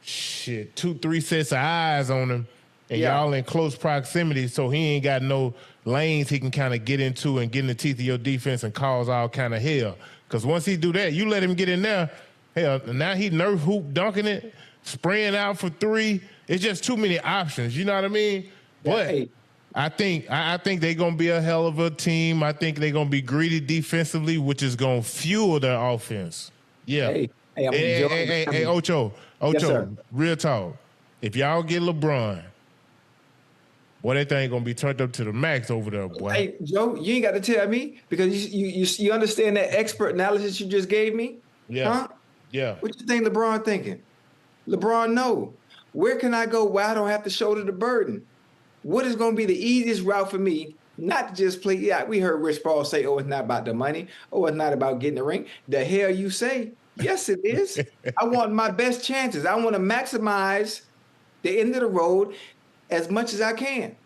2-3 sets of eyes on him, and y'all in close proximity so he ain't got no lanes he can kind of get into and get in the teeth of your defense and cause all kind of hell. Because once he do that, you let him get in there, hell, now he nerf hoop dunking it, spraying out for 3. It's just too many options. You know what I mean? But I think they're gonna be a hell of a team. I think they're gonna be greedy defensively, which is gonna fuel their offense. Yeah. Hey, Ocho, Yes, real talk. If y'all get LeBron, boy, that thing gonna be turned up to the max over there, boy. Hey, Joe, you ain't got to tell me because you understand that expert analysis you just gave me? Yeah. Huh? Yeah. What you think LeBron thinking? LeBron, no. Where can I go where I don't have to shoulder the burden? What is going to be the easiest route for me not to just play? Yeah, we heard Rich Paul say, oh, it's not about the money. Oh, it's not about getting the ring. The hell you say? Yes, it is. I want my best chances. I want to maximize the end of the road as much as I can.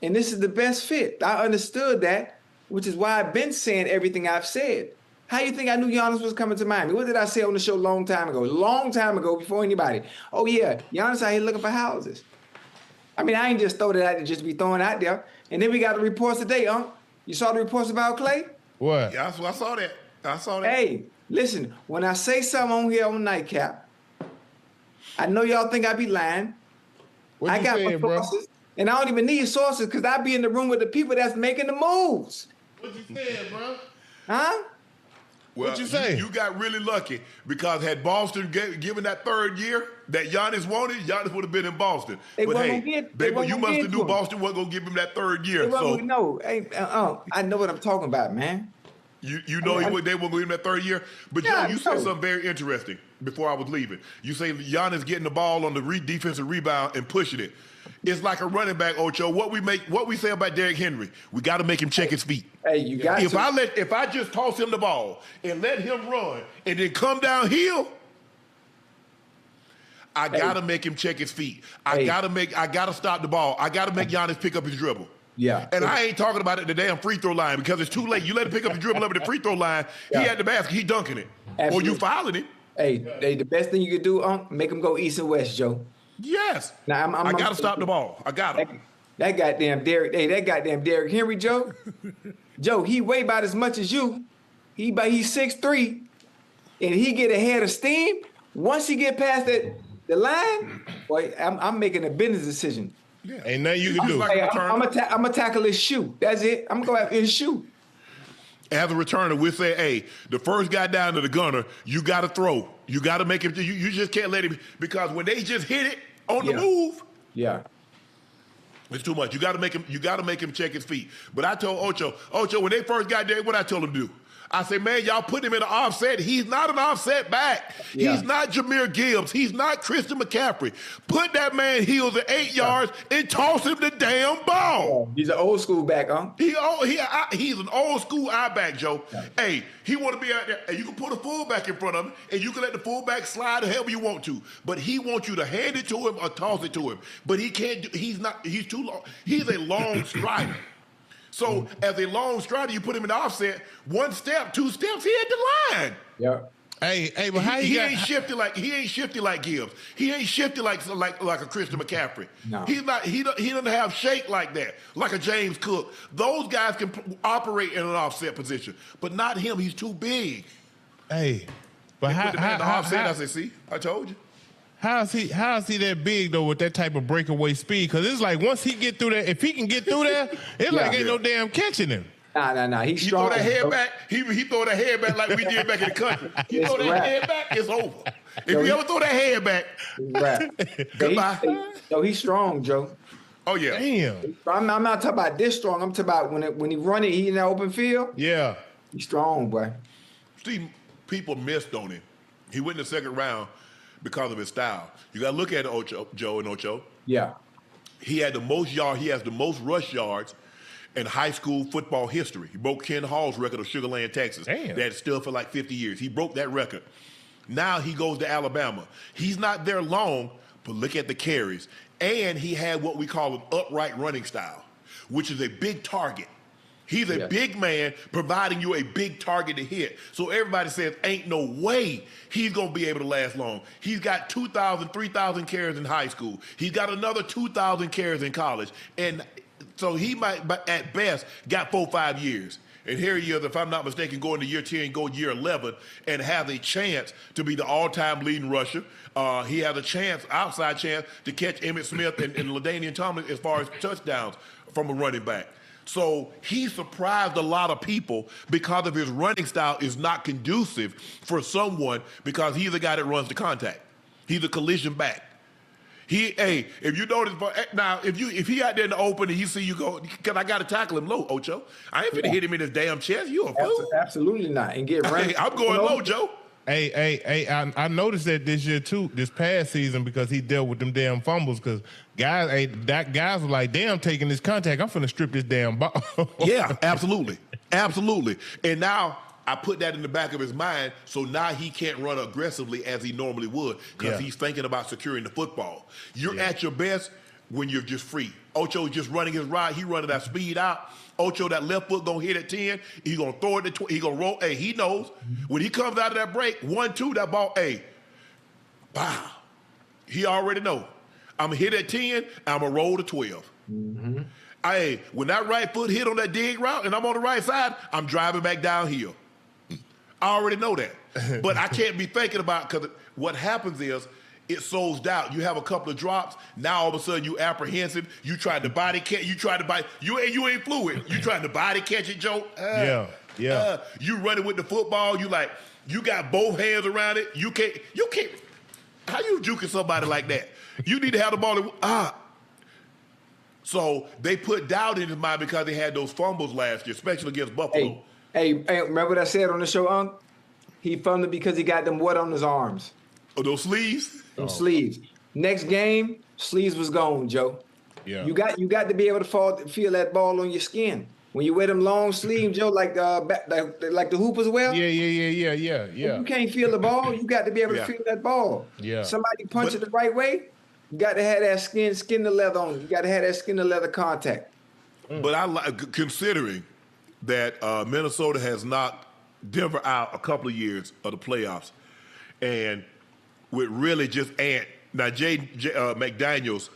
And this is the best fit. I understood that, which is why I've been saying everything I've said. How you think I knew Giannis was coming to Miami? What did I say on the show a long time ago, before anybody? Oh, yeah, Giannis out here looking for houses. I mean, I ain't just throw that out there just to be throwing out there. And then we got the reports today, You saw the reports about Clay? What? Yeah, I saw that. Hey, listen, when I say something on here on Nightcap, I know y'all think I be lying. What I got my sources, and I don't even need sources because I be in the room with the people that's making the moves. What you saying, bro? Huh? Well, what you say? You got really lucky because had Boston given that third year that Giannis wanted, Giannis would have been in Boston. You must have knew Boston wasn't going to give him that third year. I know what I'm talking about, man. You know they weren't going to give him that third year? But Joe, you said something very interesting before I was leaving. You say Giannis getting the ball on the defensive rebound and pushing it. It's like a running back, Ocho. What we say about Derrick Henry, we got to make him check his feet. Hey, you got to. If I just toss him the ball and let him run and then come downhill, I gotta make him check his feet. I gotta stop the ball. I gotta make Giannis pick up his dribble. Yeah. And I ain't talking about it at the damn free throw line because it's too late. You let him pick up the dribble up at the free throw line, he at the basket, he dunking it. Absolutely. Or you fouling him. Hey, the best thing you could do, make him go east and west, Joe. Yes. Now I gotta stop the ball. I got him. That goddamn Derrick Henry, Joe. Joe, he weigh about as much as you. He's 6'3", and he get ahead of steam. Once he get past the line, boy, I'm making a business decision. Yeah. Ain't nothing you can do. I'm gonna tackle his shoe. That's it. I'm gonna go after his shoe. As a returner, we'll say, hey, the first guy down to the gunner, you got to throw. You got to make him. You just can't let him, because when they just hit it on the move, it's too much. You got to make him. You got to make him check his feet. But I told Ocho, when they first got there, what I told him to do. I said, man, y'all put him in an offset. He's not an offset back. Yeah. He's not Jahmyr Gibbs. He's not Christian McCaffrey. Put that man heels at 8 yards and toss him the damn ball. He's an old school back, huh? He's an old school eye back, Joe. Yeah. Hey, he want to be out there, and you can put a fullback in front of him, and you can let the fullback slide however you want to. But he wants you to hand it to him or toss it to him. But he can't. He's too long. He's a long strider. So as a long strider, you put him in the offset, 1 step, 2 steps, he at the line. Yeah. Hey, but how he ain't shifty like Gibbs. He ain't shifty like a Christian McCaffrey. No. He's not. He doesn't have shake like that, like a James Cook. Those guys can operate in an offset position, but not him. He's too big. Hey, but how offset? I said, see, I told you. How is he that big though with that type of breakaway speed? Because it's like once he get through that, if he can get through there, it's like ain't no damn catching him. Nah. He's strong. He throw that head back. He throw that head back like we did back in the country. He throw that head back, it's over. If you ever throw that head back, goodbye. So he's strong, Joe. Oh yeah. Damn. I'm not talking about this strong. I'm talking about when he run it, he in the open field. Yeah. He's strong, boy. See, people missed on him. He went in the second round because of his style. You got to look at Joe and Ocho. Yeah. He had the most yards. He has the most rush yards in high school football history. He broke Ken Hall's record of Sugar Land, Texas. Damn. That stood for like 50 years. He broke that record. Now he goes to Alabama. He's not there long, but look at the carries. And he had what we call an upright running style, which is a big target. He's a big man providing you a big target to hit. So everybody says, ain't no way he's going to be able to last long. He's got 2,000, 3,000 carries in high school. He's got another 2,000 carries in college. And so he might, at best, got 4 or 5 years. And here he is, if I'm not mistaken, going to year 10, go year 11, and have a chance to be the all-time leading rusher. He has a chance, outside chance, to catch Emmitt Smith and LaDainian Tomlinson as far as touchdowns from a running back. So he surprised a lot of people because of his running style is not conducive for someone because he's the guy that runs the contact. He's a collision back. If you notice, now if he out there in the open and he see you go, because I got to tackle him low, Ocho. I ain't finna hit him in his damn chest. You a fool? Absolutely not. And get right. I'm going low, Joe. I noticed that this year too, this past season, because he dealt with them damn fumbles. Because guys were like, "Damn, taking this contact, I'm finna strip this damn ball." Yeah, absolutely. And now I put that in the back of his mind, so now he can't run aggressively as he normally would because he's thinking about securing the football. You're at your best when you're just free. Ocho's just running his ride. He running that speed out. Ocho, that left foot gonna hit at 10. He gonna throw it to he gonna roll. Hey, he knows when he comes out of that break, 1-2, that ball. Hey, wow. He already know. I'm gonna hit at 10. I'm gonna roll to 12. Mm-hmm. Hey, when that right foot hit on that dig route and I'm on the right side, I'm driving back downhill. I already know that, but I can't be thinking about because what happens is. It sows doubt. You have a couple of drops. Now all of a sudden you apprehensive. You tried to body catch. You ain't fluid. You trying to body catch it, Joe. You running with the football. You got both hands around it. You can't. How you juking somebody like that? You need to have the ball. So they put doubt in his mind because they had those fumbles last year, especially against Buffalo. Hey, remember what I said on the show, Unc? He fumbled because he got them wet on his arms. Oh, those sleeves? Sleeves. Next game, sleeves was gone, Joe. Yeah. You got to be able to feel that ball on your skin. When you wear them long sleeves, Joe, like the hoopers wear. Yeah. You can't feel the ball. You got to be able to feel that ball. Yeah. Somebody punch it the right way. You got to have that skin to leather on. You got to have that skin to leather contact. But I like considering that Minnesota has knocked Denver out a couple of years of the playoffs, and with really just now McDaniels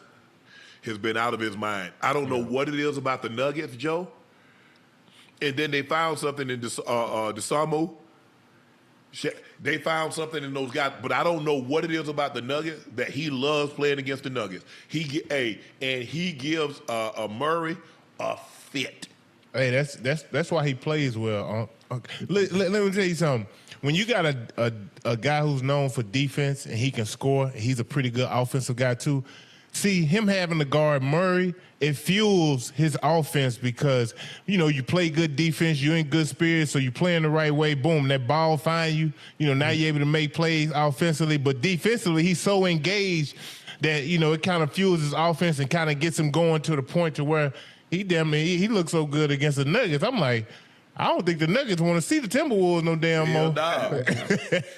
has been out of his mind. I don't know what it is about the Nuggets, Joe. And then they found something in DeSarmo. They found something in those guys, but I don't know what it is about the Nuggets that he loves playing against the Nuggets. He gives Murray a fit. Hey, that's why he plays well. Let me tell you something. When you got a guy who's known for defense and he can score, he's a pretty good offensive guy too. See, him having to guard Murray, it fuels his offense because, you play good defense, you're in good spirits, so you playing the right way, boom, that ball find you. Now you're able to make plays offensively, but defensively, he's so engaged that, it kind of fuels his offense and kind of gets him going to the point to where he looks so good against the Nuggets. I'm like, I don't think the Nuggets want to see the Timberwolves no damn more. Nah.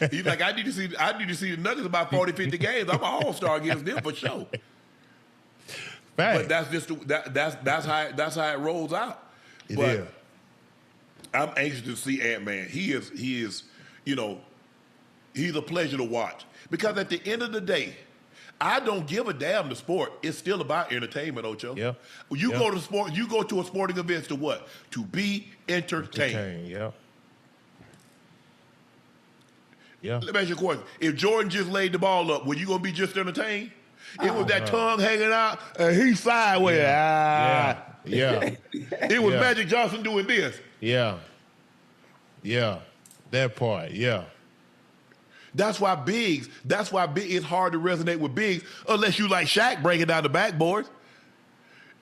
He's like, I need to see the Nuggets about 40, 50 games. I'm an all-star against them for sure. Right. But that's just that's how it rolls out. But I'm anxious to see Ant-Man. He is he's a pleasure to watch because at the end of the day, I don't give a damn the sport. It's still about entertainment, Ocho. Yeah. You go to sport. You go to a sporting event to what? To be entertained. Yeah. Let me ask you a question. If Jordan just laid the ball up, were you gonna be just entertained? It was that tongue hanging out, and he's sideways. Yeah. It was Magic Johnson doing this. Yeah. That part. Yeah. That's why it's hard to resonate with bigs unless you like Shaq breaking down the backboards.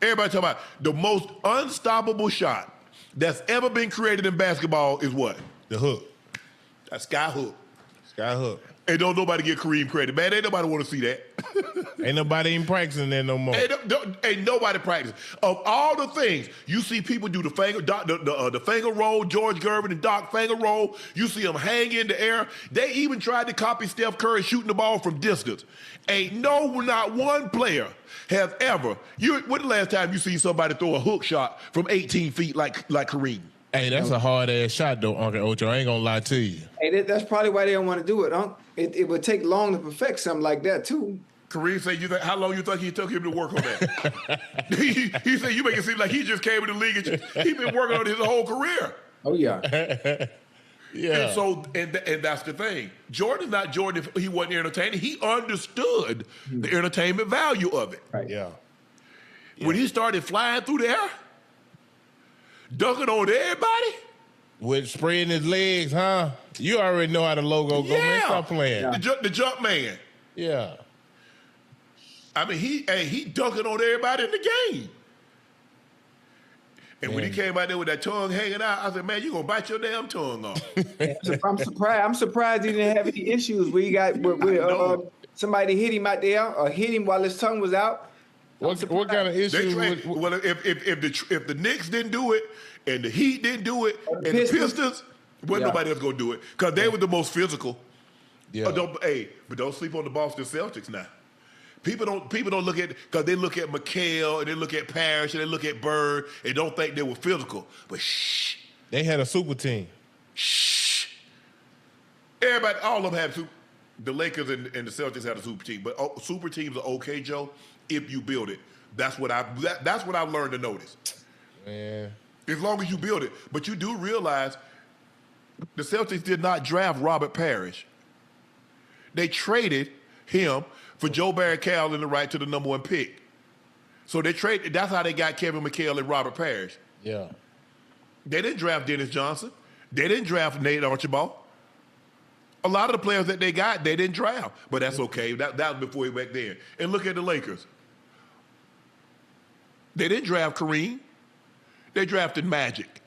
Everybody talking about the most unstoppable shot that's ever been created in basketball is what? The hook. That sky hook. Sky hook. And don't nobody get Kareem credit, man. Ain't nobody want to see that. Ain't nobody even practicing that no more. Ain't nobody practicing. Of all the things, you see people do the finger roll, George Gervin and Doc finger roll. You see them hang in the air. They even tried to copy Steph Curry shooting the ball from distance. Not one player has ever. When the last time you see somebody throw a hook shot from 18 feet like Kareem? Hey, that's a hard-ass shot, though, Unc and Ocho. I ain't gonna lie to you. Hey, that's probably why they don't want to do it, Unc. It would take long to perfect something like that, too. Kareem said, how long you think he took him to work on that? he said, you make it seem like he just came in the league and he's been working on his whole career. Oh, yeah. And so, and that's the thing. Jordan's not Jordan if he wasn't entertaining. He understood the entertainment value of it. Right. Yeah. When he started flying through the air, dunking on everybody. With spreading his legs, huh? You already know how the logo go, man. Stop playing. Yeah. The jump man. Yeah. I mean, he dunking on everybody in the game. And when he came out there with that tongue hanging out, I said, man, you gonna bite your damn tongue off. I'm surprised he didn't have any issues where he got somebody hit him out there or hit him while his tongue was out. What kind of issues? Well, if the Knicks didn't do it and the Heat didn't do it and the Pistons, nobody else gonna do it because they were the most physical. Yeah. But don't sleep on the Boston Celtics now. People don't look at because they look at McHale and they look at Parrish and they look at Bird and don't think they were physical. But shh, they had a super team. Shh, everybody, all of them had the Lakers and the Celtics had a super team, but super teams are okay, Joe, if you build it. That's what I've learned to notice. Man. As long as you build it. But you do realize the Celtics did not draft Robert Parrish. They traded him for Joe Barry-Cal and the right to the number 1 pick. So that's how they got Kevin McHale and Robert Parrish. Yeah. They didn't draft Dennis Johnson. They didn't draft Nate Archibald. A lot of the players that they got, they didn't draft. But that's okay. That was before he went there. And look at the Lakers. They didn't draft Kareem. They drafted Magic.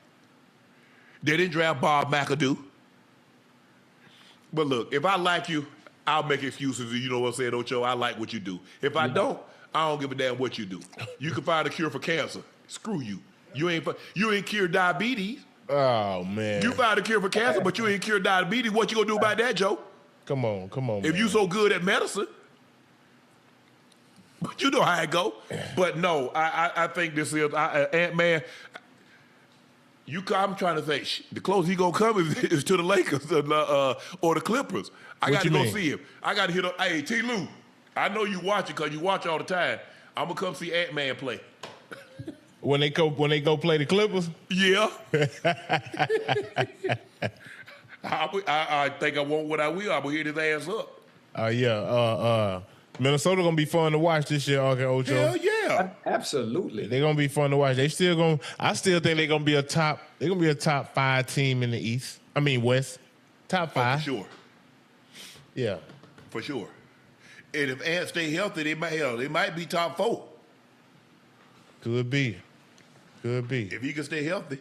They didn't draft Bob McAdoo. But look, if I like you, I'll make excuses. You know what I'm saying, Ocho? I like what you do. If I don't, I don't give a damn what you do. You can find a cure for cancer. Screw you. You ain't cured diabetes. Oh, man. You found a cure for cancer, but you ain't cured diabetes. What you gonna do about that, Joe? Come on, If you so good at medicine. But you know how it go. But no, I think this is Ant-Man. I'm trying to say the closest he gonna come is to the Lakers or the Clippers. I got to go see him. I got to hit up. Hey, T. Lou, I know you watch it because you watch all the time. I'm gonna come see Ant-Man play. When they go play the Clippers? Yeah. I think I won't what I will. I'm gonna hit his ass up. Yeah. Minnesota gonna be fun to watch this year, Unc and Ocho. Hell yeah. Absolutely. They're gonna be fun to watch. I still think they're gonna be a top 5 team in the East. I mean West. Top 5. For sure. Yeah. For sure. And if Ant stay healthy, they might be top 4. Could be. If he can stay healthy.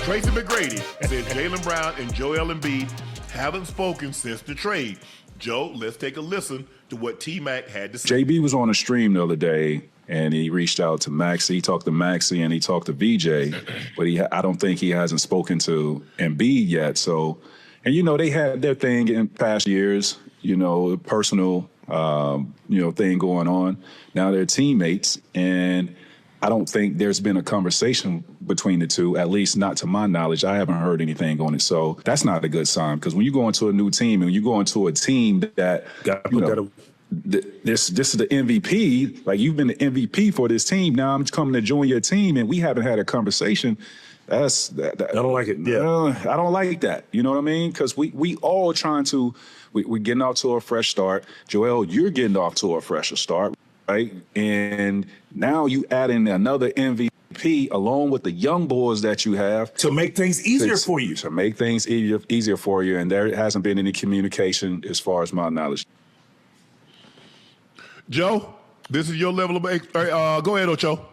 Tracy McGrady says Jaylen Brown and Joel Embiid haven't spoken since the trade. Joe, let's take a listen to what T-Mac had to say. JB was on a stream the other day, and he reached out to Maxey. He talked to Maxey, and he talked to VJ, but I don't think he hasn't spoken to Embiid yet. So, and, they had their thing in past years, personal, thing going on. Now they're teammates, and I don't think there's been a conversation between the two, at least not to my knowledge. I haven't heard anything on it. So that's not a good sign, because when you go into a new team and you go into a team that, this is the MVP, like you've been the MVP for this team. Now I'm coming to join your team and we haven't had a conversation. I don't like it. Yeah. I don't like that. You know what I mean? Because we all trying to, we're getting off to a fresh start. Joel, you're getting off to a fresher start. Right, and now you add in another MVP along with the young boys that you have to make things easier for you. To make things easier for you, and there hasn't been any communication as far as my knowledge. Joe, this is your level of go ahead, Ocho.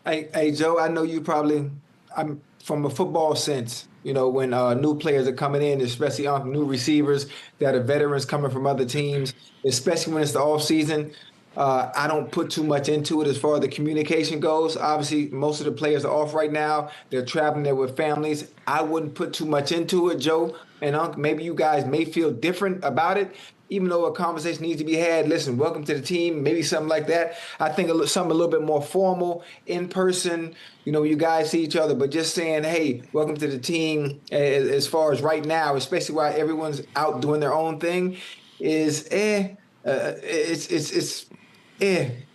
Hey, Joe, I know you probably. I'm from a football sense. When new players are coming in, especially new receivers that are veterans coming from other teams, especially when it's the off season. I don't put too much into it as far as the communication goes. Obviously, most of the players are off right now. They're traveling there with families. I wouldn't put too much into it, Joe and Unc. Maybe you guys may feel different about it, even though a conversation needs to be had. Listen, welcome to the team, maybe something like that. I think something a little bit more formal, in person. You guys see each other, but just saying, hey, welcome to the team, as far as right now, especially while everyone's out doing their own thing, is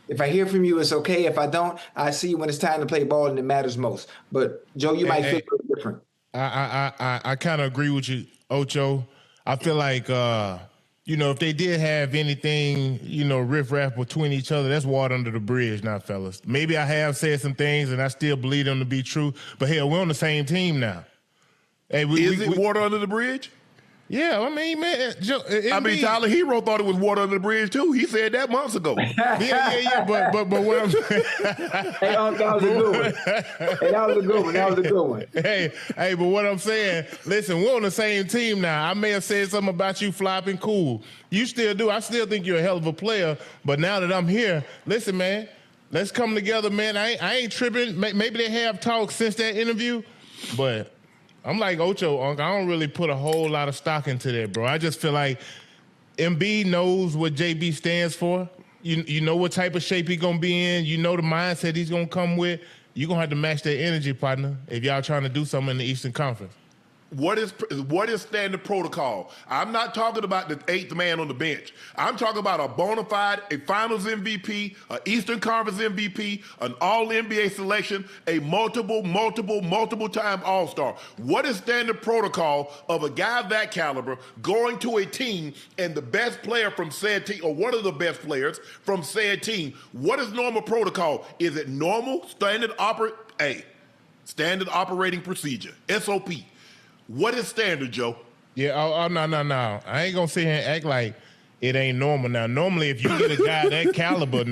if I hear from you, it's okay. If I don't, I see you when it's time to play ball and it matters most. But Joe, you might feel a little different. I kind of agree with you, Ocho. I feel like if they did have anything, riff-raff between each other, that's water under the bridge now, fellas. Maybe I have said some things and I still believe them to be true, but hell, we're on the same team now. Hey, is it water under the bridge? Yeah, I mean, man. Tyler Herro thought it was water under the bridge too. He said that months ago. yeah. But what I'm saying. Hey, that was a good one. Hey, but what I'm saying, listen, we're on the same team now. I may have said something about you flopping, cool. You still do. I still think you're a hell of a player. But now that I'm here, listen, man, let's come together, man. I ain't tripping. Maybe they have talked since that interview, but I'm like Ocho, Unc. I don't really put a whole lot of stock into that, bro. I just feel like Embiid knows what JB stands for. You know what type of shape he's going to be in. You know the mindset he's going to come with. You're going to have to match that energy, partner, if y'all trying to do something in the Eastern Conference. What is standard protocol? I'm not talking about the 8th man on the bench. I'm talking about a bona fide, a Finals MVP, an Eastern Conference MVP, an All-NBA selection, a multiple time All-Star. What is standard protocol of a guy of that caliber going to a team and the best player from said team, or one of the best players from said team? What is normal protocol? Is it normal standard operating procedure, SOP? What is standard, Joe? Yeah, no. I ain't gonna sit here and act like it ain't normal. Now, normally, if you get a guy that caliber,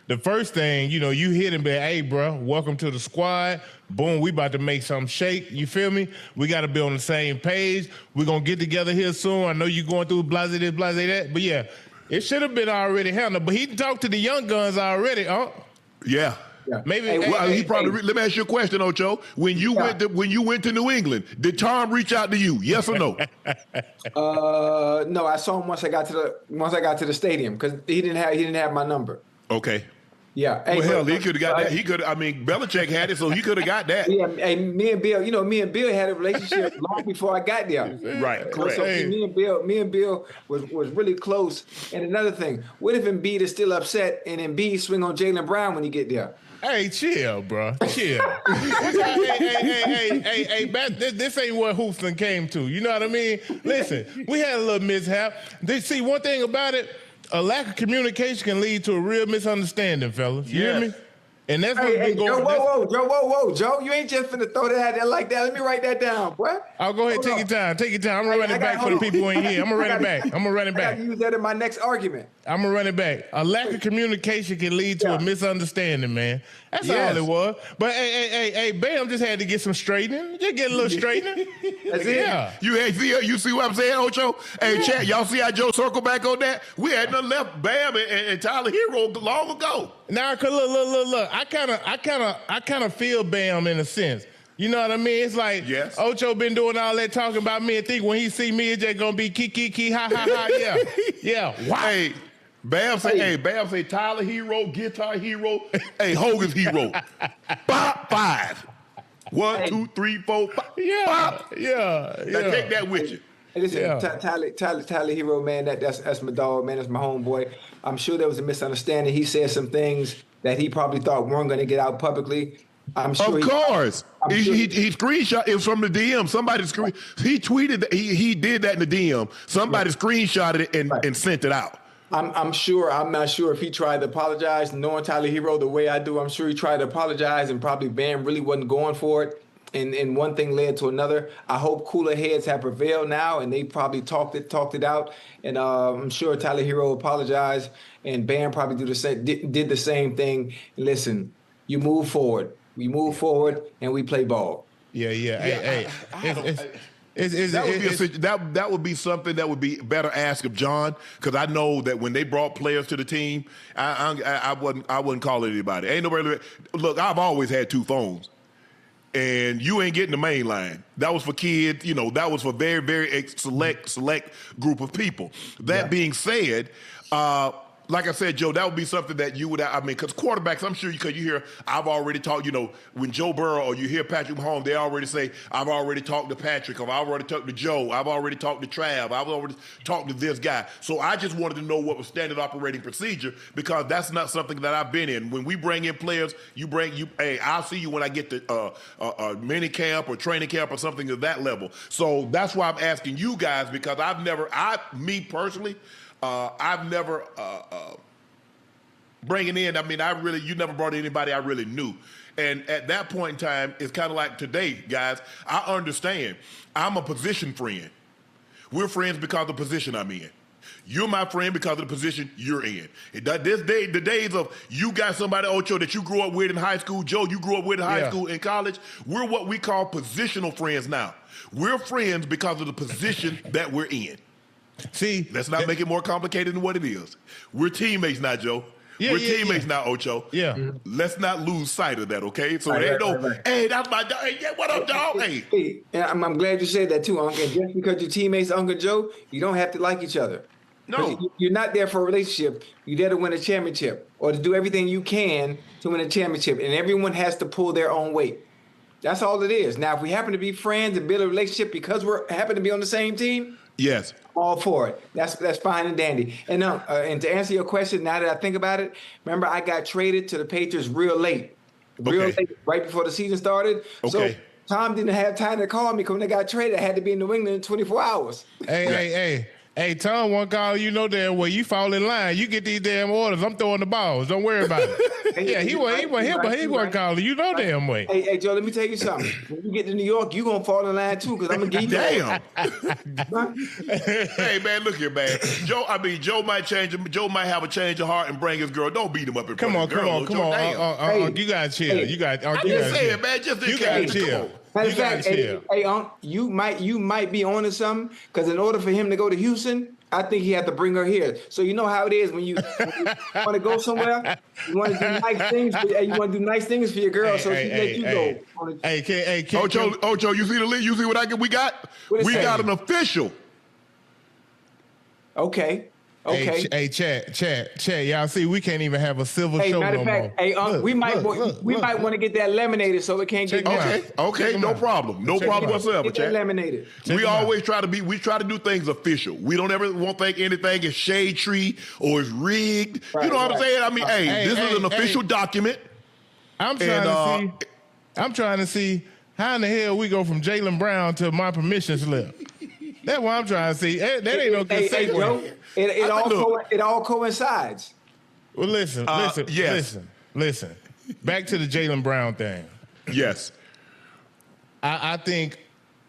the first thing, you hit him, be like, hey, bro, welcome to the squad. Boom, we about to make something shake. You feel me? We got to be on the same page. We're gonna get together here soon. I know you going through blase this, blase that, but yeah, It should have been already handled, but he talked to the young guns already, huh? Yeah. Yeah. Maybe. He probably. Let me ask you a question, Ocho. When you went to New England, did Tom reach out to you? Yes or no? No, I saw him once I got to the stadium because he didn't have my number. Okay. Yeah. Well, hell, he could have got that. He could. I mean, Belichick had it, so he could have got that. Yeah. And me and Bill had a relationship long before I got there. Right. Correct. So me and Bill was really close. And another thing, what if Embiid is still upset and Embiid swing on Jaylen Brown when he get there? Hey, chill, bro. Chill. hey, this ain't what Houston came to. You know what I mean? Listen, we had a little mishap. See, one thing about it, a lack of communication can lead to a real misunderstanding, fellas. You hear me? And that's what's been going on. Whoa, Joe. You ain't just finna throw that out there like that. Let me write that down, boy. I'll go ahead, take your time. I'm gonna run it back for the people who ain't here. I'm gonna run it back. I gotta use that in my next argument. I'm gonna run it back. A lack of communication can lead to a misunderstanding, man. That's all it was. But hey, Bam just had to get some straightening. Just get a little straightening. That's it. Yeah. You see what I'm saying, Ocho? Hey, Chad, y'all see how Joe circled back on that? We had nothing left Bam and Tyler Herro long ago. Now, look. I kind of feel Bam in a sense. You know what I mean? It's like Ocho been doing all that talking about me and think when he see me, it's just gonna be kiki, ha, ha, ha, yeah. Wow. Hey, Bam say Tyler Herro, Guitar Hero, hey, Hogan's Hero. Bop, 5. 1, 2, 3, 4, 5. Bop. Yeah. Now take that with you. Hey, listen, Tyler Herro, man, that's my dog, man. That's my homeboy. I'm sure there was a misunderstanding. He said some things that he probably thought weren't going to get out publicly. I'm sure. Of course. He screenshot it from the DM. Somebody he tweeted that he did that in the DM. Somebody screenshotted it and sent it out. I'm not sure if he tried to apologize. Knowing Tyler Herro the way I do, I'm sure he tried to apologize and probably Bam really wasn't going for it. And one thing led to another. I hope cooler heads have prevailed now, and they probably talked it out. And I'm sure Tyler Herro apologized, and Bam probably did the same thing. Listen, you move forward. We move forward, and we play ball. Yeah. Hey. That would be something that would be better asked of John, because I know that when they brought players to the team, I wouldn't call anybody. Ain't nobody. Look, I've always had 2 phones. And you ain't getting the main line. That was for kids, that was for very, very select group of people. That being said, like I said, Joe, that would be something that you would, because quarterbacks, I'm sure because you hear, I've already talked, when Joe Burrow or you hear Patrick Mahomes, they already say, I've already talked to Patrick, or I've already talked to Joe, I've already talked to Trav, I've already talked to this guy. So I just wanted to know what was standard operating procedure, because that's not something that I've been in. When we bring in players, hey, I'll see you when I get to mini camp or training camp or something of that level. So that's why I'm asking you guys, because I've never bringing in, you never brought anybody I really knew. And at that point in time, it's kind of like today, guys, I understand. I'm a position friend. We're friends because of the position I'm in. You're my friend because of the position you're in. The days of you got somebody, Ocho, that you grew up with in high school, Joe, you grew up with in high school, in college, we're what we call positional friends now. We're friends because of the position that we're in. See, let's not make it more complicated than what it is. We're teammates now, Joe. We're teammates now, Ocho. Yeah. Let's not lose sight of that, okay? So hey, that's my dog. Hey, what up, dog? Hey, I'm glad you said that too, Unc. And just because you're teammates, Uncle Joe, you don't have to like each other. No. You're not there for a relationship. You're there to win a championship or to do everything you can to win a championship. And everyone has to pull their own weight. That's all it is. Now, if we happen to be friends and build a relationship because we happen to be on the same team, yes, all for it. That's fine and dandy. And to answer your question, now that I think about it, remember I got traded to the Patriots real late, right before the season started. Okay. So Tom didn't have time to call me because when they got traded, I had to be in New England in 24 hours. Hey, Tom won't call you no damn way. You fall in line. You get these damn orders. I'm throwing the balls. Don't worry about it. He wasn't calling you no damn way. Hey, Joe, let me tell you something. When you get to New York, you going to fall in line too, because I'm going to give you damn. Hey, man, look here, man. Joe might change him. Joe might have a change of heart and bring his girl. Don't beat him up in front of the girl. Come on. You got to chill. I'm just saying, man, just in case. You got to chill. Matter of fact, hey, Unc, you might be on to something, because in order for him to go to Houston, I think he had to bring her here. So you know how it is when you want to go somewhere, you want to do nice things. You want to do nice things for your girl, so she let you go. Ocho, you see the list? You see what we got? We got an official. Okay. Hey, Chad, y'all see, we can't even have a civil show no more. Hey, we might want to get that laminated so it can't get Okay, no problem whatsoever, Get that laminated. We always try to do things official. We don't ever want to think anything is shade tree or is rigged. Right, you know what I'm saying? I mean, this is an official document. I'm trying to see how in the hell we go from Jaylen Brown to my permission slip. That's what I'm trying to see. That ain't no good segue. It all coincides. Well, listen. Back to the Jaylen Brown thing. Yes. I think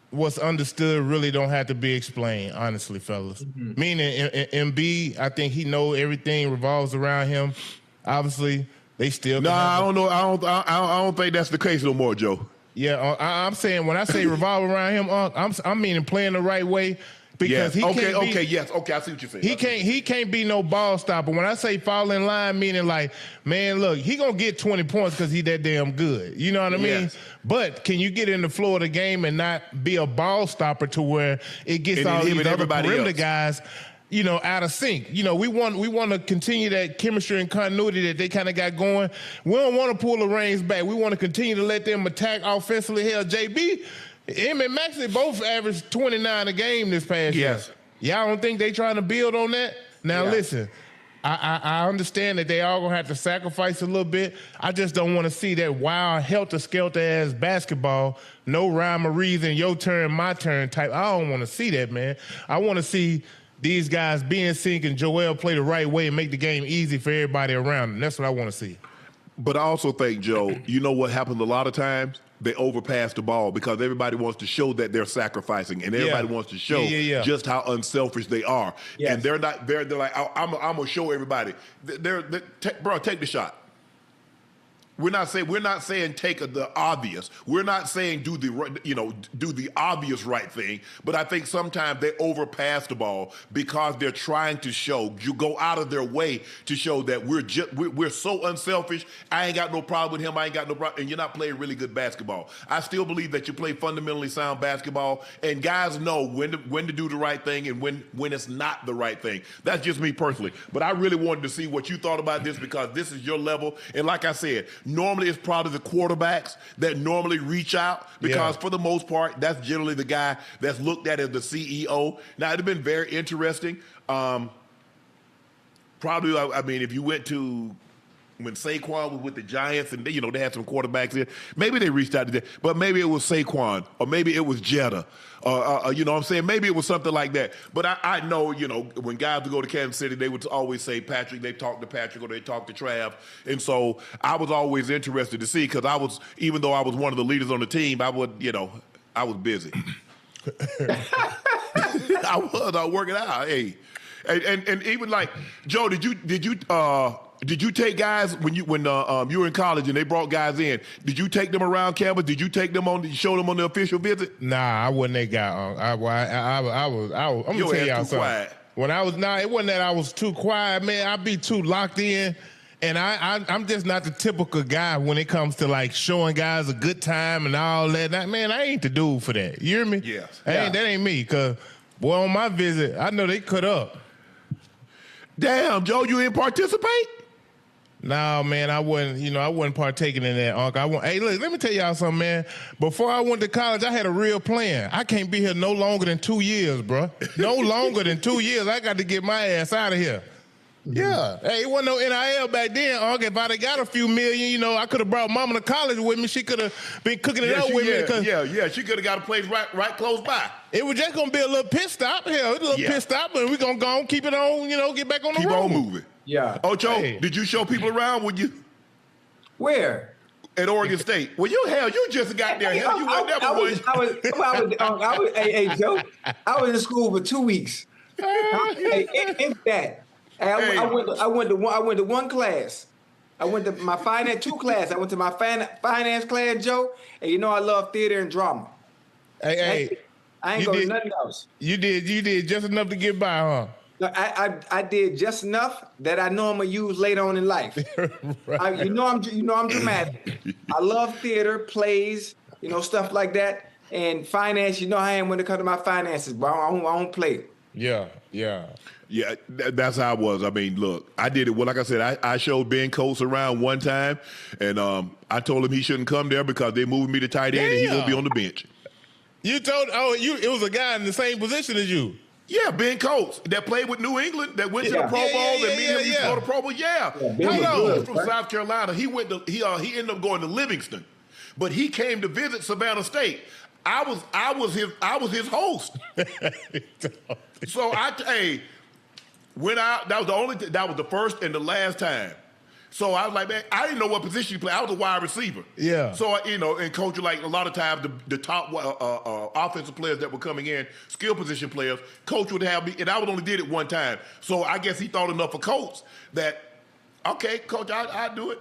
what's understood really don't have to be explained, honestly, fellas. Mm-hmm. Meaning Embiid, I think he know everything revolves around him. Obviously, they still. I don't know. I don't think that's the case no more, Joe. Yeah, I'm saying when I say revolve around him, I'm meaning playing the right way. Because he can't be, I see what you're saying. He can't be no ball stopper. When I say fall in line, meaning like, man, look, he gonna get 20 points because he that damn good. You know what I mean? Yes. But can you get in the flow of the game and not be a ball stopper to where it gets all these other perimeter guys, you know, out of sync? You know, we want to continue that chemistry and continuity that they kind of got going. We don't want to pull the reins back. We want to continue to let them attack offensively. Hell, JB. Him and Maxey both averaged 29 a game this past year. Y'all don't think they trying to build on that? Now listen, I understand that they all gonna have to sacrifice a little bit. I just don't want to see that wild helter-skelter ass basketball, no rhyme or reason, your turn, my turn type. I don't want to see that, man. I want to see these guys be in sync and Joel play the right way and make the game easy for everybody around them. That's what I want to see. But I also think, Joe, you know what happens a lot of times? They overpass the ball because everybody wants to show that they're sacrificing, and everybody wants to show just how unselfish they are. Yes. And they're like, I'm gonna show everybody. Bro, take the shot. We're not saying take the obvious. We're not saying do the obvious right thing. But I think sometimes they overpass the ball because they're trying to show. You go out of their way to show that we're so unselfish. I ain't got no problem with him. I ain't got no problem. And you're not playing really good basketball. I still believe that you play fundamentally sound basketball, and guys know when to do the right thing and when it's not the right thing. That's just me personally. But I really wanted to see what you thought about this because this is your level. And like I said, normally it's probably the quarterbacks that normally reach out because for the most part, that's generally the guy that's looked at as the CEO. Now, it'd have been very interesting. Probably, I mean, if you went to when Saquon was with the Giants and, they had some quarterbacks there, maybe they reached out to them, but maybe it was Saquon or maybe it was Jetta. You know what I'm saying? Maybe it was something like that. But I know, when guys would go to Kansas City, they would always say Patrick, they talk to Patrick or they talk to Trav. And so I was always interested to see because even though I was one of the leaders on the team, I was busy. I was working out. Hey. And even like, Joe, did you take guys when you were in college and they brought guys in? Did you take them around campus? Did you take them show them on the official visit? Nah, I wasn't that guy. I'm gonna tell y'all something. Quiet. It wasn't that I was too quiet, man. I'd be too locked in, and I'm just not the typical guy when it comes to like showing guys a good time and all that. Man, I ain't the dude for that. You hear me? Yes. That ain't me. Cause on my visit, I know they cut up. Damn, Joe, you didn't participate? No, man, I wasn't partaking in that, Unc. Hey, look, let me tell y'all something, man. Before I went to college, I had a real plan. I can't be here no longer than 2 years, bro. No longer than 2 years. I got to get my ass out of here. Yeah. Hey, it wasn't no NIL back then, Unc. If I'd have got a few million, I could have brought mama to college with me. She could have been cooking it up with me. Yeah. She could have got a place right close by. It was just going to be a little pit stop. Hell, it was a little pit stop, and we're going to go on, keep it on, get back on the road. Keep on moving. Yeah. Ocho, did you show people around? Would you? Where? At Oregon State. Well, you just got there. You went there for Hey, Joe, I was in school for 2 weeks. I went to one class. I went to my finance 2 class. I went to my finance class, Joe. And I love theater and drama. Hey. I ain't going to nothing else. You did just enough to get by, huh? Look, I did just enough that I know I'm gonna use later on in life. Right. I'm dramatic. I love theater, plays, stuff like that, and finance. You know how I am when it comes to my finances, bro. I don't play. Yeah. Yeah, that's how I was. I mean, look, I did it. Well, like I said, I showed Ben Coates around one time, and I told him he shouldn't come there because they moved me to tight end, and he gonna be on the bench. You told? It was a guy in the same position as you. Yeah, Ben Coates that played with New England, that went to the Pro Bowl, and me and him used to go to the Pro Bowl. Yeah, he's from South Carolina. He went to he ended up going to Livingston, but he came to visit Savannah State. I was his host. So went out. That was the first and the last time. So I was like, man, I didn't know what position you play. I was a wide receiver. Yeah. So and coach, like a lot of times, the top offensive players that were coming in, skill position players, coach would have me, and I would only did it one time. So I guess he thought enough of Coach that, okay, coach, I do it.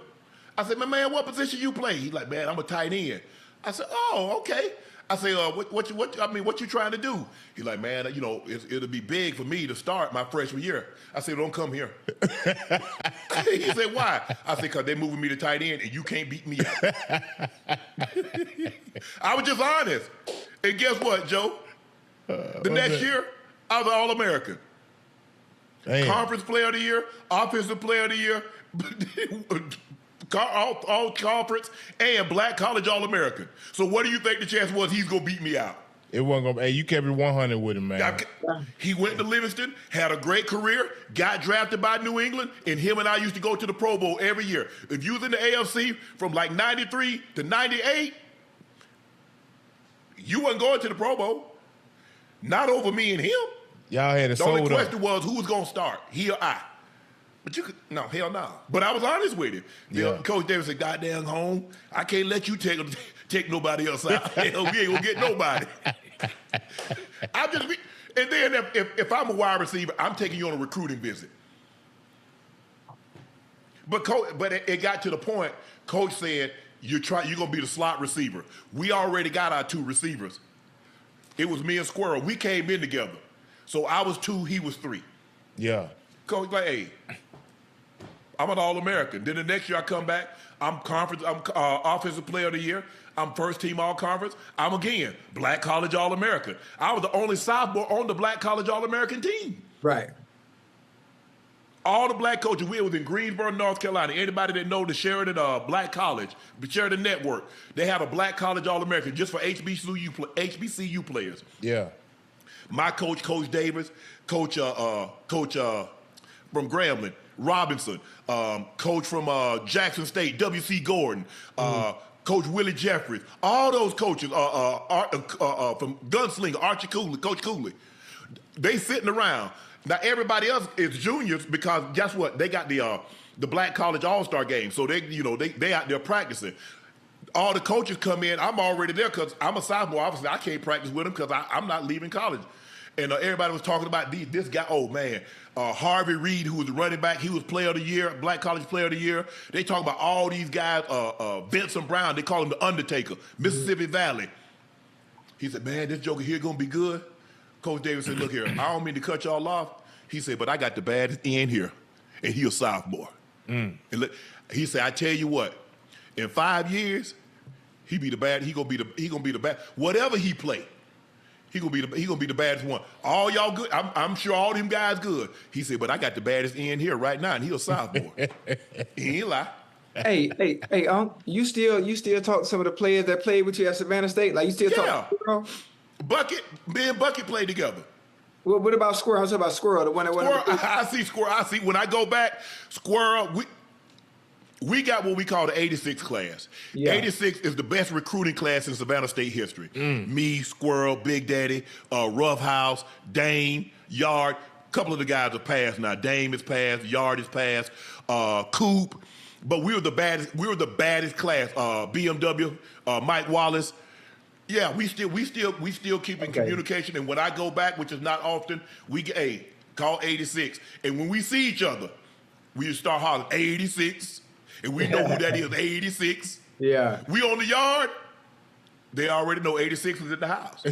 I said, man, what position you play? He's like, man, I'm a tight end. I said, oh, okay. I say, what you trying to do? He's like, man, it'll be big for me to start my freshman year. I said, don't come here. He said, why? I said, because they're moving me to tight end and you can't beat me out. I was just honest. And guess what, Joe? The next year, I was an All-American. Conference player of the year, offensive player of the year, all conference, and black college All-American. So what do you think the chance was he's going to beat me out? It wasn't going to. Hey, you kept it 100 with him, man. He went to Livingston, had a great career, got drafted by New England, and him and I used to go to the Pro Bowl every year. If you was in the AFC from like 93 to 98, you wasn't going to the Pro Bowl. Not over me and him. Y'all had it The sold only up. question was who was going to start, he or I. But hell no. But I was honest with him. Coach Davis said, goddamn home, I can't let you take nobody else out. Hell, we ain't gonna get nobody. And then if I'm a wide receiver, I'm taking you on a recruiting visit. But it got to the point, coach said, you're gonna be the slot receiver. We already got our two receivers. It was me and Squirrel. We came in together. So I was 2, he was 3. Yeah. Coach like, hey, I'm an All-American. Then the next year I come back, I'm Offensive Player of the Year. I'm first team All-Conference. I'm again Black College All-American. I was the only sophomore on the Black College All-American team. Right. All the black coaches, we was in Greensboro, North Carolina. Anybody that know the Sheridan Black College, the Sheridan Network, they have a Black College All-American just for HBCU players. Yeah. My coach, Coach Davis, coach from Grambling, Robinson, coach from Jackson State, W.C. Gordon, Coach Willie Jeffries, all those coaches from Gunslinger, Archie Cooley, Coach Cooley, they sitting around. Now everybody else is juniors because guess what? They got the Black College All-Star game, so they out there practicing. All the coaches come in. I'm already there because I'm a sophomore. Obviously, I can't practice with them because I'm not leaving college. And everybody was talking about this guy. Oh man, Harvey Reed, who was the running back, he was Player of the Year, Black College Player of the Year. They talk about all these guys. Vincent Brown, they call him the Undertaker, Mississippi Valley. He said, "Man, this joker here gonna be good." Coach Davis said, "Look here, I don't mean to cut y'all off." He said, "But I got the baddest end here, and he a sophomore." And he said, "I tell you what, in 5 years, he gonna be the bad. Whatever he play, he gonna be the baddest one. All y'all good. I'm sure all them guys good." He said, "But I got the baddest end here right now, and he a sophomore." He ain't lie. Hey, Unc, you still talk to some of the players that played with you at Savannah State? Like you still talk to Squirrel? Me and Bucket played together. Well, what about Squirrel? I'm talking about Squirrel, the one that Squirrel, I see Squirrel. I see when I go back, Squirrel. We got what we call the 86 class. Yeah. 86 is the best recruiting class in Savannah State history. Me, Squirrel, Big Daddy, Rough House, Dame, Yard. A couple of the guys have passed now. Dame is passed. Yard is passed. Coop. But we were the baddest. We were the baddest class. BMW, Mike Wallace. Yeah, we still keep in communication. And when I go back, which is not often, we get call 86. And when we see each other, we just start hollering 86. And we know who that is, 86. Yeah. We on the yard, they already know 86 is in the house.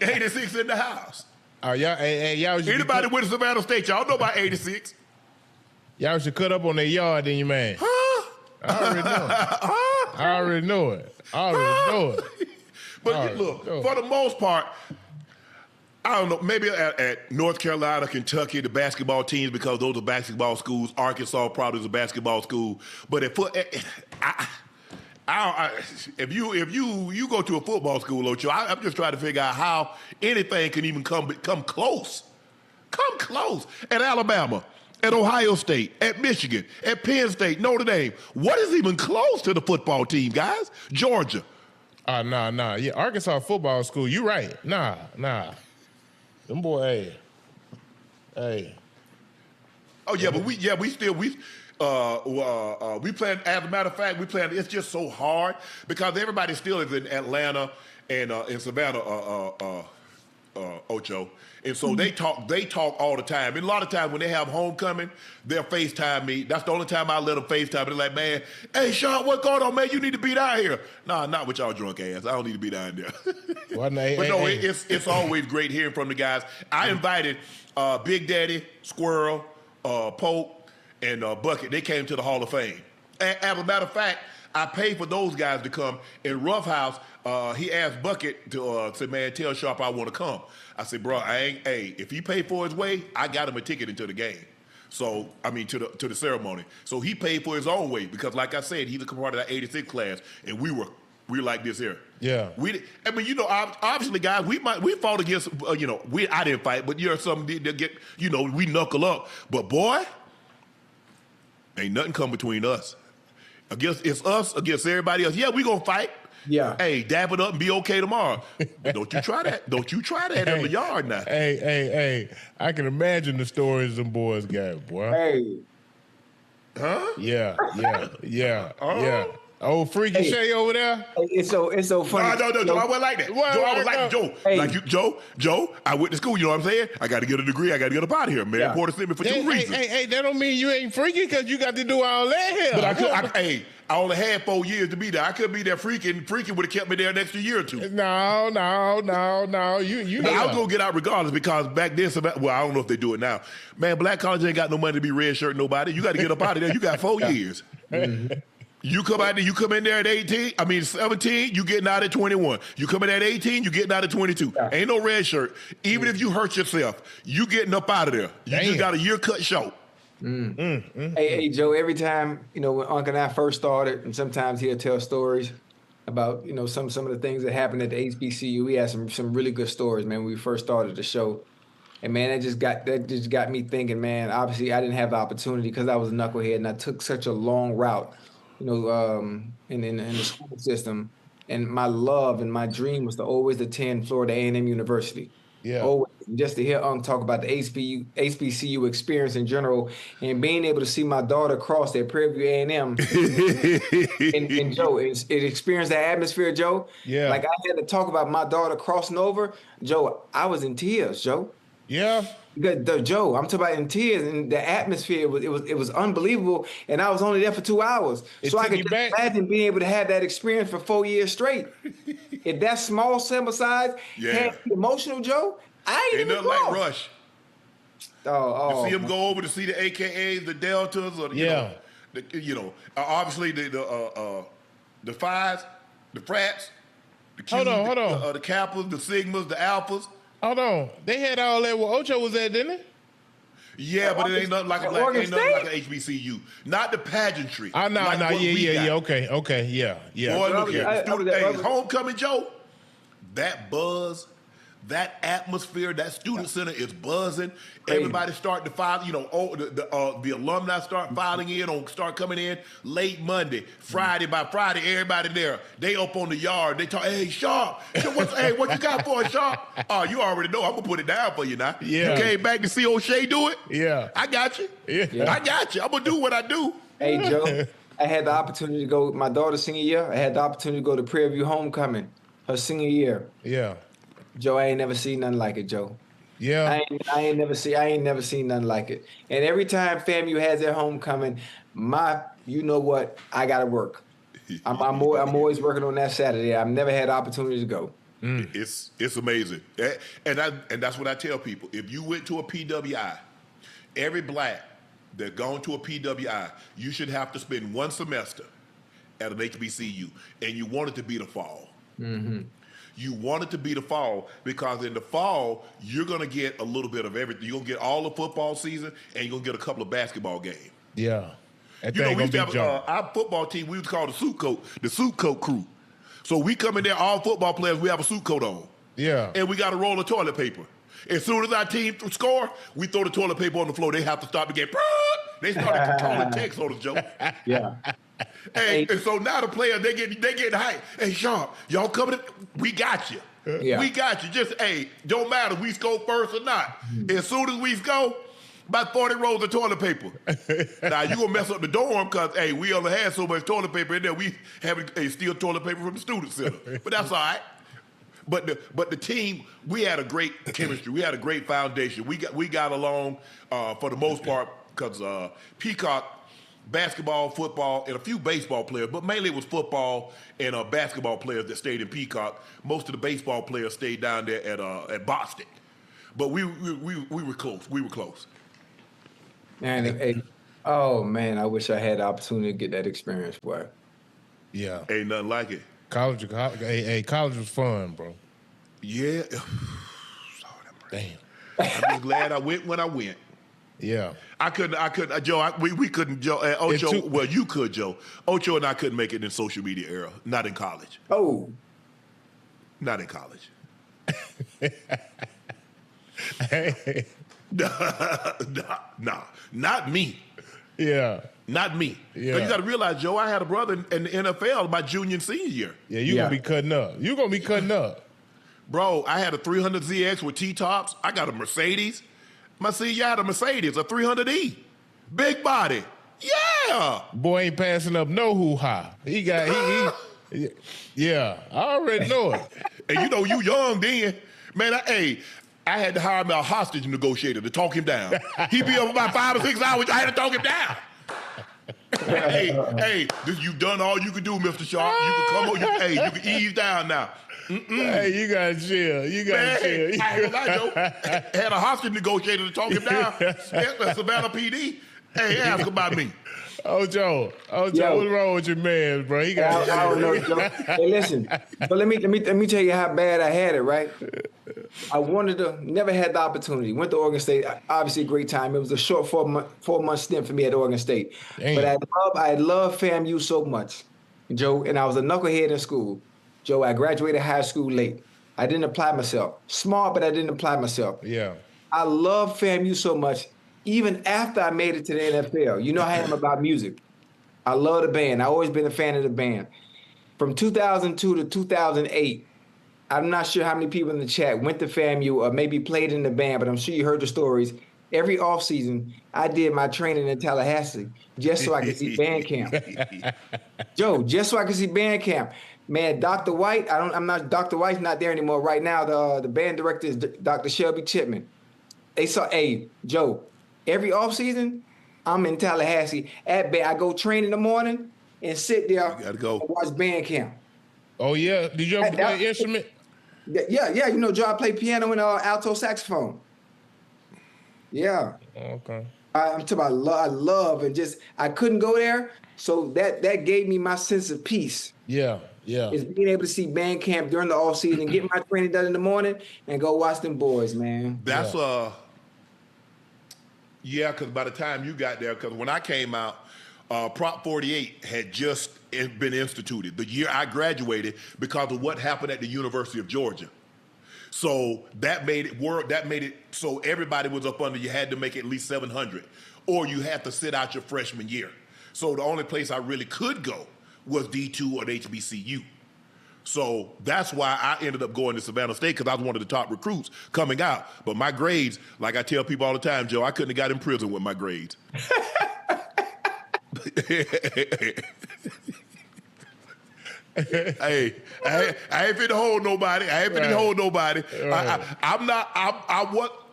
86 in the house. y'all Anybody went to Savannah State, y'all know about 86. Y'all should cut up on their yard, then, you man. Huh? I already know it. But look, for the most part, I don't know, maybe at North Carolina, Kentucky, the basketball teams, because those are basketball schools. Arkansas probably is a basketball school. But if you go to a football school, Ocho, I'm just trying to figure out how anything can even come close. Come close. At Alabama, at Ohio State, at Michigan, at Penn State, Notre Dame. What is even close to the football team, guys? Georgia. Nah. Yeah, Arkansas football school, you right. Nah. Them boy, hey. Oh yeah, but we playing. As a matter of fact, we playing. It's just so hard because everybody still is in Atlanta and in Savannah, Ocho, and so they talk all the time. And a lot of times when they have homecoming, they'll FaceTime me. That's the only time I let them FaceTime. They're like, man, hey Sean, what's going on, man? You need to be down here. Nah, not with y'all drunk ass. I don't need to be down there. But no, it's always great hearing from the guys. I invited Big Daddy, Squirrel, Pope, and Bucket. They came to the Hall of Fame. As a matter of fact, I paid for those guys to come. In Rough House, he asked Bucket to say, man, tell Sharpe I want to come. I said, bro, if he paid for his way, I got him a ticket into the game. So, I mean, to the ceremony. So he paid for his own way because, like I said, he's a part of that 86 class, and we were like this here. Yeah. Obviously, guys, we fought against, I didn't fight, but some did get, we knuckle up. But boy, ain't nothing come between us. It's us against everybody else. Yeah, we gonna fight. Yeah. Hey, dab it up and be okay tomorrow. Don't you try that. Don't you try that in the yard now. Hey. I can imagine the stories them boys got, boy. Hey. Huh? Yeah. Old Freaky Shay over there. It's so funny. No, I wasn't like that. Joe, I was like Joe. Hey. Like you, Joe, I went to school, you know what I'm saying? I got to get a degree. I got to get up out of here, man. Porter sent me for 2 reasons. Hey, that don't mean you ain't freaky because you got to do all that here. But I only had 4 years to be there. I couldn't be there freaking. Freaking would have kept me there an extra year or two. No. I was going to get out regardless because back then, I don't know if they do it now. Man, black college ain't got no money to be red shirt nobody. You got to get up out of there. You got 4 years. Mm-hmm. You come in there at 17, you getting out at 21. You come in at 18, you getting out at 22. Yeah. Ain't no red shirt. Even if you hurt yourself, you getting up out of there. You just got a year cut short. Hey, Joe, every time, when Unc and I first started, and sometimes he'll tell stories about, some of the things that happened at the HBCU. We had some really good stories, man, when we first started the show. And, man, that just got me thinking, man, obviously I didn't have the opportunity because I was a knucklehead and I took such a long route. In the school system, and my love and my dream was to always attend Florida A&M University. Yeah. Always. Just to hear Unc talk about the HBCU experience in general, and being able to see my daughter cross at Prairie View A&M, and Joe, it experienced that atmosphere, Joe. Yeah. Like I had to talk about my daughter crossing over, Joe. I was in tears, Joe. Yeah. Joe, I'm talking about in tears, and the atmosphere it was unbelievable, and I was only there for 2 hours, so I could imagine being able to have that experience for 4 years straight. If that small sample size had me emotional, Joe, I ain't even nothing like Rush. Oh, to see him go over to see the AKAs, the Deltas, or obviously the Phis, the Frats, the Qs, hold on, the Kappas, the Sigmas, the Alphas. Hold on, they had all that where Ocho was at, didn't they? Yeah, but it ain't nothing like an HBCU. Not the pageantry. Okay, yeah. Boy, look here. Homecoming, Joe, that buzz, that atmosphere, that student center is buzzing. Everybody starting to file, the alumni start filing in, start coming in late Monday, Friday. By Friday, everybody there. They up on the yard. They talk, hey, Sharpe, what you got for us, Sharpe? Oh, you already know. I'm going to put it down for you now. Yeah. You came back to see O'Shea do it? Yeah. I got you. Yeah. I got you. I'm going to do what I do. Hey, Joe, I had the opportunity to go, my daughter's senior year, I had the opportunity to go to Prairie View homecoming, her senior year. Yeah. Joe, I ain't never seen nothing like it, Joe. Yeah. I ain't never seen nothing like it. And every time FAMU has their homecoming, you know what, I gotta work. I'm always working on that Saturday. I've never had the opportunity to go. It's amazing. And that's what I tell people. If you went to a PWI, every black that gone to a PWI, you should have to spend one semester at an HBCU, and you want it to be the fall. Mm-hmm. You want it to be the fall because in the fall, you're going to get a little bit of everything. You're going to get all the football season, and you're going to get a couple of basketball games. Yeah. We used to have our football team, we used to call the suit coat crew. So we come in there, all football players, we have a suit coat on. Yeah. And we got a roll of toilet paper. As soon as our team score, we throw the toilet paper on the floor. They have to stop again. They started controlling text on us, Joe. Yeah. And so now the players, they get hyped. Hey, Sharpe, y'all coming? We got you. Yeah. We got you. Just, don't matter we score first or not. As soon as we score, about 40 rolls of toilet paper. Now, you going to mess up the dorm because, we only had so much toilet paper in there. We having steal toilet paper from the student center. But that's all right. But the team, we had a great chemistry. We had a great foundation. We got along for the most part because Peacock, basketball, football, and a few baseball players, but mainly it was football and basketball players that stayed in Peacock. Most of the baseball players stayed down there at Boston. But we were close. We were close. Man, oh man, I wish I had the opportunity to get that experience, boy. Yeah. Ain't nothing like it. College was fun, bro. Yeah. Damn. I'm just glad I went when I went. Yeah. I couldn't, Joe. We couldn't, Joe. Ocho, well, you could, Joe. Ocho and I couldn't make it in social media era. Not in college. Oh. Not in college. Hey. Nah, not me. Yeah. Not me. Yeah. 'Cause you got to realize, Joe, I had a brother in the NFL my junior and senior year. Yeah, you're going to be cutting up. You're going to be cutting up. Bro, I had a 300ZX with T-tops. I got a Mercedes. My senior year, I had a Mercedes, a 300E. Big body. Yeah. Boy ain't passing up no hoo-ha. He yeah, I already know it. And you know, you young then. Man, I had to hire me a hostage negotiator to talk him down. He'd be up about 5 or 6 hours. I had to talk him down. You've done all you can do, Mr. Sharpe. You can come on. You can ease down now. Hey, you gotta chill. You gotta chill. I ain't gonna lie, Joe. Had a hostage negotiator to talk him down. Savannah PD. Hey, ask about me. Ocho, what's wrong with your man, bro? He got. I don't know, Joe. Hey, listen. But let me tell you how bad I had it. Right. I never had the opportunity. Went to Oregon State. Obviously, a great time. It was a short 4-month stint for me at Oregon State. Damn. But I love FAMU so much, Joe. And I was a knucklehead in school. Joe, I graduated high school late. I didn't apply myself. Smart, but I didn't apply myself. Yeah. I love FAMU so much. Even after I made it to the NFL, you know how I am about music. I love the band. I've always been a fan of the band. From 2002 to 2008, I'm not sure how many people in the chat went to FAMU or maybe played in the band, but I'm sure you heard the stories. Every offseason, I did my training in Tallahassee just so I could see band camp. Joe, just so I could see band camp. Man, Dr. White, Dr. White's not there anymore right now. The band director is Dr. Shelby Chipman. Joe, every offseason, I'm in Tallahassee at band. I go train in the morning and sit there and watch band camp. Oh, yeah? Did you ever play an instrument? Yeah. You know, Joe, I play piano and alto saxophone. Yeah. Okay. I'm talking about I love and just, I couldn't go there, so that gave me my sense of peace. Yeah. Is being able to see band camp during the off season, get my training done in the morning, and go watch them boys, man. That's because by the time you got there, because when I came out, Prop 48 had just been instituted the year I graduated because of what happened at the University of Georgia. So that made it so everybody was up under. You had to make at least 700, or you had to sit out your freshman year. So the only place I really could go was D2 or the HBCU. So that's why I ended up going to Savannah State, because I was one of the top recruits coming out. But my grades, like I tell people all the time, Joe, I couldn't have got in prison with my grades. Hey, I ain't finna hold nobody. Right. I'm not.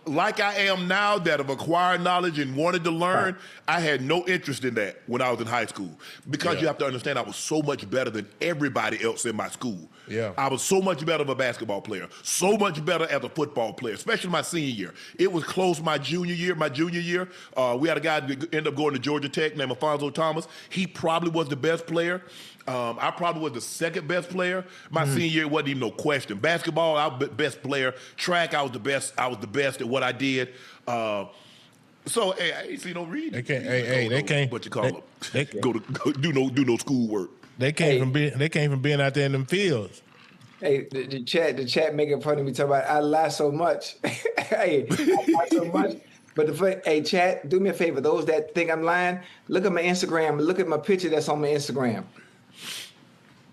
like I am now, that have acquired knowledge and wanted to learn, I had no interest in that when I was in high school. Because you have to understand, I was so much better than everybody else in my school. Yeah. I was so much better of a basketball player, so much better as a football player, especially my senior year. It was close my junior year. We had a guy that ended up going to Georgia Tech named Alfonso Thomas. He probably was the best player. I probably was the second best player. My senior year, it wasn't even no question. Basketball, I was the best player. Track, I was the best. I was the best at what I did. So hey, I ain't see no reading. They can't. They can't. What you call them? Go do no schoolwork. They came from being out there in them fields. Hey, the chat making fun of me talking about I lie so much. Hey, I lie so much. But hey, chat, do me a favor. Those that think I'm lying, look at my Instagram. Look at my picture that's on my Instagram.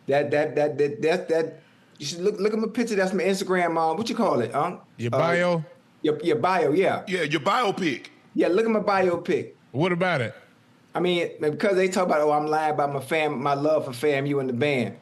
That you should look at my picture. That's my Instagram. What you call it, Your bio. Your bio, yeah. Yeah, your biopic. Yeah, look at my biopic. What about it? I mean, because they talk about, I'm lying about my love for FAMU and the band.